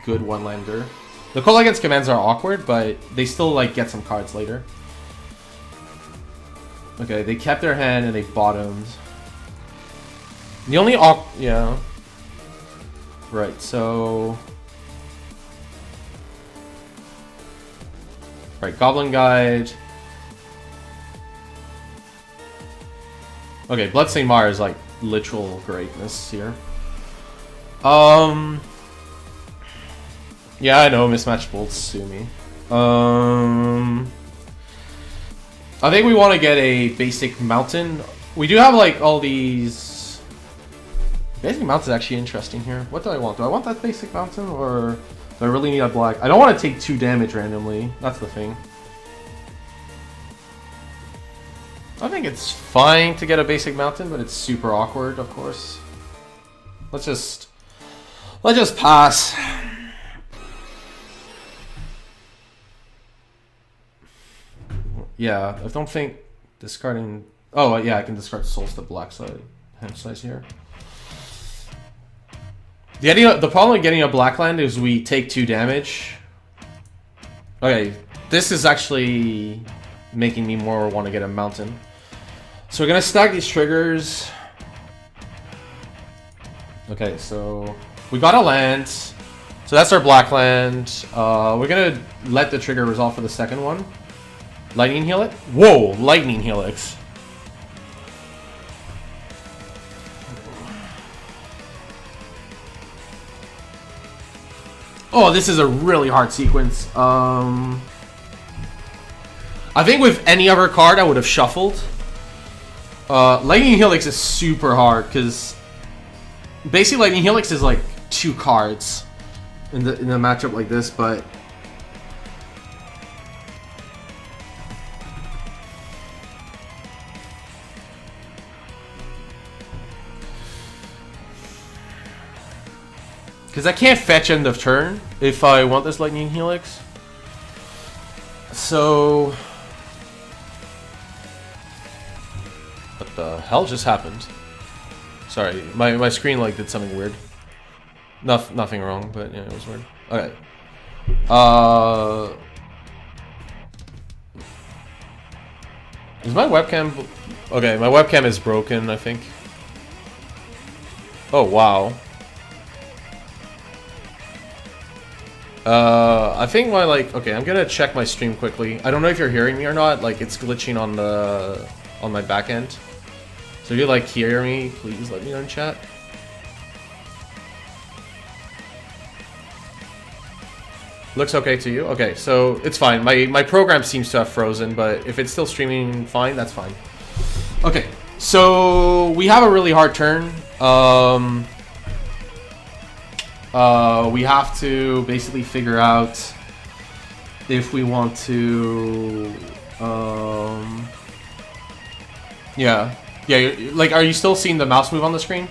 good 1-lander. The call against commands are awkward, but they still like get some cards later. Okay, they kept their hand and they bottomed. The only yeah. Right, so... Right, Goblin Guide. Okay, Bloodstained Mire is like literal greatness here. Yeah, I know, mismatched bolts sue me. I think we want to get a basic mountain. We do have like all these... Basic mountain is actually interesting here. What do I want? Do I want that basic mountain, or do I really need a black? I don't want to take 2 damage randomly. That's the thing. I think it's fine to get a basic mountain, but it's super awkward, of course. Let's just pass. Yeah, I don't think discarding. Oh yeah, I can discard souls to black side. Hand size here. The problem with getting a black land is we take 2 damage. Okay, this is actually making me more want to get a mountain. So we're gonna stack these triggers. Okay, so we got a land. So that's our black land. We're gonna let the trigger resolve for the second one. Lightning Helix? Whoa, Lightning Helix. Oh, this is a really hard sequence. I think with any other card I would have shuffled. Lightning Helix is super hard because basically Lightning Helix is like 2 cards in a matchup like this, but because I can't fetch end of turn if I want this Lightning Helix. So... What the hell just happened? Sorry, my screen like did something weird. Nothing wrong, but yeah, it was weird. Okay. Is my webcam... Okay, my webcam is broken, I think. Oh, wow. I think my okay, I'm gonna check my stream quickly. I don't know if you're hearing me or not. Like, it's glitching on my back end. So if you like hear me, please let me know in chat. Looks okay to you? Okay, so it's fine. My program seems to have frozen, but if it's still streaming fine, that's fine. Okay, so we have a really hard turn. We have to basically figure out if we want to, yeah, like, are you still seeing the mouse move on the screen?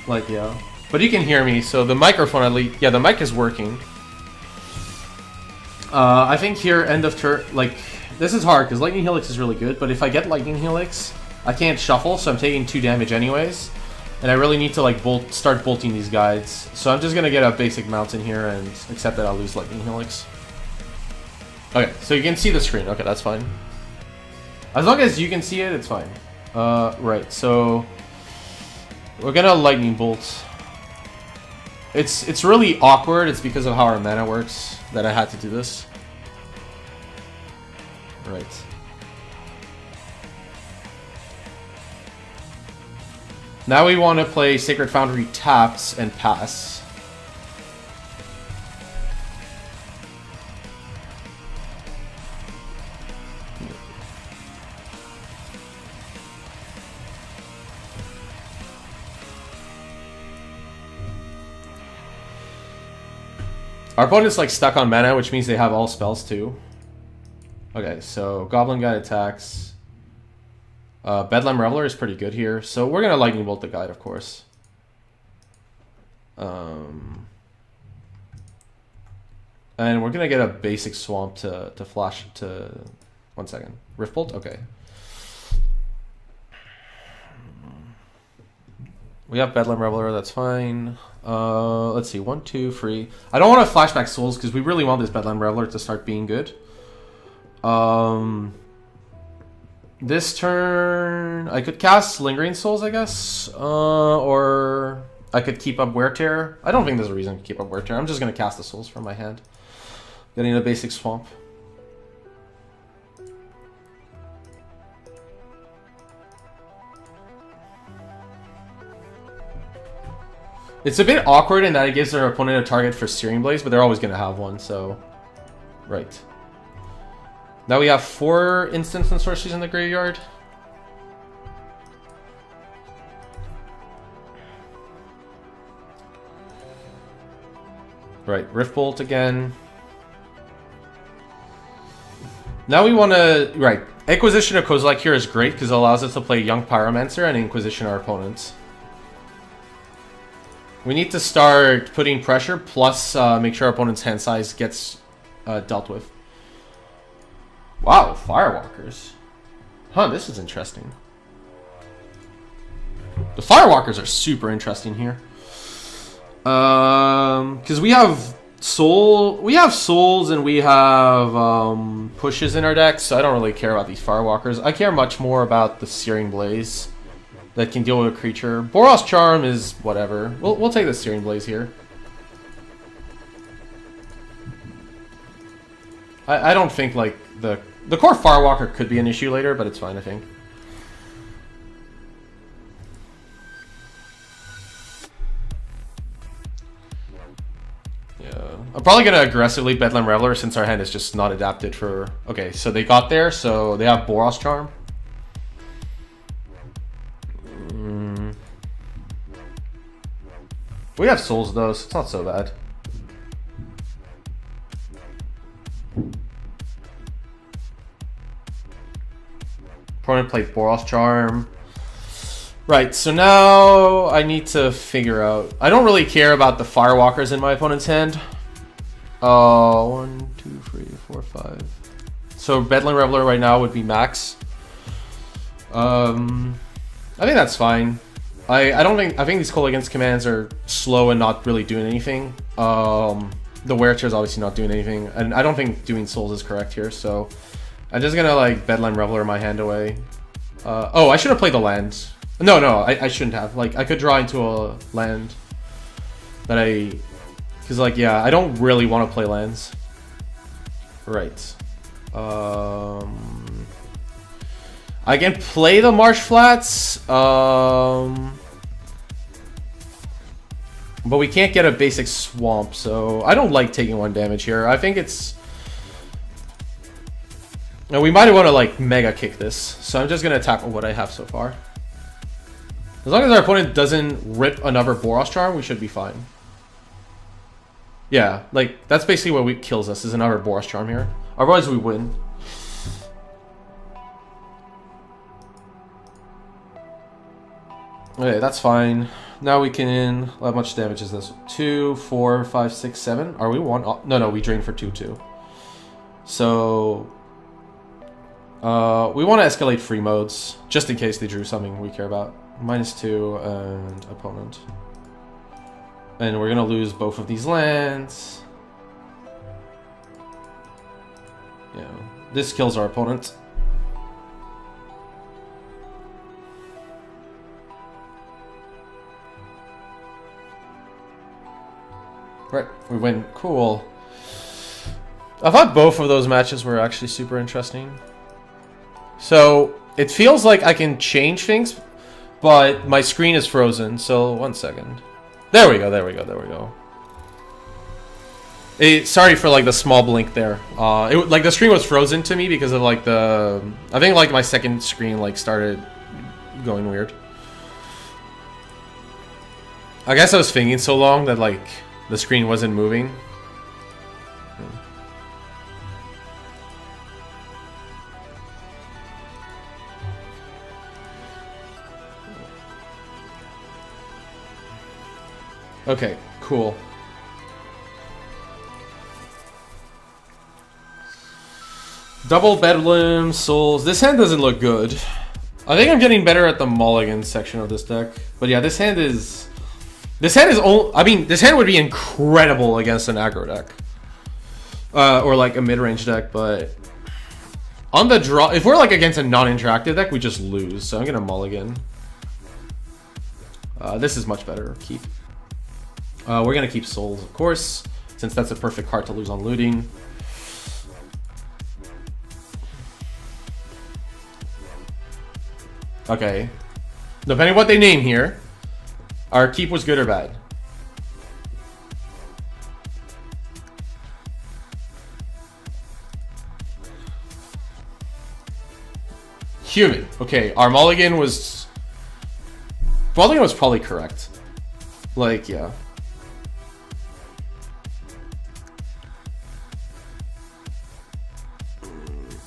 Like, yeah. But you can hear me, so the microphone at least, yeah, the mic is working. I think here, end of turn, like, this is hard, because Lightning Helix is really good, but if I get Lightning Helix, I can't shuffle, so I'm taking 2 damage anyways. And I really need to like start bolting these guides. So I'm just gonna get a basic mountain here and accept that I'll lose lightning helix. Okay, so you can see the screen. Okay, that's fine. As long as you can see it, it's fine. Right, so we're gonna lightning bolt. It's really awkward. It's because of how our mana works that I had to do this. Right. Now we want to play Sacred Foundry taps and pass. Our opponent's like stuck on mana, which means they have all spells too. Okay, so Goblin Guide attacks. Bedlam Reveler is pretty good here, so we're gonna Lightning Bolt the guide, of course. And we're gonna get a basic swamp to flash to 1 second. Rift Bolt? Okay. We have Bedlam Reveler, that's fine. Let's see, 1, 2, 3. I don't want to flashback souls because we really want this Bedlam Reveler to start being good. This turn, I could cast Lingering Souls, I guess. Or I could keep up Wear Tear. I don't think there's a reason to keep up Wear Tear. I'm just going to cast the souls from my hand. Getting a basic swamp. It's a bit awkward in that it gives their opponent a target for Searing Blaze, but they're always going to have one, so... Right. Now we have 4 instants and sorceries in the graveyard. Right, Rift Bolt again. Now we want to... Right, Acquisition of Kozilek here is great because it allows us to play Young Pyromancer and Inquisition our opponents. We need to start putting pressure, plus make sure our opponent's hand size gets dealt with. Wow, Firewalkers. Huh, this is interesting. The Firewalkers are super interesting here. Because we have souls and we have pushes in our deck, so I don't really care about these Firewalkers. I care much more about the Searing Blaze that can deal with a creature. Boros Charm is whatever. We'll take the Searing Blaze here. I don't think like the core Firewalker could be an issue later, but it's fine, I think. Yeah, I'm probably gonna aggressively Bedlam Reveler since our hand is just not adapted for. Okay, so they got there, so they have Boros Charm. We have souls though, so it's not so bad. Opponent played Boros Charm. Right, so now I need to figure out... I don't really care about the Firewalkers in my opponent's hand. 1, 2, 3, 4, 5. So Bedlam Reveler right now would be max. I think that's fine. I think these Call Against commands are slow and not really doing anything. The Wear Tear is obviously not doing anything, and I don't think doing souls is correct here, so I'm just gonna like Bedlam Reveler my hand away. Oh, I should have played the land. No, I shouldn't have. Like, I could draw into a land that because like, yeah, I don't really want to play lands. Right. I can play the Marsh Flats, but we can't get a basic swamp, so I don't like taking 1 damage here. I think it's... And we might want to like mega kick this, so I'm just going to attack with what I have so far. As long as our opponent doesn't rip another Boros Charm, we should be fine. Yeah, like, that's basically what kills us, is another Boros Charm here. Otherwise, we win. Okay, that's fine. Now we can... How much damage is this? 2, 4, 5, 6, 7. Are we 1? Oh, no, we drain for 2, too. So... we want to escalate free modes, just in case they drew something we care about. -2 and opponent. And we're gonna lose both of these lands. Yeah, this kills our opponent. Right, we win. Cool. I thought both of those matches were actually super interesting. So, it feels like I can change things, but my screen is frozen, so 1 second. There we go, there we go, there we go. Sorry for like the small blink there. Like the screen was frozen to me because of like the... I think like my second screen like started going weird. I guess I was thinking so long that like the screen wasn't moving. Okay, cool. Double Bedlam, Souls. This hand doesn't look good. I think I'm getting better at the mulligan section of this deck. But yeah, this hand is... I mean, this hand would be incredible against an aggro deck. Or like a mid-range deck, but... On the draw... If we're like against a non-interactive deck, we just lose. So I'm gonna mulligan. This is much better. Keep. We're gonna keep Souls, of course, since that's a perfect card to lose on looting. Okay. Depending on what they name here, our keep was good or bad. Human. Okay, our mulligan was... Mulligan was probably correct. Like, yeah.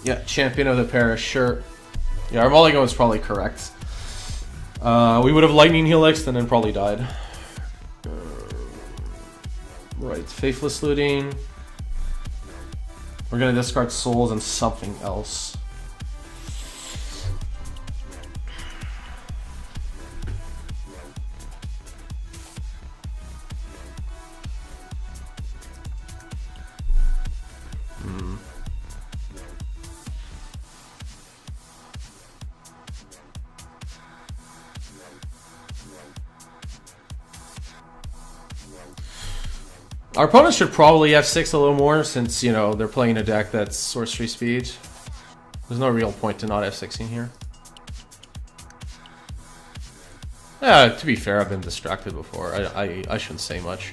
Yeah, champion of the parish, sure. Yeah, our mulligan was probably correct. We would have lightning helixed and then probably died. Right, faithless looting. We're gonna discard souls and something else. Our opponents should probably F6 a little more since, you know, they're playing a deck that's sorcery speed. There's no real point to not F6ing here. Yeah, to be fair, I've been distracted before. I shouldn't say much.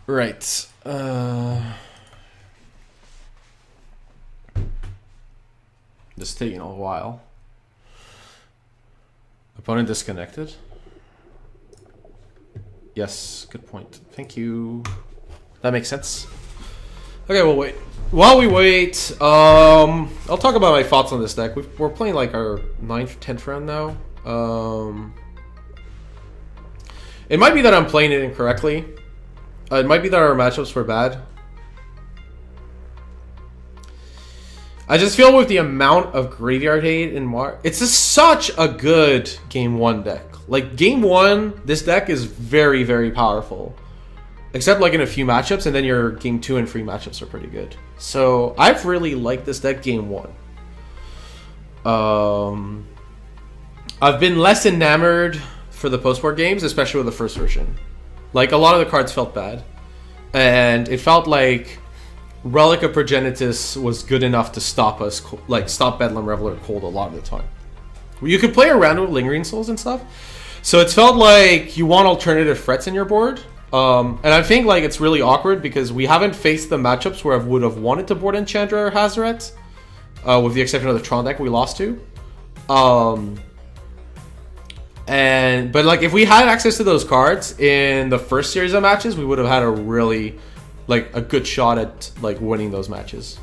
Right. This is taking a while. Opponent disconnected. Yes, good point. Thank you. That makes sense. Okay, we'll wait. While we wait, I'll talk about my thoughts on this deck. We're playing like our 9th, 10th round now. It might be that I'm playing it incorrectly. It might be that our matchups were bad. I just feel with the amount of graveyard hate in Mar, it's just such a good game 1 deck. Like game 1, this deck is very, very powerful. Except like in a few matchups, and then your game 2 and 3 matchups are pretty good. So I've really liked this deck game 1. I've been less enamored for the post-board games, especially with the first version. Like a lot of the cards felt bad. And it felt like Relic of Progenitus was good enough to stop us, like stop Bedlam Reveler cold a lot of the time. You could play around with Lingering Souls and stuff. So it felt like you want alternative threats in your board. And I think like it's really awkward because we haven't faced the matchups where I would have wanted to board Enchantra or Hazoret. With the exception of the Tron deck we lost to. But like if we had access to those cards in the first series of matches, we would have had a really... like a good shot at like winning those matches,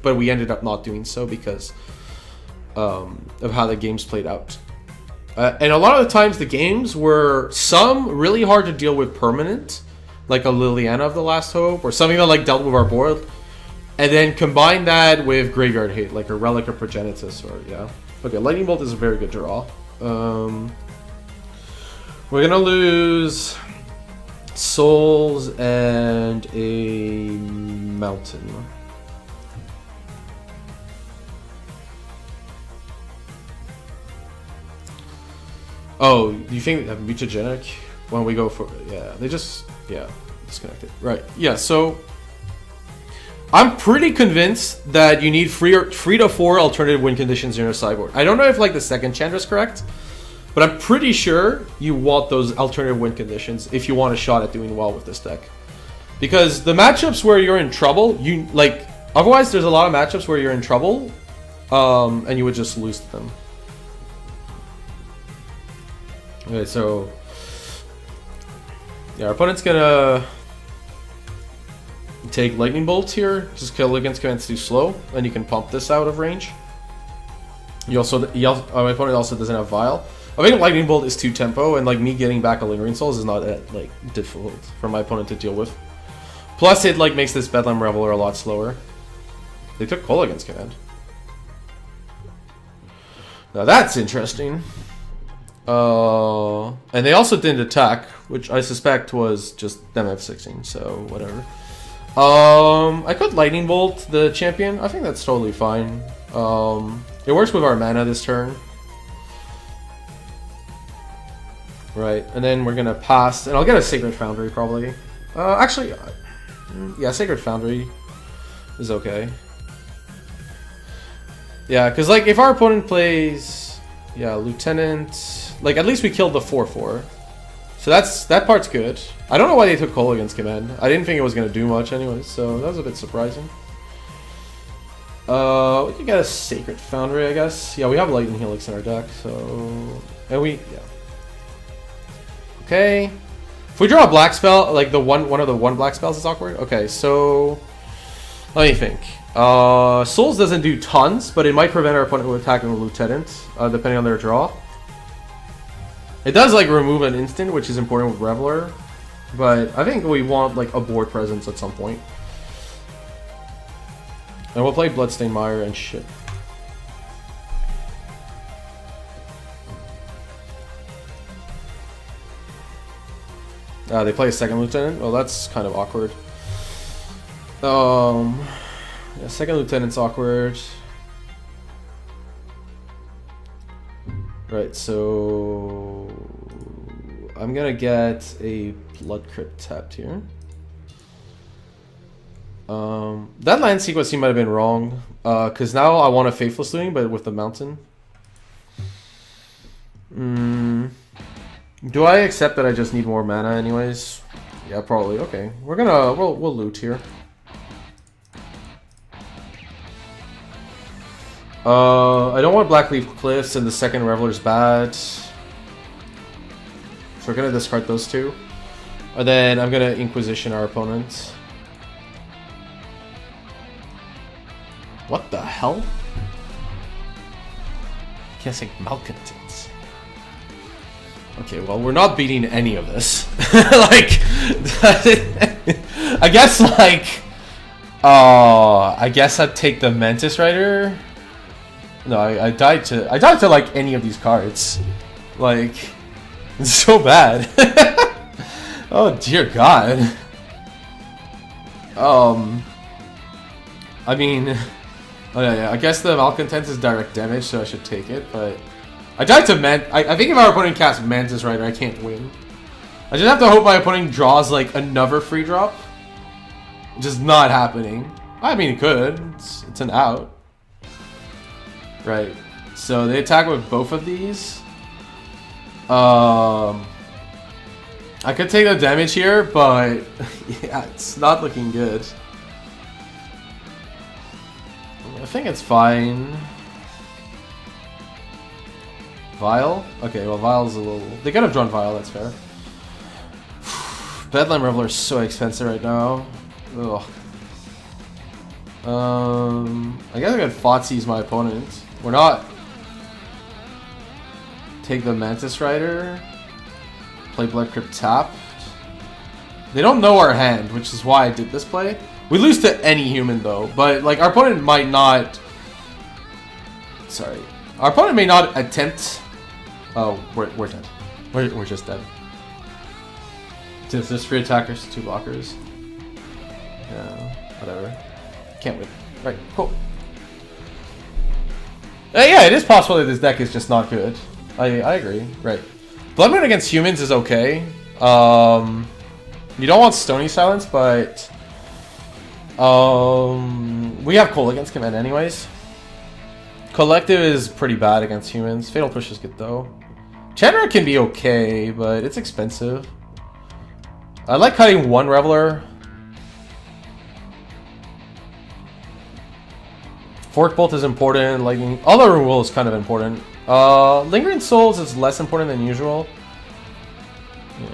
but we ended up not doing so because of how the games played out. And a lot of the times the games were some really hard to deal with permanent, like a Liliana of the Last Hope, or something that like dealt with our board, and then combine that with Graveyard Hate, like a Relic of Progenitus, or yeah. Okay, Lightning Bolt is a very good draw. We're gonna lose Souls and a Mountain. Oh, you think mutagenic when we go for, yeah, they just, yeah, disconnected. Right, yeah, so I'm pretty convinced that you need 3 to 4 alternative win conditions in your sideboard. I don't know if like the second Chandra is correct, but I'm pretty sure you want those alternative win conditions if you want a shot at doing well with this deck. Because the matchups where you're in trouble, you like, otherwise there's a lot of matchups where you're in trouble, and you would just lose to them. Okay, so yeah, our opponent's gonna take Lightning Bolt here, just kill against commands too slow, and you can pump this out of range. My opponent also doesn't have Vial. I think Lightning Bolt is too tempo, and like me getting back a Lingering Souls is not like difficult for my opponent to deal with. Plus, it like makes this Bedlam Reveler a lot slower. They took Call against command. Now that's interesting. And they also didn't attack, which I suspect was just them F6ing, so whatever. I could Lightning Bolt the champion. I think that's totally fine. It works with our mana this turn. Right, and then we're gonna pass, and I'll get a Sacred Foundry probably. Actually, yeah, Sacred Foundry is okay. Yeah, because like if our opponent plays, yeah, Lieutenant, like at least we killed the 4/4, so that part's good. I don't know why they took Call against command. I didn't think it was gonna do much anyways, so that was a bit surprising. We could get a Sacred Foundry, I guess. Yeah, we have Lightning Helix in our deck, so yeah. Okay. If we draw a black spell, like one of the black spells is awkward. Okay, so let me think. Souls doesn't do tons, but it might prevent our opponent from attacking the Lieutenant, depending on their draw. It does like remove an instant, which is important with Reveler, but I think we want like a board presence at some point. And we'll play Bloodstained Mire and shit. They play a second Lieutenant. Well, that's kind of awkward. Yeah, second Lieutenant's awkward. Right, so I'm gonna get a Blood Crypt tapped here. That land sequence might have been wrong, because now I want a Faithless Looting, but with the Mountain. Do I accept that I just need more mana anyways? Yeah, probably. Okay, we'll loot here. I don't want Blackleaf Cliffs, and the second Reveler's bad. So we're gonna discard those two. And then I'm gonna Inquisition our opponent. What the hell? Guessing Malcontents. Okay, well, we're not beating any of this. Like, I guess, like, I guess I'd take the Mantis Rider. No, I died to like any of these cards. Like, it's so bad. Oh dear God. I mean, oh yeah, I guess the Malcontents is direct damage, so I should take it, but I died to I think if our opponent casts Mantis Rider, I can't win. I just have to hope my opponent draws like another free drop. Which is not happening. I mean, it could. It's an out. Right. So they attack with both of these. I could take the damage here, but yeah, it's not looking good. I think it's fine. Vial? Okay, well, Vial's a little... They could have drawn Vial, that's fair. Bedlam Reveler is so expensive right now. Ugh. I guess I could Thoughtseize my opponent. We're not... Take the Mantis Rider. Play Blood Crypt tapped. They don't know our hand, which is why I did this play. We lose to any human though, but like our opponent might not. Sorry, our opponent may not attempt. Oh, we're dead. We're just dead. Since there's 3 attackers, 2 blockers. Yeah, whatever. Can't win. Right, cool. Yeah, it is possible that this deck is just not good. I agree. Right. Blood Moon against humans is okay. You don't want Stony Silence, but we have Cole against command anyways. Collective is pretty bad against humans. Fatal Push is good though. Chandra can be okay, but it's expensive. I like cutting 1 Reveler. Fork Bolt is important. Lightning. Other Rule is kind of important. Lingering Souls is less important than usual. Yeah.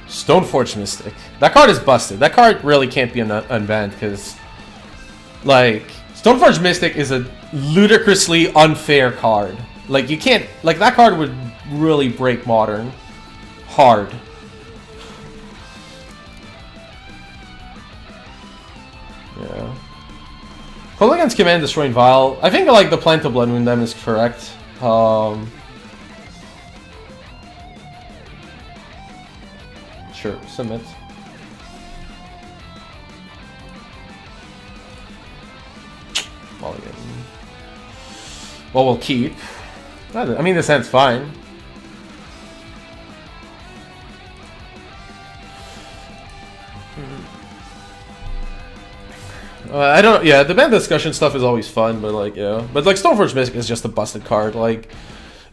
Stoneforge Mystic. That card is busted. That card really can't be unbanned because, like, Stoneforge Mystic is a ludicrously unfair card. Like, you can't. Like, that card would really break Modern hard. Yeah. Pull against command, destroying Vial. I think like the plan to Blood Moon them is correct. Sure, submit. Mulligan. Well, we'll keep. I mean, this hand's fine. I don't. Yeah, the band discussion stuff is always fun, but like, yeah. But like, Stoneforge Mystic is just a busted card. Like,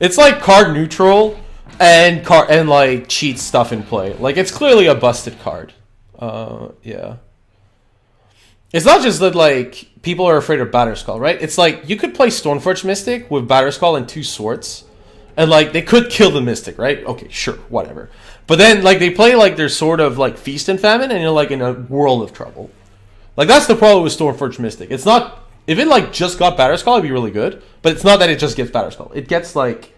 it's like card neutral and like cheat stuff in play. Like, it's clearly a busted card. Yeah. It's not just that like people are afraid of Batterskull, right? It's like you could play Stoneforge Mystic with Batterskull and 2 swords, and like they could kill the Mystic, right? Okay, sure, whatever. But then like they play like their sort of like Feast and Famine, and you're like in a world of trouble. Like, that's the problem with Stoneforge Mystic. It's not... If it, like, just got Batterskull, it'd be really good. But it's not that it just gets Batterskull. It gets, like,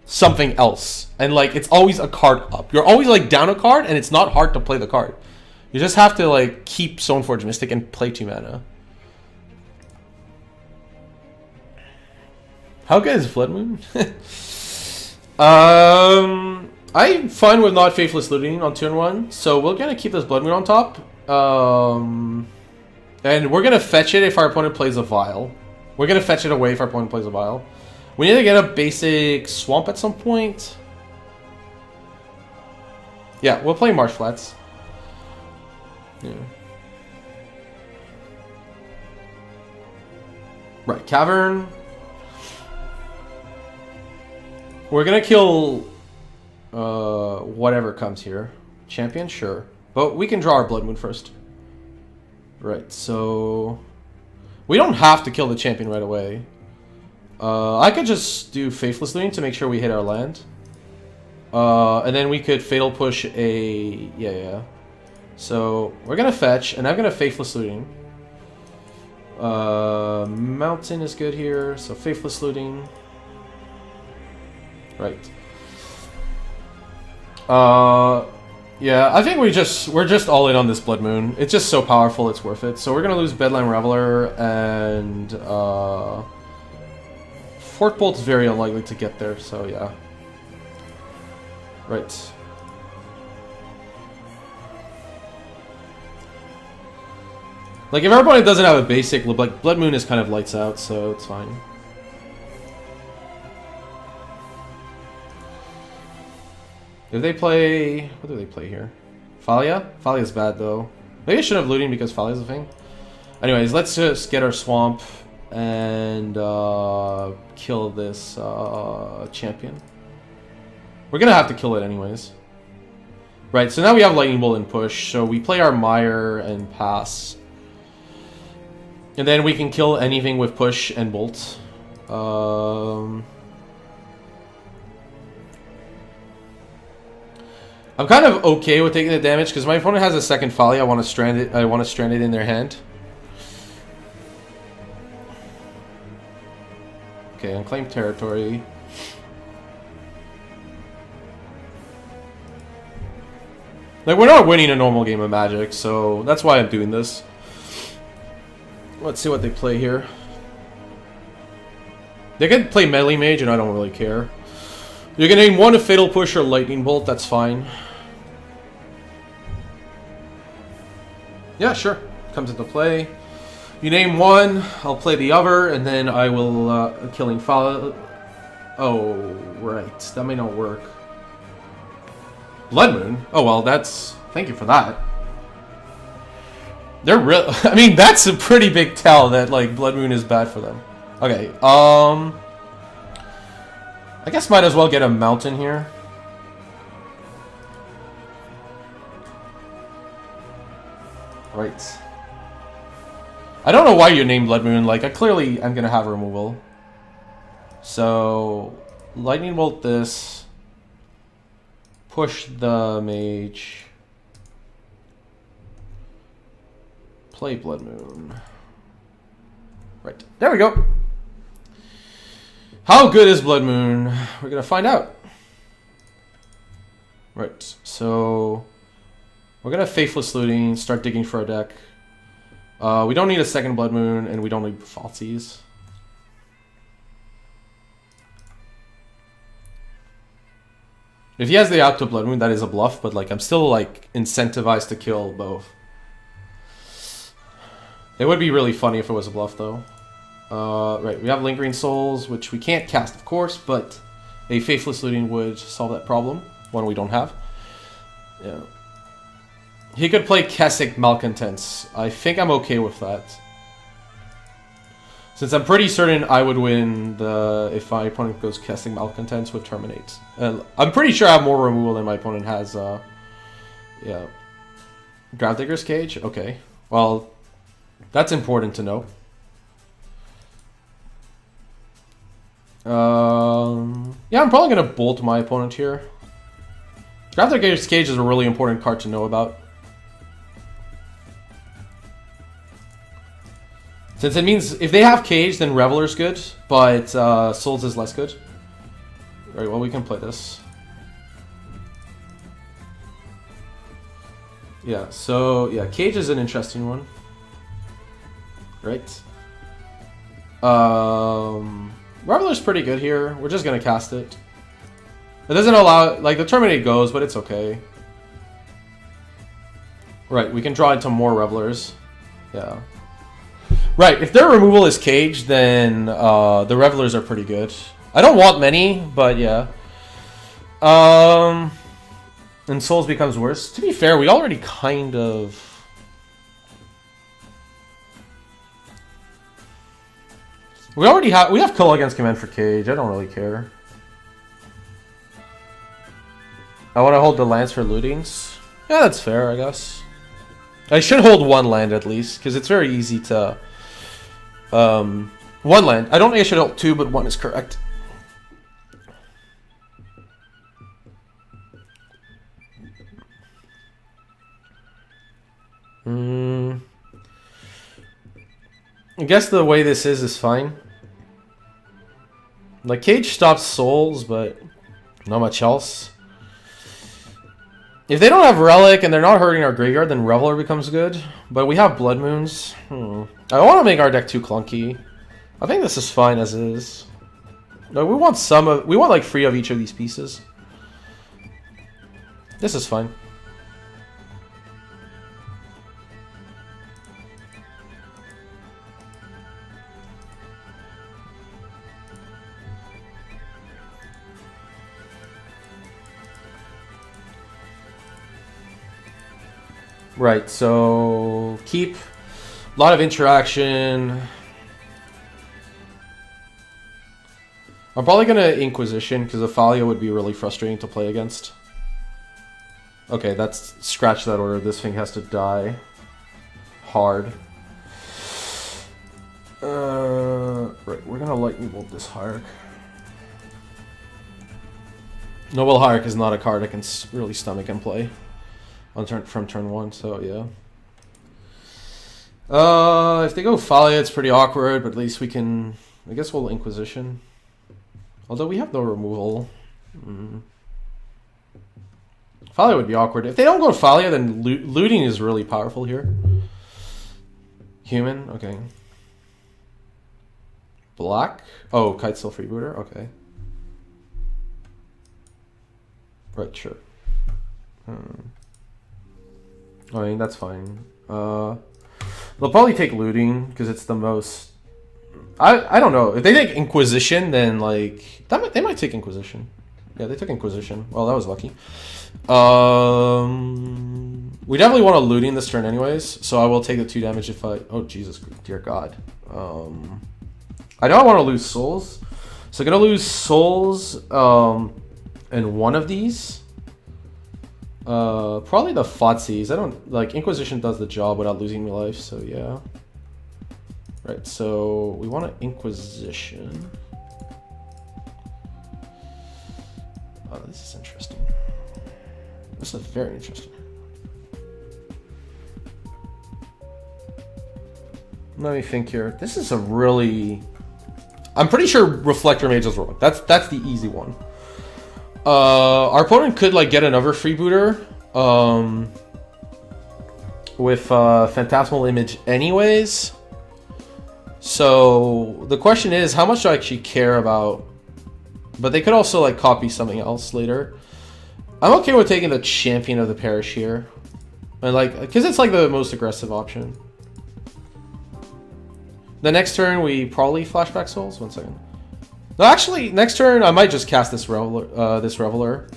something else. And, like, it's always a card up. You're always, like, down a card, and it's not hard to play the card. You just have to, like, keep Stoneforge Mystic and play 2 mana. How good is Blood Moon? I'm fine with not Faithless Looting on turn 1. So we're going to keep this Blood Moon on top. And we're going to fetch it if our opponent plays a Vial. We're going to fetch it away if our opponent plays a Vial. We need to get a basic Swamp at some point. Yeah, we'll play Marsh Flats. Yeah. Right, Cavern. We're going to kill whatever comes here. Champion, sure. But we can draw our Blood Moon first. Right, so we don't have to kill the champion right away. I could just do Faithless Looting to make sure we hit our land. And then we could Fatal Push a... Yeah. So we're going to fetch, and I'm going to Faithless Looting. Mountain is good here, so Faithless Looting. Right. Yeah, I think we're just all in on this Blood Moon. It's just so powerful, it's worth it. So we're gonna lose Bedlam Reveler, and Fork Bolt's very unlikely to get there, so yeah. Right. Like, if our opponent doesn't have a basic, like, Blood Moon is kind of lights out, so it's fine. If they play... What do they play here? Thalia? Thalia's bad, though. Maybe I shouldn't have looting because Thalia's a thing. Anyways, let's just get our Swamp and kill this champion. We're gonna have to kill it anyways. Right, so now we have Lightning Bolt and Push, so we play our Mire and pass. And then we can kill anything with Push and Bolt. I'm kind of okay with taking the damage because my opponent has a second Folly. I want to strand it. I want to strand it in their hand. Okay, unclaimed territory. Like, we're not winning a normal game of Magic, so that's why I'm doing this. Let's see what they play here. They can play Melee Mage, and I don't really care. You can name one a Fatal Push or Lightning Bolt, that's fine. Yeah, sure. Comes into play. You name one, I'll play the other, and then I will Killing Flower. Oh, right. That may not work. Blood Moon? Oh, well, that's... Thank you for that. They're real... I mean, that's a pretty big tell that, like, Blood Moon is bad for them. Okay, I guess might as well get a Mountain here. Right. I don't know why you named Blood Moon. Like, I clearly am gonna have removal. So, Lightning Bolt this. Push the Mage. Play Blood Moon. Right. There we go. How good is Blood Moon? We're gonna find out. Right. So, we're gonna Faithless Looting, start digging for a deck. We don't need a second Blood Moon, and we don't need Falsies. If he has the out to Blood Moon, that is a bluff, but like I'm still like incentivized to kill both. It would be really funny if it was a bluff though. Right, we have Lingering Souls, which we can't cast of course, but a Faithless Looting would solve that problem. One we don't have. Yeah. He could play Kessig Malcontents. I think I'm okay with that. Since I'm pretty certain I would win if my opponent goes Kessig Malcontents with Terminate. I'm pretty sure I have more removal than my opponent has. Yeah. Gravedigger's Cage? Okay. Well, that's important to know. Yeah, I'm probably going to bolt my opponent here. Gravedigger's Cage is a really important card to know about. Since it means if they have Cage, then Reveler's good, but Souls is less good. Right, well, we can play this. Yeah, so, yeah, Cage is an interesting one. Right. Reveler's pretty good here. We're just gonna cast it. It doesn't allow... Like, the Terminate goes, but it's okay. Right, we can draw into more Revelers. Yeah. Right, if their removal is Cage, then the Revelers are pretty good. I don't want many, but yeah. And Souls becomes worse. To be fair, we already kind of... We have Kill Against Command for Cage. I don't really care. I want to hold the lands for lootings. Yeah, that's fair, I guess. I should hold one land at least, because it's very easy to... one land. I don't think I should hold two, but one is correct. I guess the way this is fine. Like, Cage stops Souls, but not much else. If they don't have Relic and they're not hurting our graveyard, then Reveler becomes good. But we have Blood Moons. I don't want to make our deck too clunky. I think this is fine as is. No, we want we want like 3 of each of these pieces. This is fine. Right, so keep a lot of interaction. I'm probably gonna Inquisition because Athalia would be really frustrating to play against. Okay, that's scratch that order. This thing has to die hard. Right, we're gonna Lightning Bolt this Hierarch. Noble Hierarch is not a card I can really stomach and play on from turn 1, so yeah. If they go Thalia, it's pretty awkward, but at least we can... I guess we'll Inquisition. Although we have no removal. Falia would be awkward. If they don't go Falia, then looting is really powerful here. Human, okay. Black? Oh, Kitesail Freebooter, okay. Right, sure. I mean, that's fine. They'll probably take looting, because it's the most... I don't know. If they take Inquisition, then, like... they might take Inquisition. Yeah, they took Inquisition. Well, that was lucky. We definitely want to looting this turn anyways, so I will take the 2 damage if I... Oh, Jesus, dear God. I know I want to lose souls. So I'm going to lose souls in one of these. Probably the Fotzies. I don't... Like, Inquisition does the job without losing me life, so yeah. Right, so we want an Inquisition. Oh, this is interesting. This is very interesting. Let me think here. This is a really... I'm pretty sure Reflector Mage is wrong. That's the easy one. Our opponent could like get another freebooter with Phantasmal Image anyways. So the question is, how much do I actually care about? But they could also like copy something else later. I'm okay with taking the Champion of the Parish here, and like because it's like the most aggressive option. The next turn we probably flashback souls. 1 second. No, actually, next turn I might just cast this Reveler,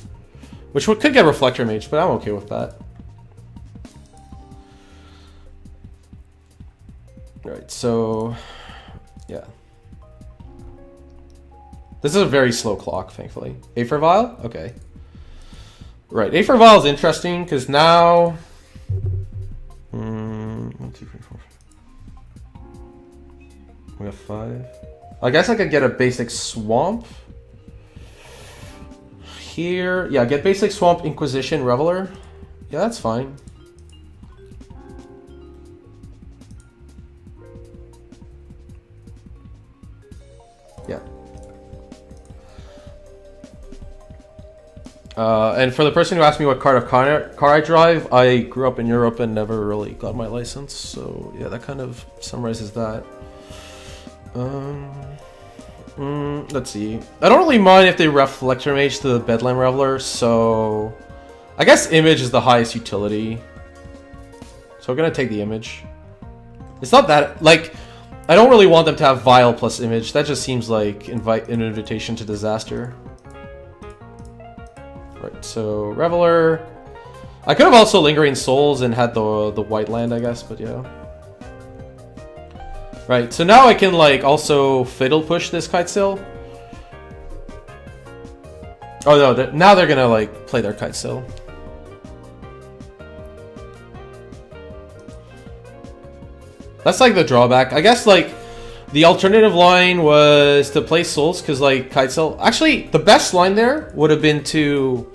which could get Reflector Mage, but I'm okay with that. Alright, so yeah. This is a very slow clock, thankfully. Aether Vial? Okay. Right, Aether Vial is interesting because now... 1, 2, 3, 4. We have 5. I guess I could get a basic Swamp. Here. Yeah, get basic Swamp, Inquisition, Reveler. Yeah, that's fine. Yeah. And for the person who asked me what car I drive, I grew up in Europe and never really got my license. So yeah, that kind of summarizes that. Let's see. I don't really mind if they Reflector Mage to the Bedlam Reveler, so I guess Image is the highest utility. So we're gonna take the Image. It's not that like I don't really want them to have Vial plus Image. That just seems like an invitation to disaster. Right, so Reveler. I could have also Lingering Souls and had the white land, I guess, but yeah. Right, so now I can like also Fiddle Push this Kitesail. Oh no, now they're gonna like play their Kitesail. That's like the drawback. I guess like the alternative line was to play Souls because like Kitesail. Actually, the best line there would have been to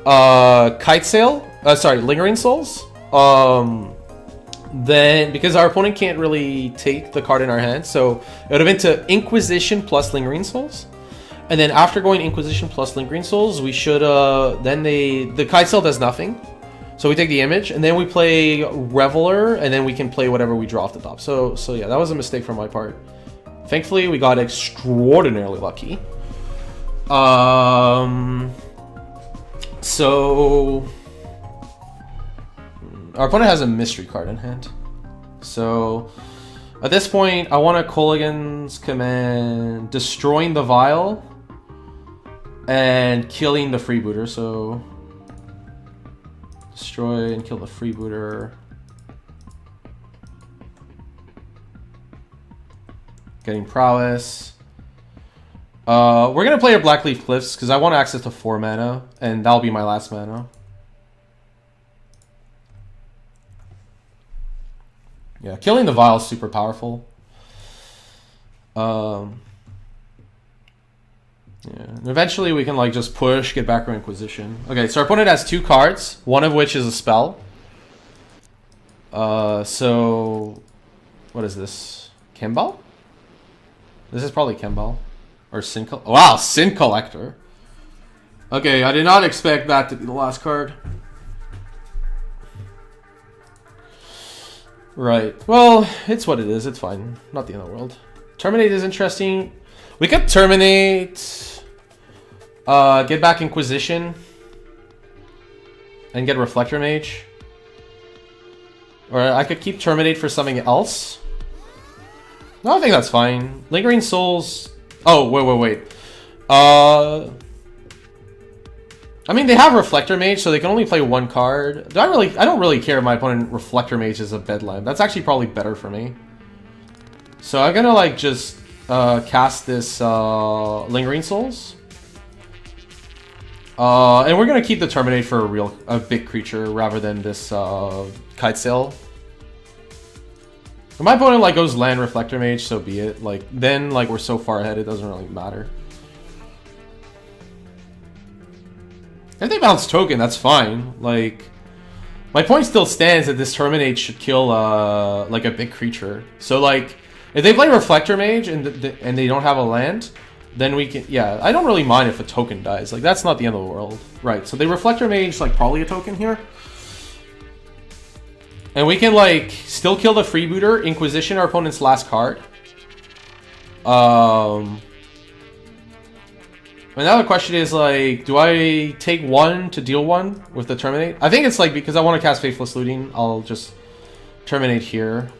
Kitesail. Sorry, Lingering Souls. Then, because our opponent can't really take the card in our hand, so it would have been to Inquisition plus Lingering Souls. And then after going Inquisition plus Lingering Souls, we should, then the Kitesail does nothing. So we take the Image, and then we play Reveler, and then we can play whatever we draw off the top. So yeah, that was a mistake from my part. Thankfully, we got extraordinarily lucky. So... Our opponent has a mystery card in hand. So, at this point, I want a Kolaghan's Command destroying the Vial and killing the freebooter. So, destroy and kill the freebooter. Getting prowess. We're going to play a Blackleaf Cliffs because I want access to 4 mana, and that'll be my last mana. Yeah, killing the Vial is super powerful. Yeah, and eventually we can like just push, get back our Inquisition. Okay, so our opponent has 2 cards, one of which is a spell. So what is this? Kimball? This is probably Kimball. Or Sin Collector. Wow, Sin Collector. Okay, I did not expect that to be the last card. Right. Well, it's what it is. It's fine. Not the end of the world. Terminate is interesting. We could terminate. Get back Inquisition. And get Reflector Mage. Or I could keep Terminate for something else. No, I think that's fine. Lingering Souls. Oh, wait. I mean, they have Reflector Mage, so they can only play one card. I don't really care if my opponent Reflector Mage is a bedlam. That's actually probably better for me. So I'm gonna like just cast this Lingering Souls. And we're gonna keep the Terminate for a big creature rather than this Kite Sail. If my opponent like goes land Reflector Mage, so be it. Like then like we're so far ahead it doesn't really matter. If they bounce token, that's fine. Like, my point still stands that this Terminate should kill, like, a big creature. So, like, if they play Reflector Mage and they don't have a land, then we can... Yeah, I don't really mind if a token dies. Like, that's not the end of the world. Right, so they Reflector Mage, like, probably a token here. And we can, like, still kill the Freebooter, Inquisition, our opponent's last card. And now the question is, like, do I take 1 to deal 1 with the Terminate? I think it's, like, because I want to cast Faithless Looting, I'll just Terminate here.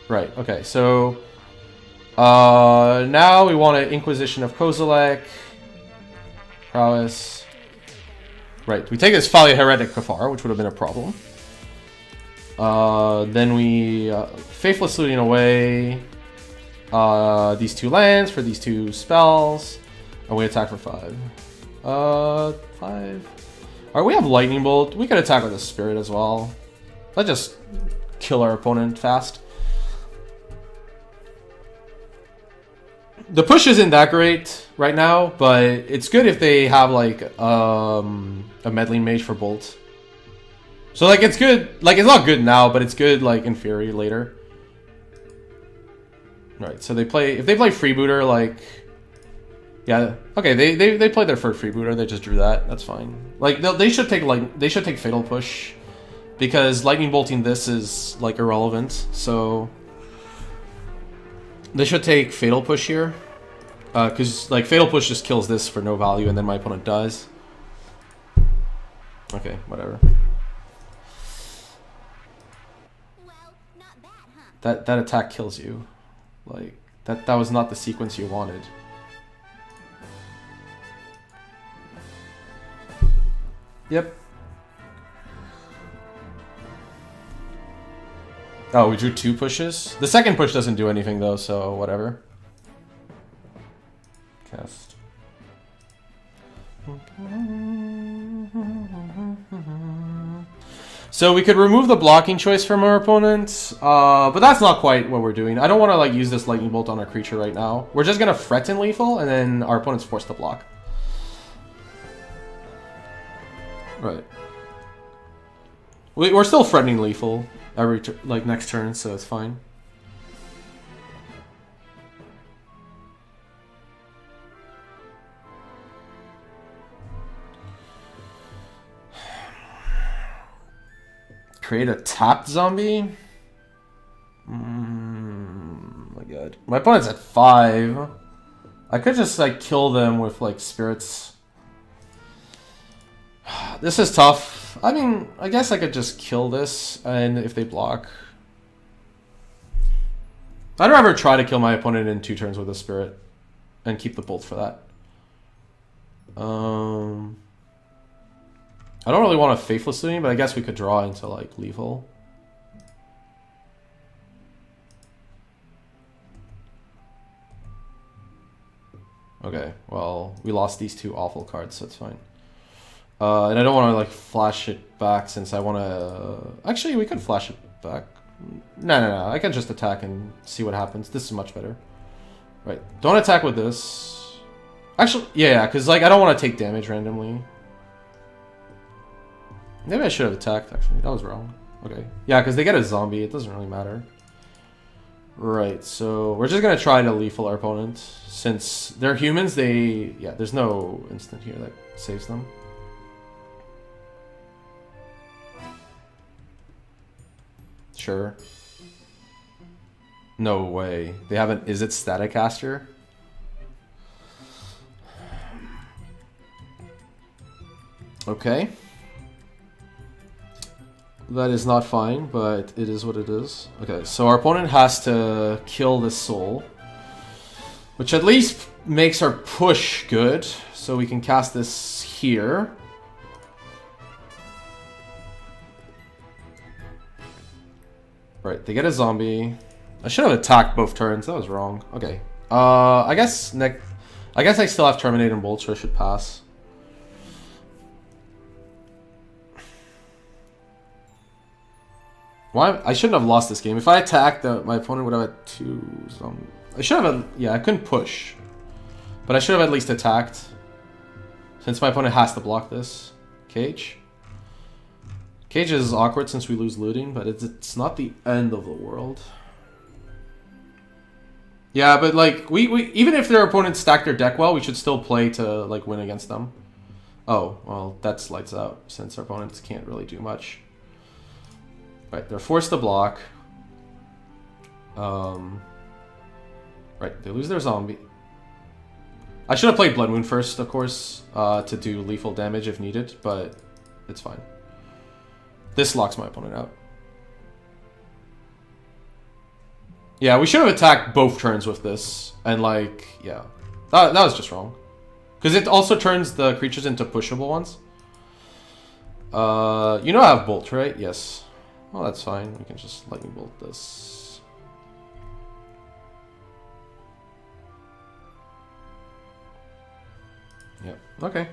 Right, okay, so... now we want an Inquisition of Kozilek. Prowess. Right, we take this Folly Heretic Kafar, which would have been a problem. Then we... Faithless Looting away... these 2 lands for these 2 spells, and we attack for 5. 5. Alright, we have Lightning Bolt. We could attack with a Spirit as well. Let's just kill our opponent fast. The push isn't that great right now, but it's good if they have like a Meddling Mage for Bolt. So like it's good, like it's not good now, but it's good like in theory later. Right, so if they play Freebooter, like, yeah, okay, they played their first Freebooter, they just drew that, that's fine. Like, they should take Fatal Push, because Lightning Bolting this is, like, irrelevant, so they should take Fatal Push here, because, like, Fatal Push just kills this for no value, and then my opponent dies. Okay, whatever. Well, not bad, huh? That attack kills you. Like, that was not the sequence you wanted. Yep. Oh, we drew 2 pushes? The second push doesn't do anything though, so whatever. Cast. So we could remove the blocking choice from our opponent, but that's not quite what we're doing. I don't want to like use this Lightning Bolt on our creature right now. We're just going to threaten lethal, and then our opponent's forced to block. Right. We're still threatening lethal every like next turn, so it's fine. Create a tapped zombie? My god. My opponent's at 5. I could just like kill them with like spirits. This is tough. I mean, I guess I could just kill this and if they block. I'd rather try to kill my opponent in 2 turns with a spirit and keep the bolt for that. I don't really want a Faithless Looting, but I guess we could draw into, like, lethal. Okay, well, we lost these 2 awful cards, so it's fine. And I don't want to, like, flash it back since I want to... Actually, we could flash it back. No. I can just attack and see what happens. This is much better. Right, don't attack with this. Actually, yeah, because, like, I don't want to take damage randomly. Maybe I should have attacked, actually. That was wrong. Okay. Yeah, because they get a zombie. It doesn't really matter. Right, so we're just gonna try to lethal our opponent. Since they're humans, yeah, there's no instant here that saves them. Sure. No way. They haven't. Is it Static Caster? Okay. That is not fine, but it is what it is. Okay, so our opponent has to kill this soul, which at least makes our push good. So we can cast this here. Right, they get a zombie. I should have attacked both turns. That was wrong. Okay. I guess I still have Terminate and Bolt, so I should pass. Why? I shouldn't have lost this game. If I attacked, my opponent would have had 2 zombies. I should have. Yeah, I couldn't push, but I should have at least attacked. Since my opponent has to block this Cage. Cage is awkward since we lose looting, but it's not the end of the world. Yeah, but like we even if their opponents stack their deck well, we should still play to like win against them. Oh, well, that's lights out since our opponents can't really do much. Right, they're forced to block. Right, they lose their zombie. I should have played Blood Moon first, of course, to do lethal damage if needed, but it's fine. This locks my opponent out. Yeah, we should have attacked both turns with this, and like, yeah. That was just wrong. Because it also turns the creatures into pushable ones. You know I have Bolt, right? Yes. Well, that's fine. We can just lightning bolt this. Yep. Okay.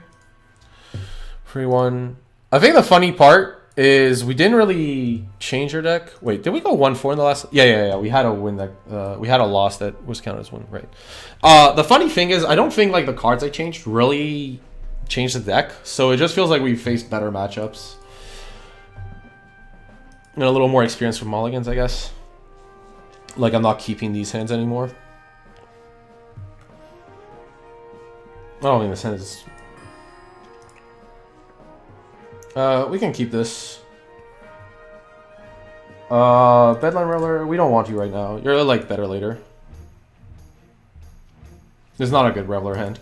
3-1. I think the funny part is we didn't really change our deck. Wait, did we go 1-4 in the last? Yeah. We had a win that we had a loss that was counted as win, right? The funny thing is, I don't think like the cards I changed really changed the deck, so it just feels like we faced better matchups. And a little more experience from mulligans, I guess. Like, I'm not keeping these hands anymore. Oh, I mean, this hand is... we can keep this. Bedline Roller, we don't want you right now. You're, like, better later. It's not a good Reveler hand.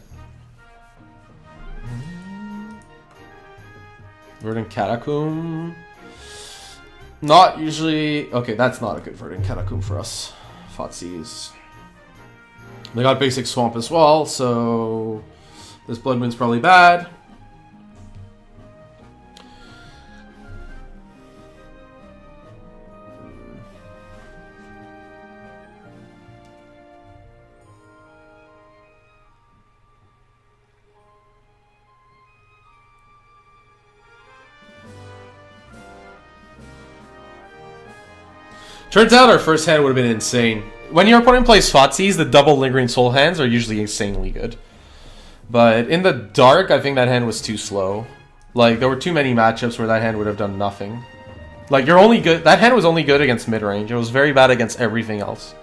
Verdant Catacomb... Not usually... Okay, that's not a good Verdant Catacomb for us. Fotsies. They got basic Swamp as well, so... This Blood Moon's probably bad. Turns out our first hand would have been insane. When your opponent plays Fotsies, the double Lingering Soul hands are usually insanely good. But in the dark, I think that hand was too slow. Like, there were too many matchups where that hand would have done nothing. Like, you're only good... That hand was only good against mid-range. It was very bad against everything else.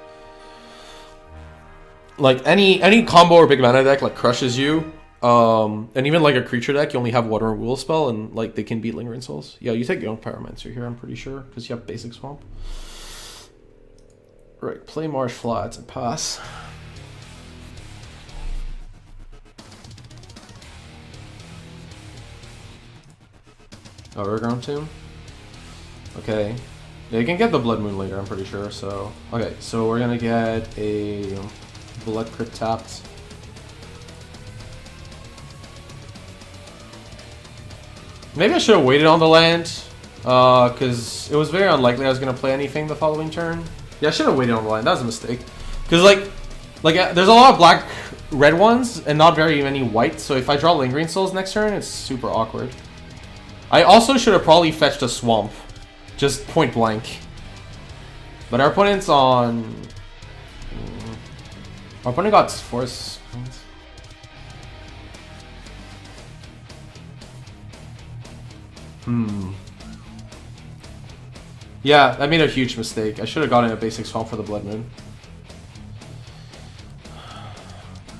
Like, any combo or big mana deck, like, crushes you. And even, like, a creature deck, you only have Water and Will spell, and, like, they can beat Lingering Souls. Yeah, you take your own Pyromancer here, I'm pretty sure, because you have basic Swamp. Right, play Marsh Flats and pass. Overground Tomb? Okay. Yeah, you can get the Blood Moon later, I'm pretty sure, so... Okay, so we're gonna get a Blood Crypt tapped. Maybe I should have waited on the land, because it was very unlikely I was gonna play anything the following turn. Yeah, I should have waited on the line. That was a mistake. Because, like, there's a lot of black-red ones and not very many white, so if I draw Lingering Souls next turn, it's super awkward. I also should have probably fetched a Swamp. Just point blank. But our opponent's on... Our opponent got Force... Yeah, I made a huge mistake. I should have gotten a basic Swamp for the Blood Moon.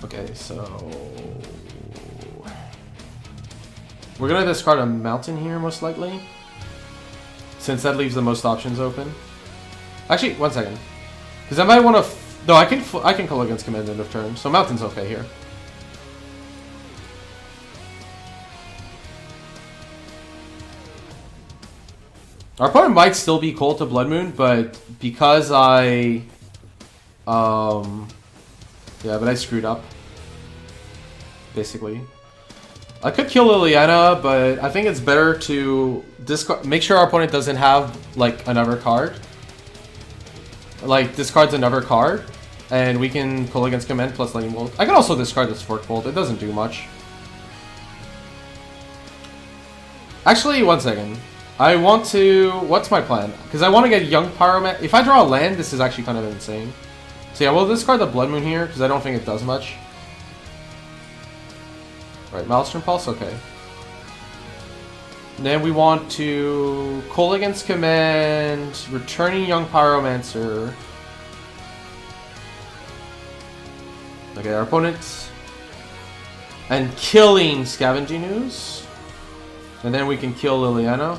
Okay, so we're gonna discard a mountain here most likely, since that leaves the most options open. Actually, 1 second, because I might want to. No, I can call against command end of turn, so mountain's okay here. Our opponent might still be cold to Blood Moon, but because I yeah, but I screwed up. Basically. I could kill Liliana, but I think it's better to discard, make sure our opponent doesn't have like another card. Like discards another card, and we can call against command plus Lightning Bolt. I can also discard this Fork Bolt, it doesn't do much. Actually, 1 second. I want to... What's my plan? Because I want to get Young Pyromancer. If I draw a land, this is actually kind of insane. So yeah, we'll discard the Blood Moon here, because I don't think it does much. Right, Maelstrom Pulse, okay. And then we want to call against command, returning Young Pyromancer. Okay, our opponent. And killing Scavenging Ooze. And then we can kill Liliana.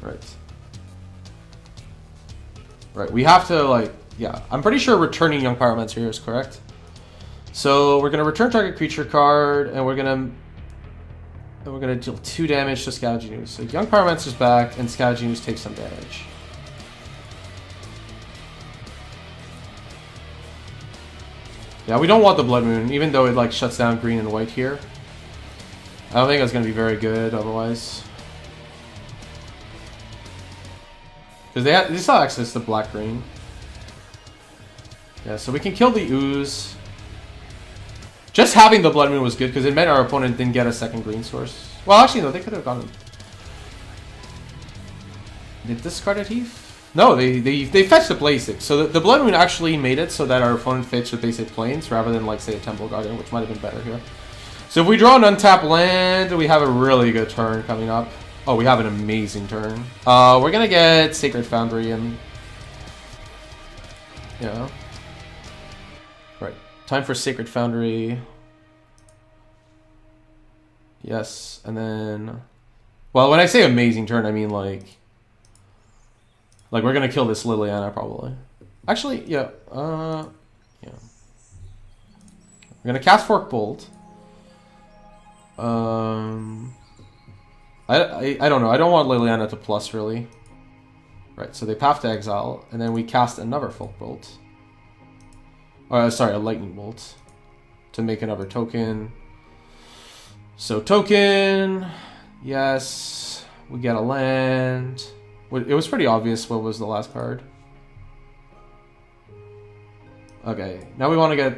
Right. Right, we have to, like, yeah. I'm pretty sure returning Young Pyromancer here is correct. So we're gonna return target creature card, and we're gonna deal 2 damage to Scavenging Ooze. So Young Pyromancer's back, and Scavenging Ooze takes some damage. Yeah, we don't want the Blood Moon, even though it like shuts down green and white here. I don't think it's gonna be very good otherwise. Because they still have access to black green. Yeah, so we can kill the Ooze. Just having the Blood Moon was good because it meant our opponent didn't get a second green source. Well, actually, no, they could have gotten. They discarded Heath? No, they fetched the basic. So the Blood Moon actually made it so that our opponent fetched the basic planes rather than, like, say, a Temple Guardian, which might have been better here. So if we draw an untapped land, we have a really good turn coming up. Oh, we have an amazing turn. We're gonna get Sacred Foundry and... Yeah. Right. Time for Sacred Foundry. Yes, and then... Well, when I say amazing turn, I mean, like we're gonna kill this Liliana, probably. Actually, yeah. Yeah. We're gonna cast Fork Bolt. I don't know. I don't want Liliana to plus, really. Right, so they path to exile, and then we cast another Fork Bolt. Sorry, a Lightning Bolt. To make another token. So token... Yes. We get a land. It was pretty obvious what was the last card. Okay, now we want to get...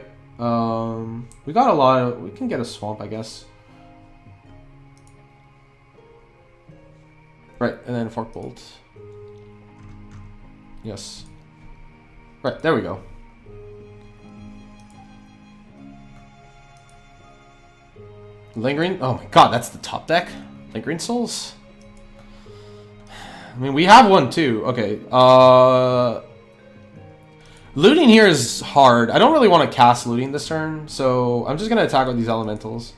we got a lot of... We can get a Swamp, I guess. Right, and then Fork Bolt. Yes. Right, there we go. Lingering? Oh my god, that's the top deck? Lingering Souls? I mean, we have one too. Okay, looting here is hard. I don't really want to cast looting this turn, so I'm just gonna attack with these elementals.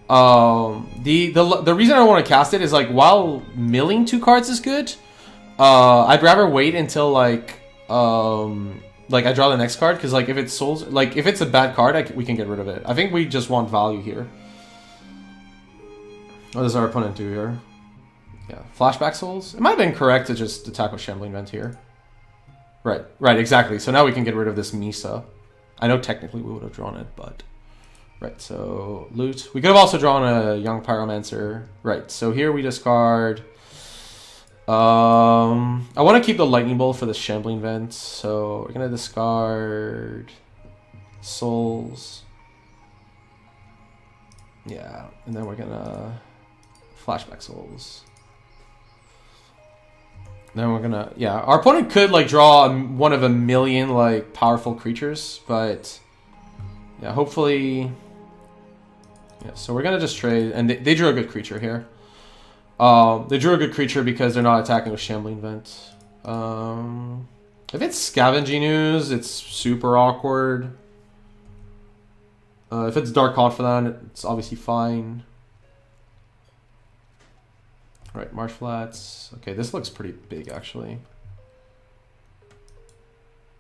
The reason I want to cast it is, like, while milling 2 cards is good, I'd rather wait until like I draw the next card, because, like, if it's souls, like, if it's a bad card, we can get rid of it. I think we just want value here. What does our opponent do here? Yeah, Flashback Souls. It might have been correct to just attack with Shambling Vent here. Right, exactly. So now we can get rid of this Misa. I know technically we would have drawn it, but... Right, so loot. We could have also drawn a Young Pyromancer. Right, so here we discard... I want to keep the Lightning Bolt for the Shambling Vent, so we're going to discard... Souls. Yeah, and then we're going to... Flashback Souls. Then we're gonna... Yeah, our opponent could, like, draw one of a million, like, powerful creatures, but... Yeah, hopefully... Yeah, so we're gonna just trade, and they drew a good creature here. They drew a good creature because they're not attacking with Shambling Vent. If it's Scavenging Ooze, it's super awkward. If it's Dark Confidant, it's obviously fine. Right, Marsh Flats. Okay, this looks pretty big, actually.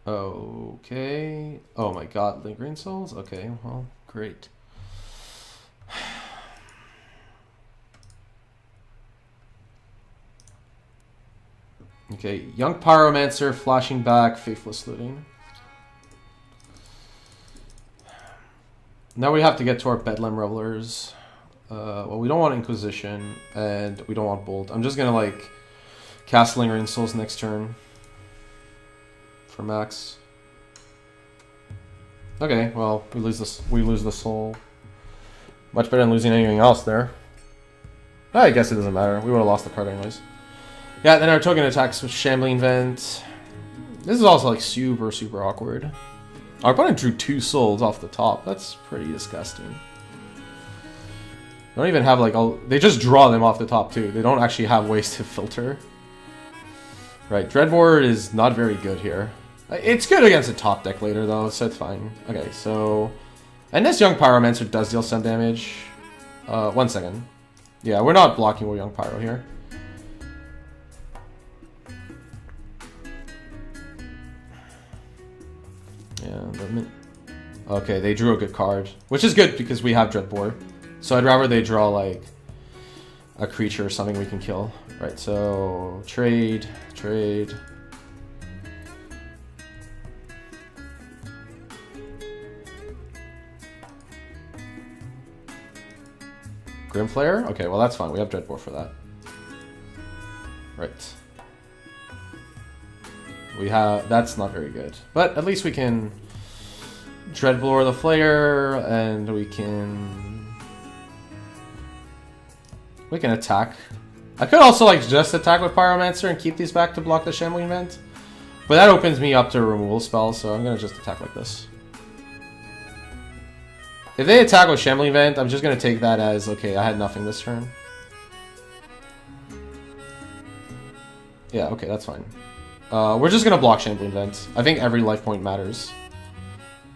Okay. Oh my god, Lingering Souls? Okay, well, great. Okay, Young Pyromancer, Flashing Back, Faithless Looting. Now we have to get to our Bedlam Revelers. Well, we don't want Inquisition, and we don't want Bolt. I'm just gonna, like, cast Lingering Souls next turn. For max. Okay, well, we lose the soul. Much better than losing anything else there. I guess it doesn't matter. We would have lost the card anyways. Yeah, then our token attacks with Shambling Vent. This is also like super awkward. Our opponent drew 2 souls off the top. That's pretty disgusting. They don't even have like they just draw them off the top too. They don't actually have ways to filter. Right, Dreadboard is not very good here. It's good against a top deck later though, so it's fine. Okay, so... And this Young Pyromancer does deal some damage. 1 second. Yeah, we're not blocking with Young Pyro here. Yeah, okay, they drew a good card. Which is good because we have Dreadboard. So I'd rather they draw like a creature or something we can kill. Right, so trade. Grimflare? Okay, well that's fine. We have Dreadboard for that. Right. We have... That's not very good. But at least we can Dreadbore the Flare, and we can attack. I could also like just attack with Pyromancer and keep these back to block the Shambling Vent. But that opens me up to a removal spell, so I'm gonna just attack like this. If they attack with Shambling Vent, I'm just gonna take that as, okay, I had nothing this turn. Yeah, okay, that's fine. We're just gonna block Shambling Vent. I think every life point matters.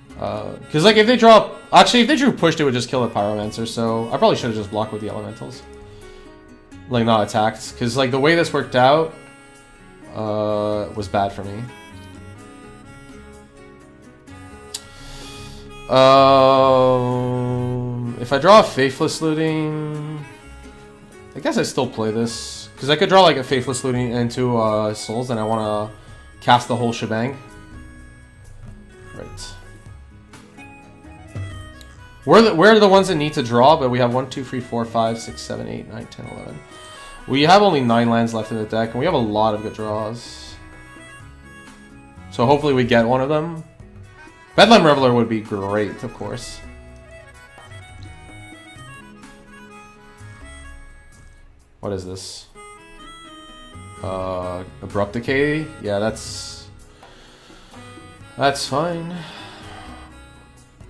Because like if they draw... Actually, if they drew pushed, it would just kill the Pyromancer, so I probably should have just blocked with the Elementals. Like, not attacked. Because like the way this worked out was bad for me. If I draw a Faithless Looting... I guess I still play this. Because I could draw like a Faithless Looting into Souls, and I want to cast the whole shebang. Right. We're the ones that need to draw, but we have 1, 2, 3, 4, 5, 6, 7, 8, 9, 10, 11. We have only 9 lands left in the deck, and we have a lot of good draws. So hopefully we get one of them. Bedlam Reveler would be great, of course. What is this? Abrupt Decay? Yeah, that's fine.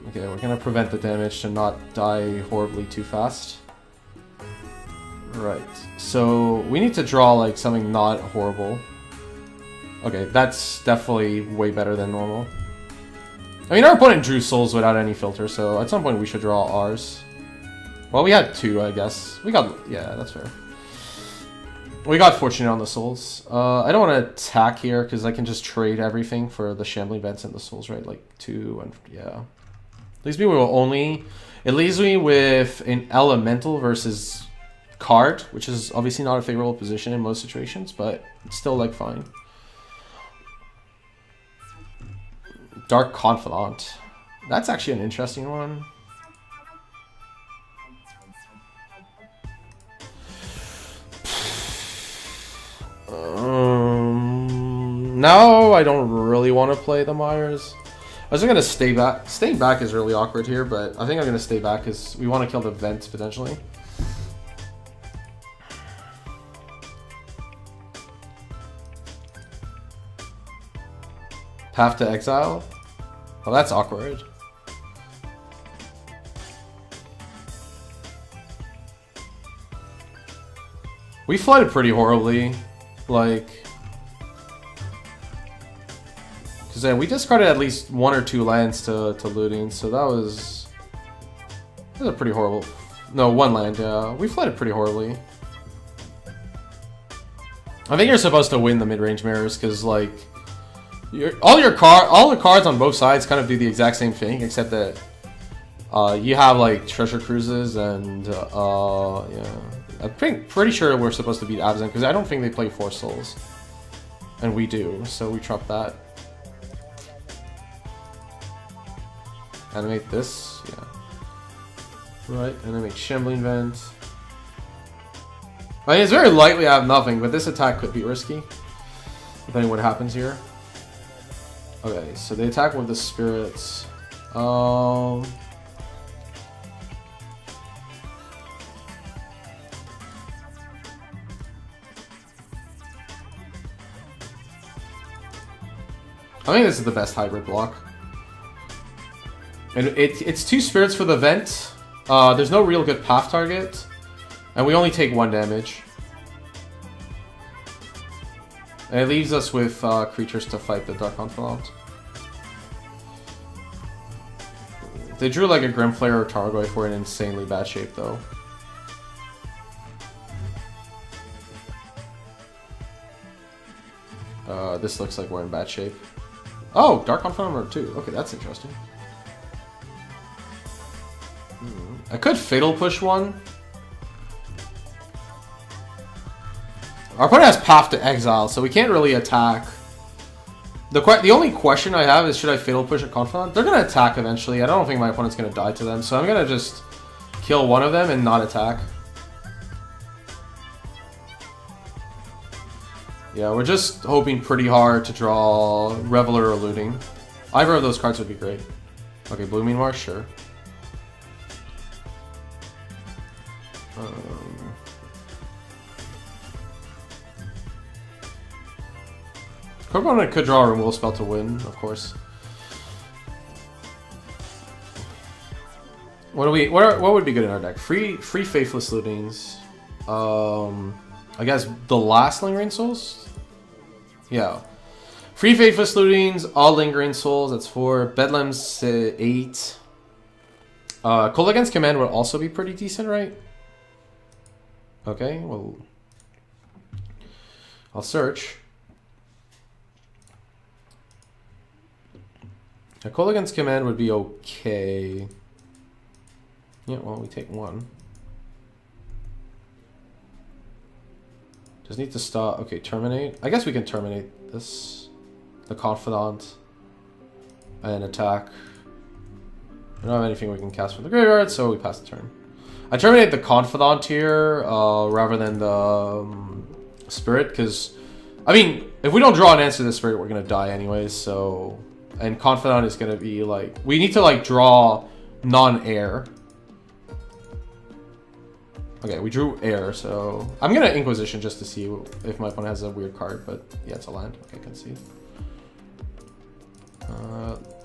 Okay, we're gonna prevent the damage to not die horribly too fast. Right, so we need to draw like something not horrible. Okay, that's definitely way better than normal. I mean, our opponent drew souls without any filter, so at some point we should draw ours. Well, we had 2, I guess. We got... yeah, that's fair. We got fortunate on the souls. I don't want to attack here, because I can just trade everything for the Shambling Vents and the souls, right? Like 2 and... yeah. Leaves me with only... It leaves me with an Elemental versus card, which is obviously not a favorable position in most situations, but it's still, like, fine. Dark Confidant. That's actually an interesting one. Now I don't really want to play the Myers. I was gonna stay back. Staying back is really awkward here, but I think I'm gonna stay back because we want to kill the Vent potentially. Path to Exile? Oh, that's awkward. We flooded pretty horribly. Like... because we discarded at least 1 or 2 lands to looting, so that was That's a pretty horrible... No, one land, yeah. We flooded pretty horribly. I think you're supposed to win the mid-range mirrors, because, like... all the cards on both sides kind of do the exact same thing, except that... you have, like, treasure cruises, and, yeah... I'm pretty sure we're supposed to beat Abzan, because I don't think they play 4 souls. And we do, so we trap that. Animate this, yeah. Right, animate Shambling Vent. I mean, it's very likely I have nothing, but this attack could be risky. Depending what happens here. Okay, so they attack with the spirits. I think this is the best hybrid block. And it's 2 spirits for the vent. There's no real good path target. And we only take 1 damage. And it leaves us with creatures to fight the Dark Confidant. They drew like a Grimflayer or Targoyf. We're in insanely bad shape though. This looks like we're in bad shape. Oh, Dark Confidant #2. Okay, that's interesting. I could Fatal Push one. Our opponent has Path to Exile, so we can't really attack. The only question I have is, should I Fatal Push a Confidant? They're going to attack eventually. I don't think my opponent's going to die to them, so I'm going to just kill one of them and not attack. Yeah, we're just hoping pretty hard to draw Reveler or Looting. Either of those cards would be great. Okay, Blooming Marsh, sure. Opponent could draw a removal spell to win, of course. What would be good in our deck? Free Faithless Lootings. I guess the last Lingering Souls? Yeah. Free Faithless Lootings, all Lingering Souls, that's 4. Bedlam's 8. Kolaghan's Command would also be pretty decent, right? Okay, well... I'll search. Kolaghan's Command would be okay. Yeah, well, we take 1. Just need to stop. Okay, terminate. I guess we can terminate this. The Confidant. And attack. We don't have anything we can cast from the graveyard, so we pass the turn. I terminate the Confidant here rather than the Spirit, because, I mean, if we don't draw an answer to the Spirit, we're going to die anyways, so... And Confidant is going to be, like... We need to, like, draw non-air. Okay, we drew air, so... I'm going to Inquisition just to see if my opponent has a weird card, but yeah, it's a land. Okay, I can see.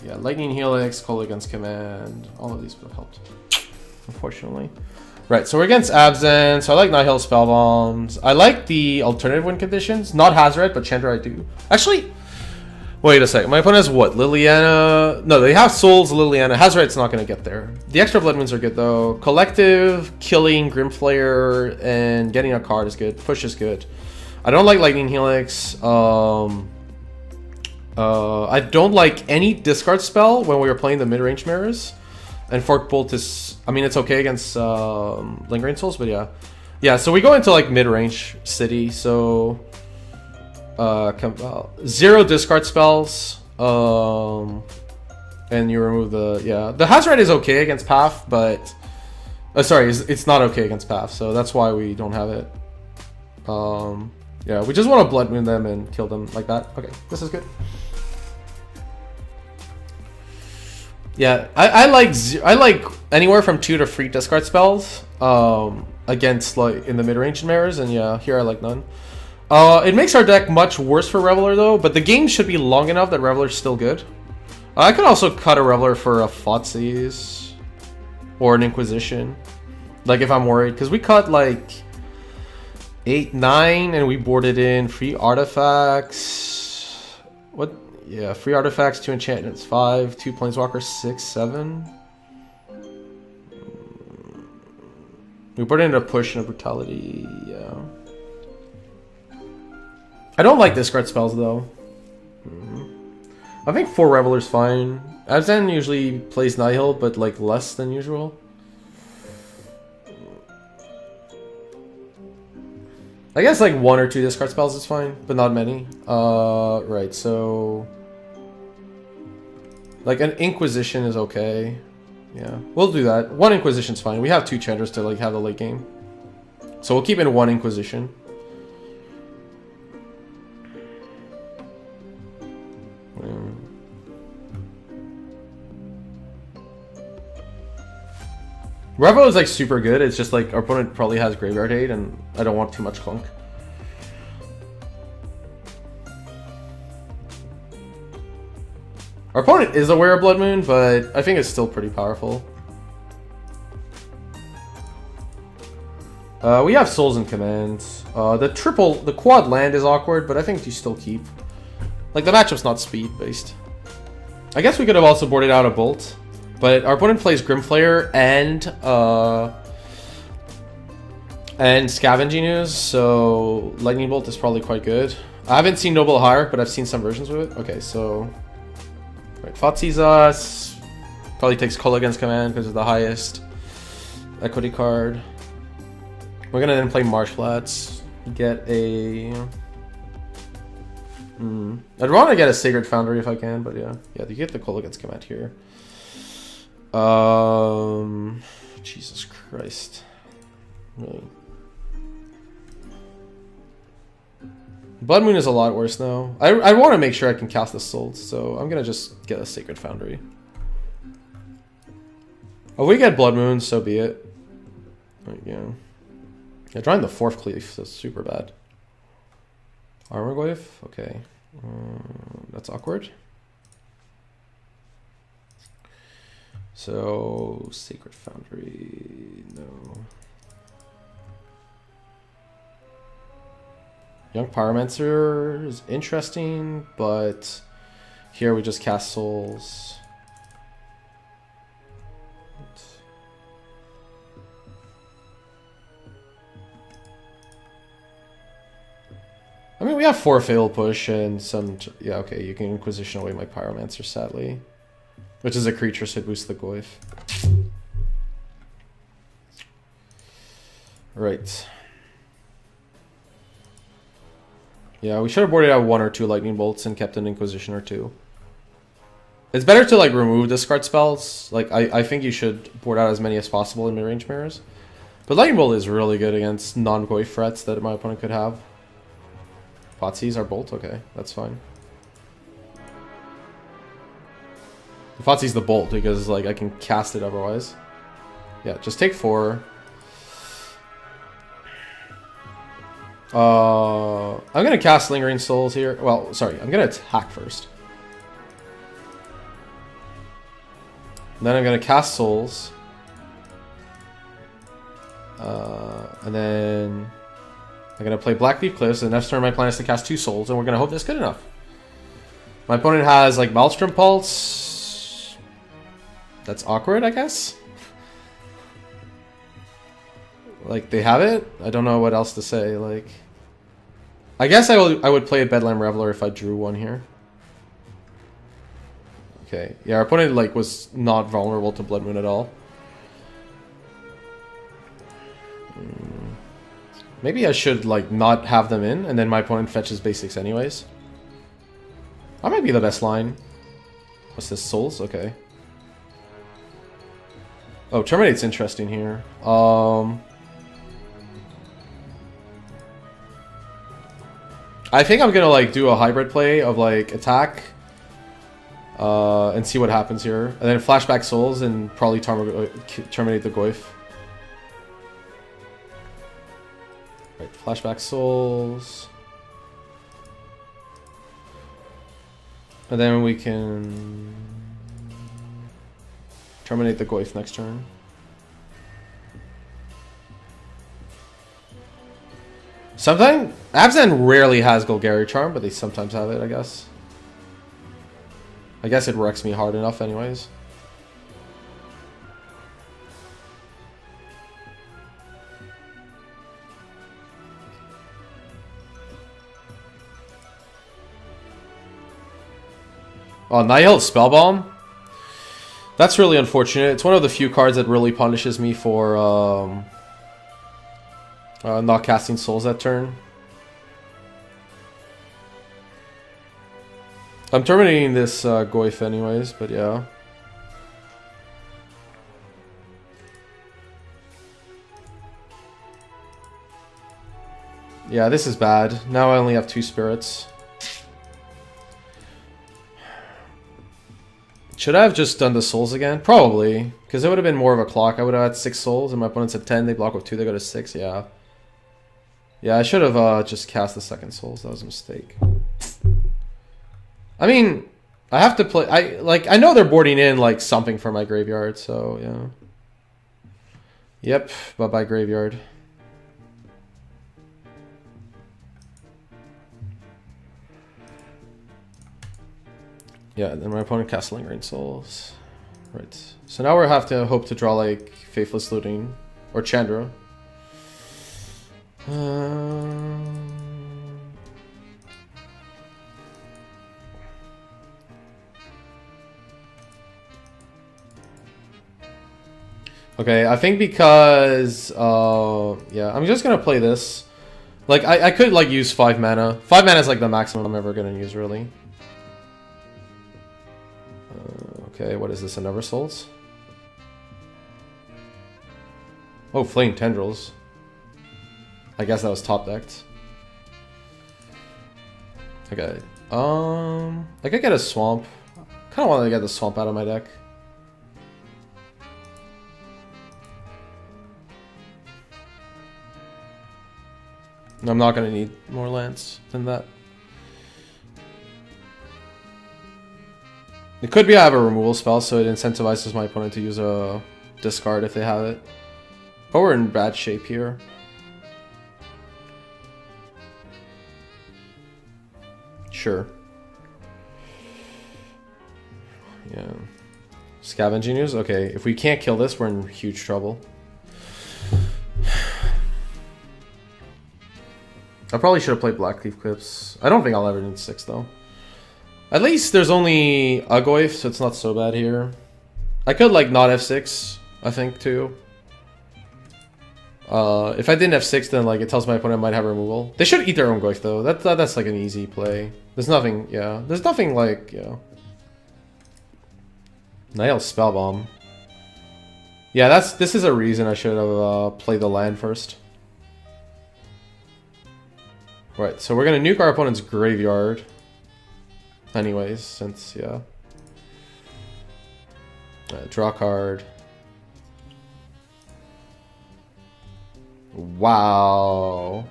Yeah, Lightning Helix, Kolaghan's Command. All of these would have helped, unfortunately. Right, so we're against Abzan, so I like Nihil Spellbombs. I like the alternative win conditions. Not Hazoret, but Chandra I do. Actually... Wait a second. My opponent has what? Liliana? No, they have Souls, Liliana. Hazoret's not going to get there. The extra blood moons are good, though. Collective, killing, Grimflayer, and getting a card is good. Push is good. I don't like Lightning Helix. I don't like any discard spell when we were playing the mid-range mirrors. And Fork Bolt is... I mean, it's okay against Lingering Souls, but yeah. Yeah, so we go into, like, mid-range city, so... 0 discard spells, and you remove the, yeah, the Hazoret is okay against Path, but sorry, it's not okay against Path, so that's why we don't have it. Yeah, we just want to Blood Moon them and kill them like that. Okay, this is good. Yeah, I like anywhere from 2 to 3 discard spells against, like, in the mid-range mirrors, and yeah, here I like none. It makes our deck much worse for Reveler, though, but the game should be long enough that Reveler's still good. I could also cut a Reveler for a Thoughtseize or an Inquisition, like if I'm worried, because we cut like 8, 9, and we boarded in free artifacts. What? Yeah, free artifacts, 2 enchantments, 5, 2 planeswalkers, 6, 7. We put in a push and a brutality. Yeah. I don't like discard spells though. I think 4 Reveler's fine. Abzan usually plays Nihil, but like less than usual. I guess like 1 or 2 discard spells is fine, but not many. Right, so like an Inquisition is okay. Yeah, we'll do that. 1 Inquisition's fine. We have 2 Chandras to like have the late game. So we'll keep in 1 Inquisition. Revo is like super good. It's just like our opponent probably has Graveyard Hate, and I don't want too much clunk. Our opponent is aware of Blood Moon, but I think it's still pretty powerful. We have Souls in command. The quad land is awkward, but I think you still keep. Like the matchup's not speed based. I guess we could have also boarded out a Bolt. But our opponent plays Grimflayer and Scavenging Ooze, so Lightning Bolt is probably quite good. I haven't seen Noble Hierarch, but I've seen some versions of it. Okay, so right, Fotsees us. Probably takes Kola against command because it's the highest equity card. We're gonna then play Marsh Flats. Get a. I'd want to get a Sacred Foundry if I can, but yeah, you get the Kola against command here. Jesus Christ. Really. Blood Moon is a lot worse now. I want to make sure I can cast the Souls, so I'm gonna just get a Sacred Foundry. If we get Blood Moon, so be it. There you go. Yeah, drawing the 4th Cleave, that's super bad. Armor Glyph? Okay. That's awkward. So, Sacred Foundry, no. Young Pyromancer is interesting, but here we just cast Souls. I mean, we have 4 Fatal Push and some... Yeah, okay, you can Inquisition away my Pyromancer, sadly. Which is a creature, so it boosts the Goyf. Right. Yeah, we should have boarded out 1 or 2 Lightning Bolts and kept an Inquisition or 2. It's better to like remove discard spells. Like I think you should board out as many as possible in mid-range mirrors. But Lightning Bolt is really good against non-Goyf threats that my opponent could have. Fotsees are Bolt? Okay, that's fine. Fotsee's the Bolt because like I can cast it otherwise. Yeah, just take 4. I'm gonna cast Lingering Souls here. Well, sorry, I'm gonna attack first. Then I'm gonna cast Souls. And then I'm gonna play Blackleaf Cliffs, and next turn my plan is to cast 2 Souls, and we're gonna hope that's good enough. My opponent has like Maelstrom Pulse. That's awkward, I guess. Like they have it. I don't know what else to say. Like, I guess I would play a Bedlam Reveler if I drew 1 here. Okay, yeah, our opponent like was not vulnerable to Blood Moon at all. Maybe I should like not have them in, and then my opponent fetches basics anyways. That might be the best line. What's this? Souls? Okay. Oh, Terminate's interesting here. I think I'm gonna like do a hybrid play of like attack and see what happens here, and then flashback Souls and probably terminate the Goyf. Right, flashback Souls, and then we can terminate the Goyf next turn. Sometimes Abzan rarely has Golgari Charm, but they sometimes have it, I guess. I guess it wrecks me hard enough anyways. Oh, Nihil Spellbomb? That's really unfortunate. It's one of the few cards that really punishes me for not casting souls that turn. I'm terminating this Goyf anyways, but yeah. Yeah, this is bad. Now I only have 2 spirits. Should I have just done the souls again? Probably, because it would have been more of a clock. I would have had 6 souls, and my opponent's at 10. They block with 2, they go to 6. Yeah. Yeah, I should have just cast the second souls. That was a mistake. I mean, I have to play. I know they're boarding in like something for my graveyard, so yeah. Yep, bye bye graveyard. Yeah, then my opponent casts Lingering Souls. Right. So now we have to hope to draw like Faithless Looting or Chandra. Okay, I think because yeah, I'm just gonna play this. Like I could like use 5 mana. 5 mana is like the maximum I'm ever gonna use, really. Okay, what is this? Another Souls? Oh, Flame Tendrils. I guess that was top decked. Okay. I could get a Swamp. Kind of want to get the Swamp out of my deck. I'm not gonna need more lands than that. It could be I have a removal spell, so it incentivizes my opponent to use a discard if they have it. But we're in bad shape here. Sure. Yeah. Scavenging Ooze? Okay, if we can't kill this, we're in huge trouble. I probably should have played Blackleaf Cliffs. I don't think I'll ever need 6 though. At least there's only a Goyf, so it's not so bad here. I could like not F6, I think too. If I didn't F6, then like it tells my opponent might have removal. They should eat their own Goyf though. That's like an easy play. There's nothing, yeah. There's nothing like, yeah. Nihil Spellbomb. Yeah, this is a reason I should have played the land first. Right, so we're gonna nuke our opponent's graveyard. Anyways, since, yeah. Draw card. Wow.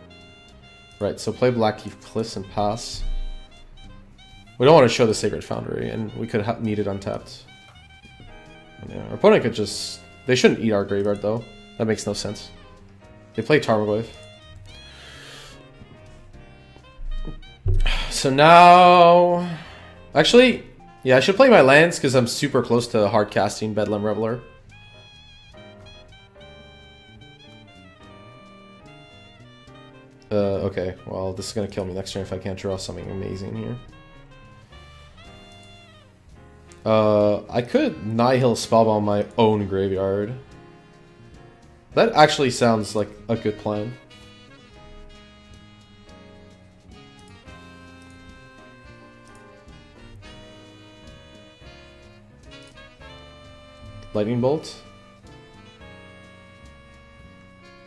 Right, so play Blackleaf Cliffs and pass. We don't want to show the Sacred Foundry, and we could need it untapped. Yeah, our opponent could just... They shouldn't eat our graveyard, though. That makes no sense. They play Tarmogoyf. So now... Actually, yeah, I should play my lands because I'm super close to hard casting Bedlam Reveler. Okay, well, this is going to kill me next turn if I can't draw something amazing here. I could Nihil Spellbomb my own graveyard. That actually sounds like a good plan. Lightning Bolt.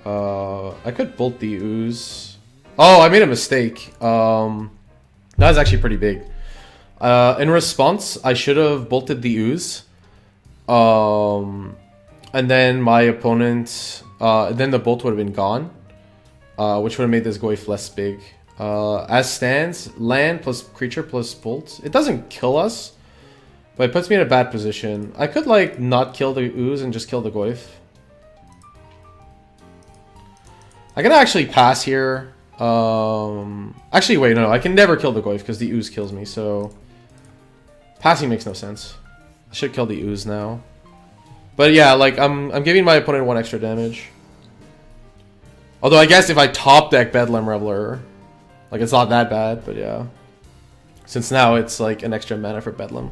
I could Bolt the Ooze. Oh, I made a mistake. That was actually pretty big. In response, I should have bolted the Ooze. And then my opponent... then the bolt would have been gone. Which would have made this Goyf less big. As stands, land plus creature plus bolt. It doesn't kill us. But it puts me in a bad position. I could, like, not kill the Ooze and just kill the Goyf. I can actually pass here. Actually, wait, no. I can never kill the Goyf because the Ooze kills me, so... Passing makes no sense. I should kill the Ooze now. But yeah, like, I'm giving my opponent 1 extra damage. Although I guess if I top deck Bedlam Reveler, like, it's not that bad, but yeah. Since now it's like an extra mana for Bedlam.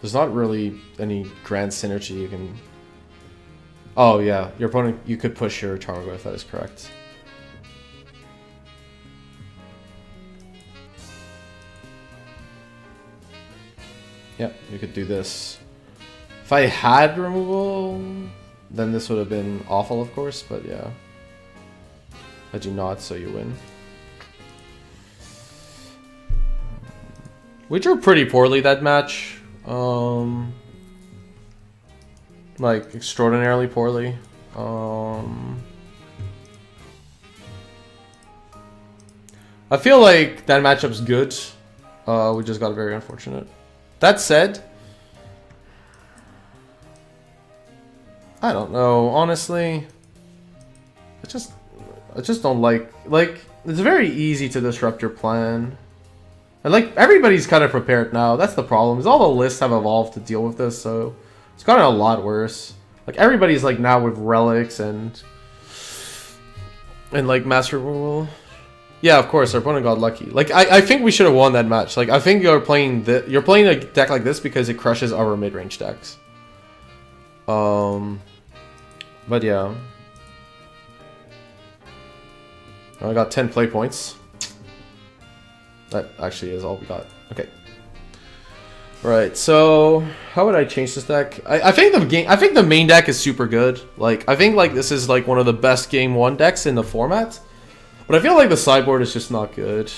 There's not really any grand synergy you can... Oh yeah, your opponent, you could push your Tarmogoyf, that is correct. Yeah, you could do this. If I had removal, then this would have been awful, of course, but yeah. I do not, so you win. We drew pretty poorly that match. Like, extraordinarily poorly. I feel like that matchup's good. We just got very unfortunate. That said, I don't know, honestly. I just don't like, it's very easy to disrupt your plan. And like, everybody's kind of prepared now. That's the problem, is all the lists have evolved to deal with this, so it's gotten a lot worse. Like, everybody's like now with relics and like master rule. Yeah, of course, our opponent got lucky. Like, I think we should have won that match. Like, I think you're playing a deck like this because it crushes our mid-range decks. But yeah. I got 10 play points. That actually is all we got. Okay. Right, so how would I change this deck? I think the main deck is super good. Like, I think like this is like one of the best game 1 decks in the format. But I feel like the sideboard is just not good.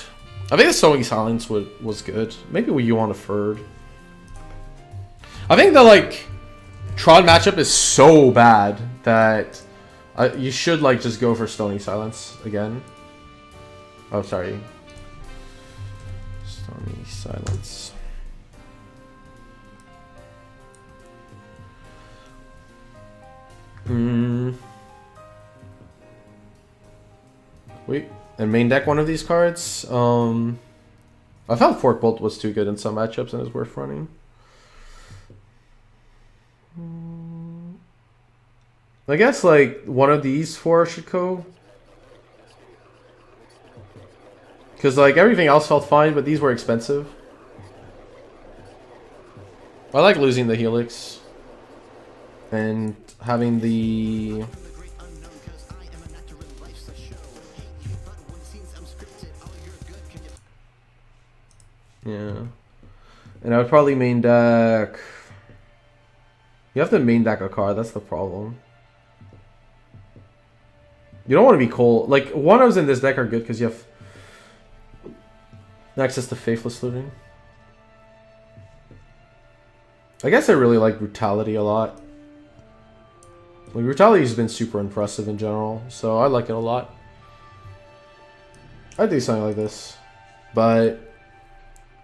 I think the Sowing Silence was good. Maybe you want a third. I think the like Tron matchup is so bad that you should like just go for Stony Silence again. Oh, sorry. Stony Silence. Wait, and main deck one of these cards. I felt Fork Bolt was too good in some matchups and is worth running. I guess like one of these 4 should go. Because like everything else felt fine, but these were expensive. I like losing the Helix. And having the... Yeah. And I would probably main deck... You have to main deck a card, that's the problem. You don't want to be cold. Like, one-ofs in this deck are good because you have access to Faithless Looting. I guess I really like Brutality a lot. Like, Brutality has been super impressive in general, so I like it a lot. I'd do something like this, but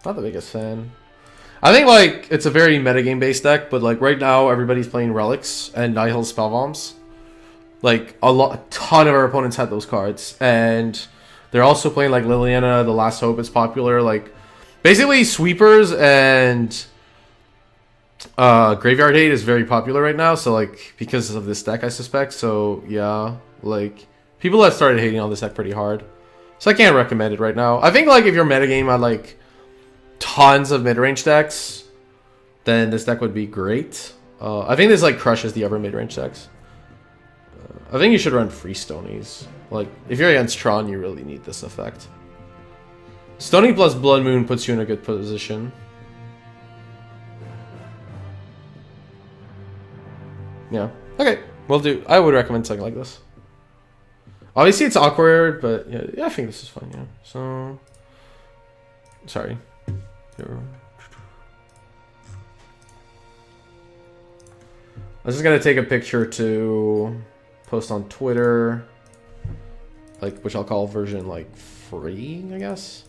not the biggest fan. I think, like, it's a very metagame-based deck, but, like, right now, everybody's playing Relics and Nihil Spellbombs. Like, a ton of our opponents had those cards, and they're also playing, like, Liliana, The Last Hope is popular. Like, basically, Sweepers and Graveyard Hate is very popular right now, so, like, because of this deck, I suspect. So, yeah, like, people have started hating on this deck pretty hard. So I can't recommend it right now. I think, like, if you're metagame at, like, tons of mid-range decks, then this deck would be great. I think this, like, crushes the other mid-range decks. I think you should run free Stonies. Like, if you're against Tron, you really need this effect. Stony plus Blood Moon puts you in a good position. Yeah. Okay. We'll do. I would recommend something like this. Obviously, it's awkward, but yeah, I think this is fun. Yeah. So, sorry. I'm just gonna take a picture to post on Twitter, like, which I'll call version like 3, I guess.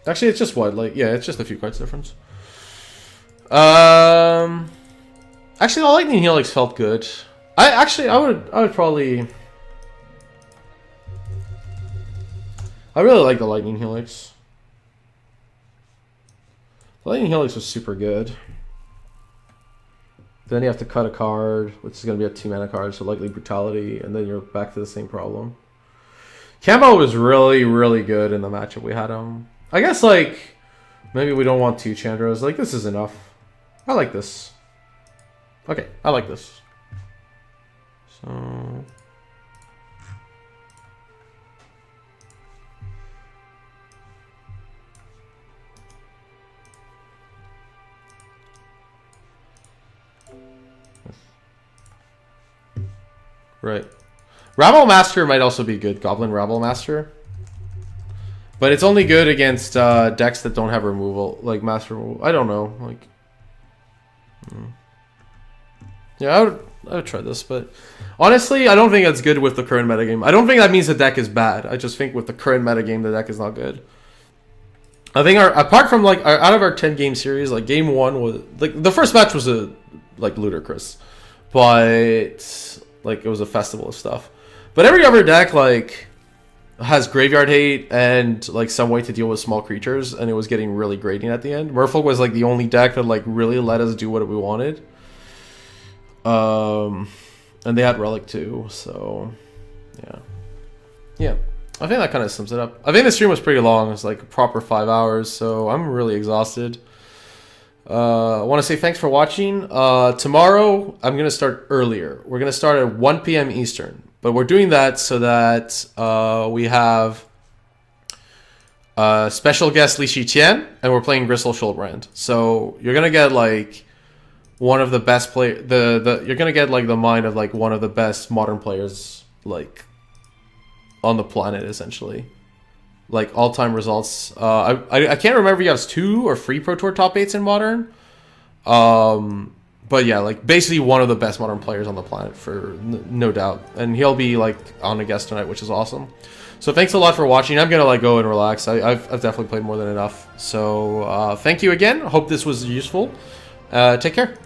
Actually, it's just what? Like, yeah, it's just a few cards difference. Actually, the Lightning Helix felt good. I would probably... I really like the Lightning Helix. The Lightning Helix was super good. Then you have to cut a card, which is going to be a 2-mana card, so likely Brutality, and then you're back to the same problem. Camo was really, really good in the matchup we had him. I guess, like, maybe we don't want 2 Chandras. Like, this is enough. I like this. Okay, I like this. So... Right. Rabble Master might also be good. Goblin Rabble Master. But it's only good against decks that don't have removal. Like master removal. I don't know. Like, yeah, I would try this. But honestly, I don't think that's good with the current metagame. I don't think that means the deck is bad. I just think with the current metagame, the deck is not good. I think apart from like out of our 10-game series, like game 1 was like the first match was like ludicrous. But like it was a festival of stuff. But every other deck like has graveyard hate and like some way to deal with small creatures, and it was getting really grating at the end. Merfolk was like the only deck that like really let us do what we wanted. And they had Relic too, so yeah. I think that kind of sums it up. I think the stream was pretty long. It was like a proper 5 hours, so I'm really exhausted. I want to say thanks for watching. Tomorrow, I'm going to start earlier. We're going to start at 1 p.m. Eastern. But we're doing that so that we have special guest Li Shiqian, and we're playing Gristle Shulbrand. So you're going to get like one of the best you're going to get like the mind of like one of the best modern players like on the planet, essentially. Like all-time results. I can't remember if he has 2 or 3 Pro Tour top 8s in Modern. But yeah, like basically one of the best Modern players on the planet for no doubt. And he'll be like on a guest tonight, which is awesome. So thanks a lot for watching. I'm gonna like go and relax. I've definitely played more than enough. So thank you again. Hope this was useful. Take care.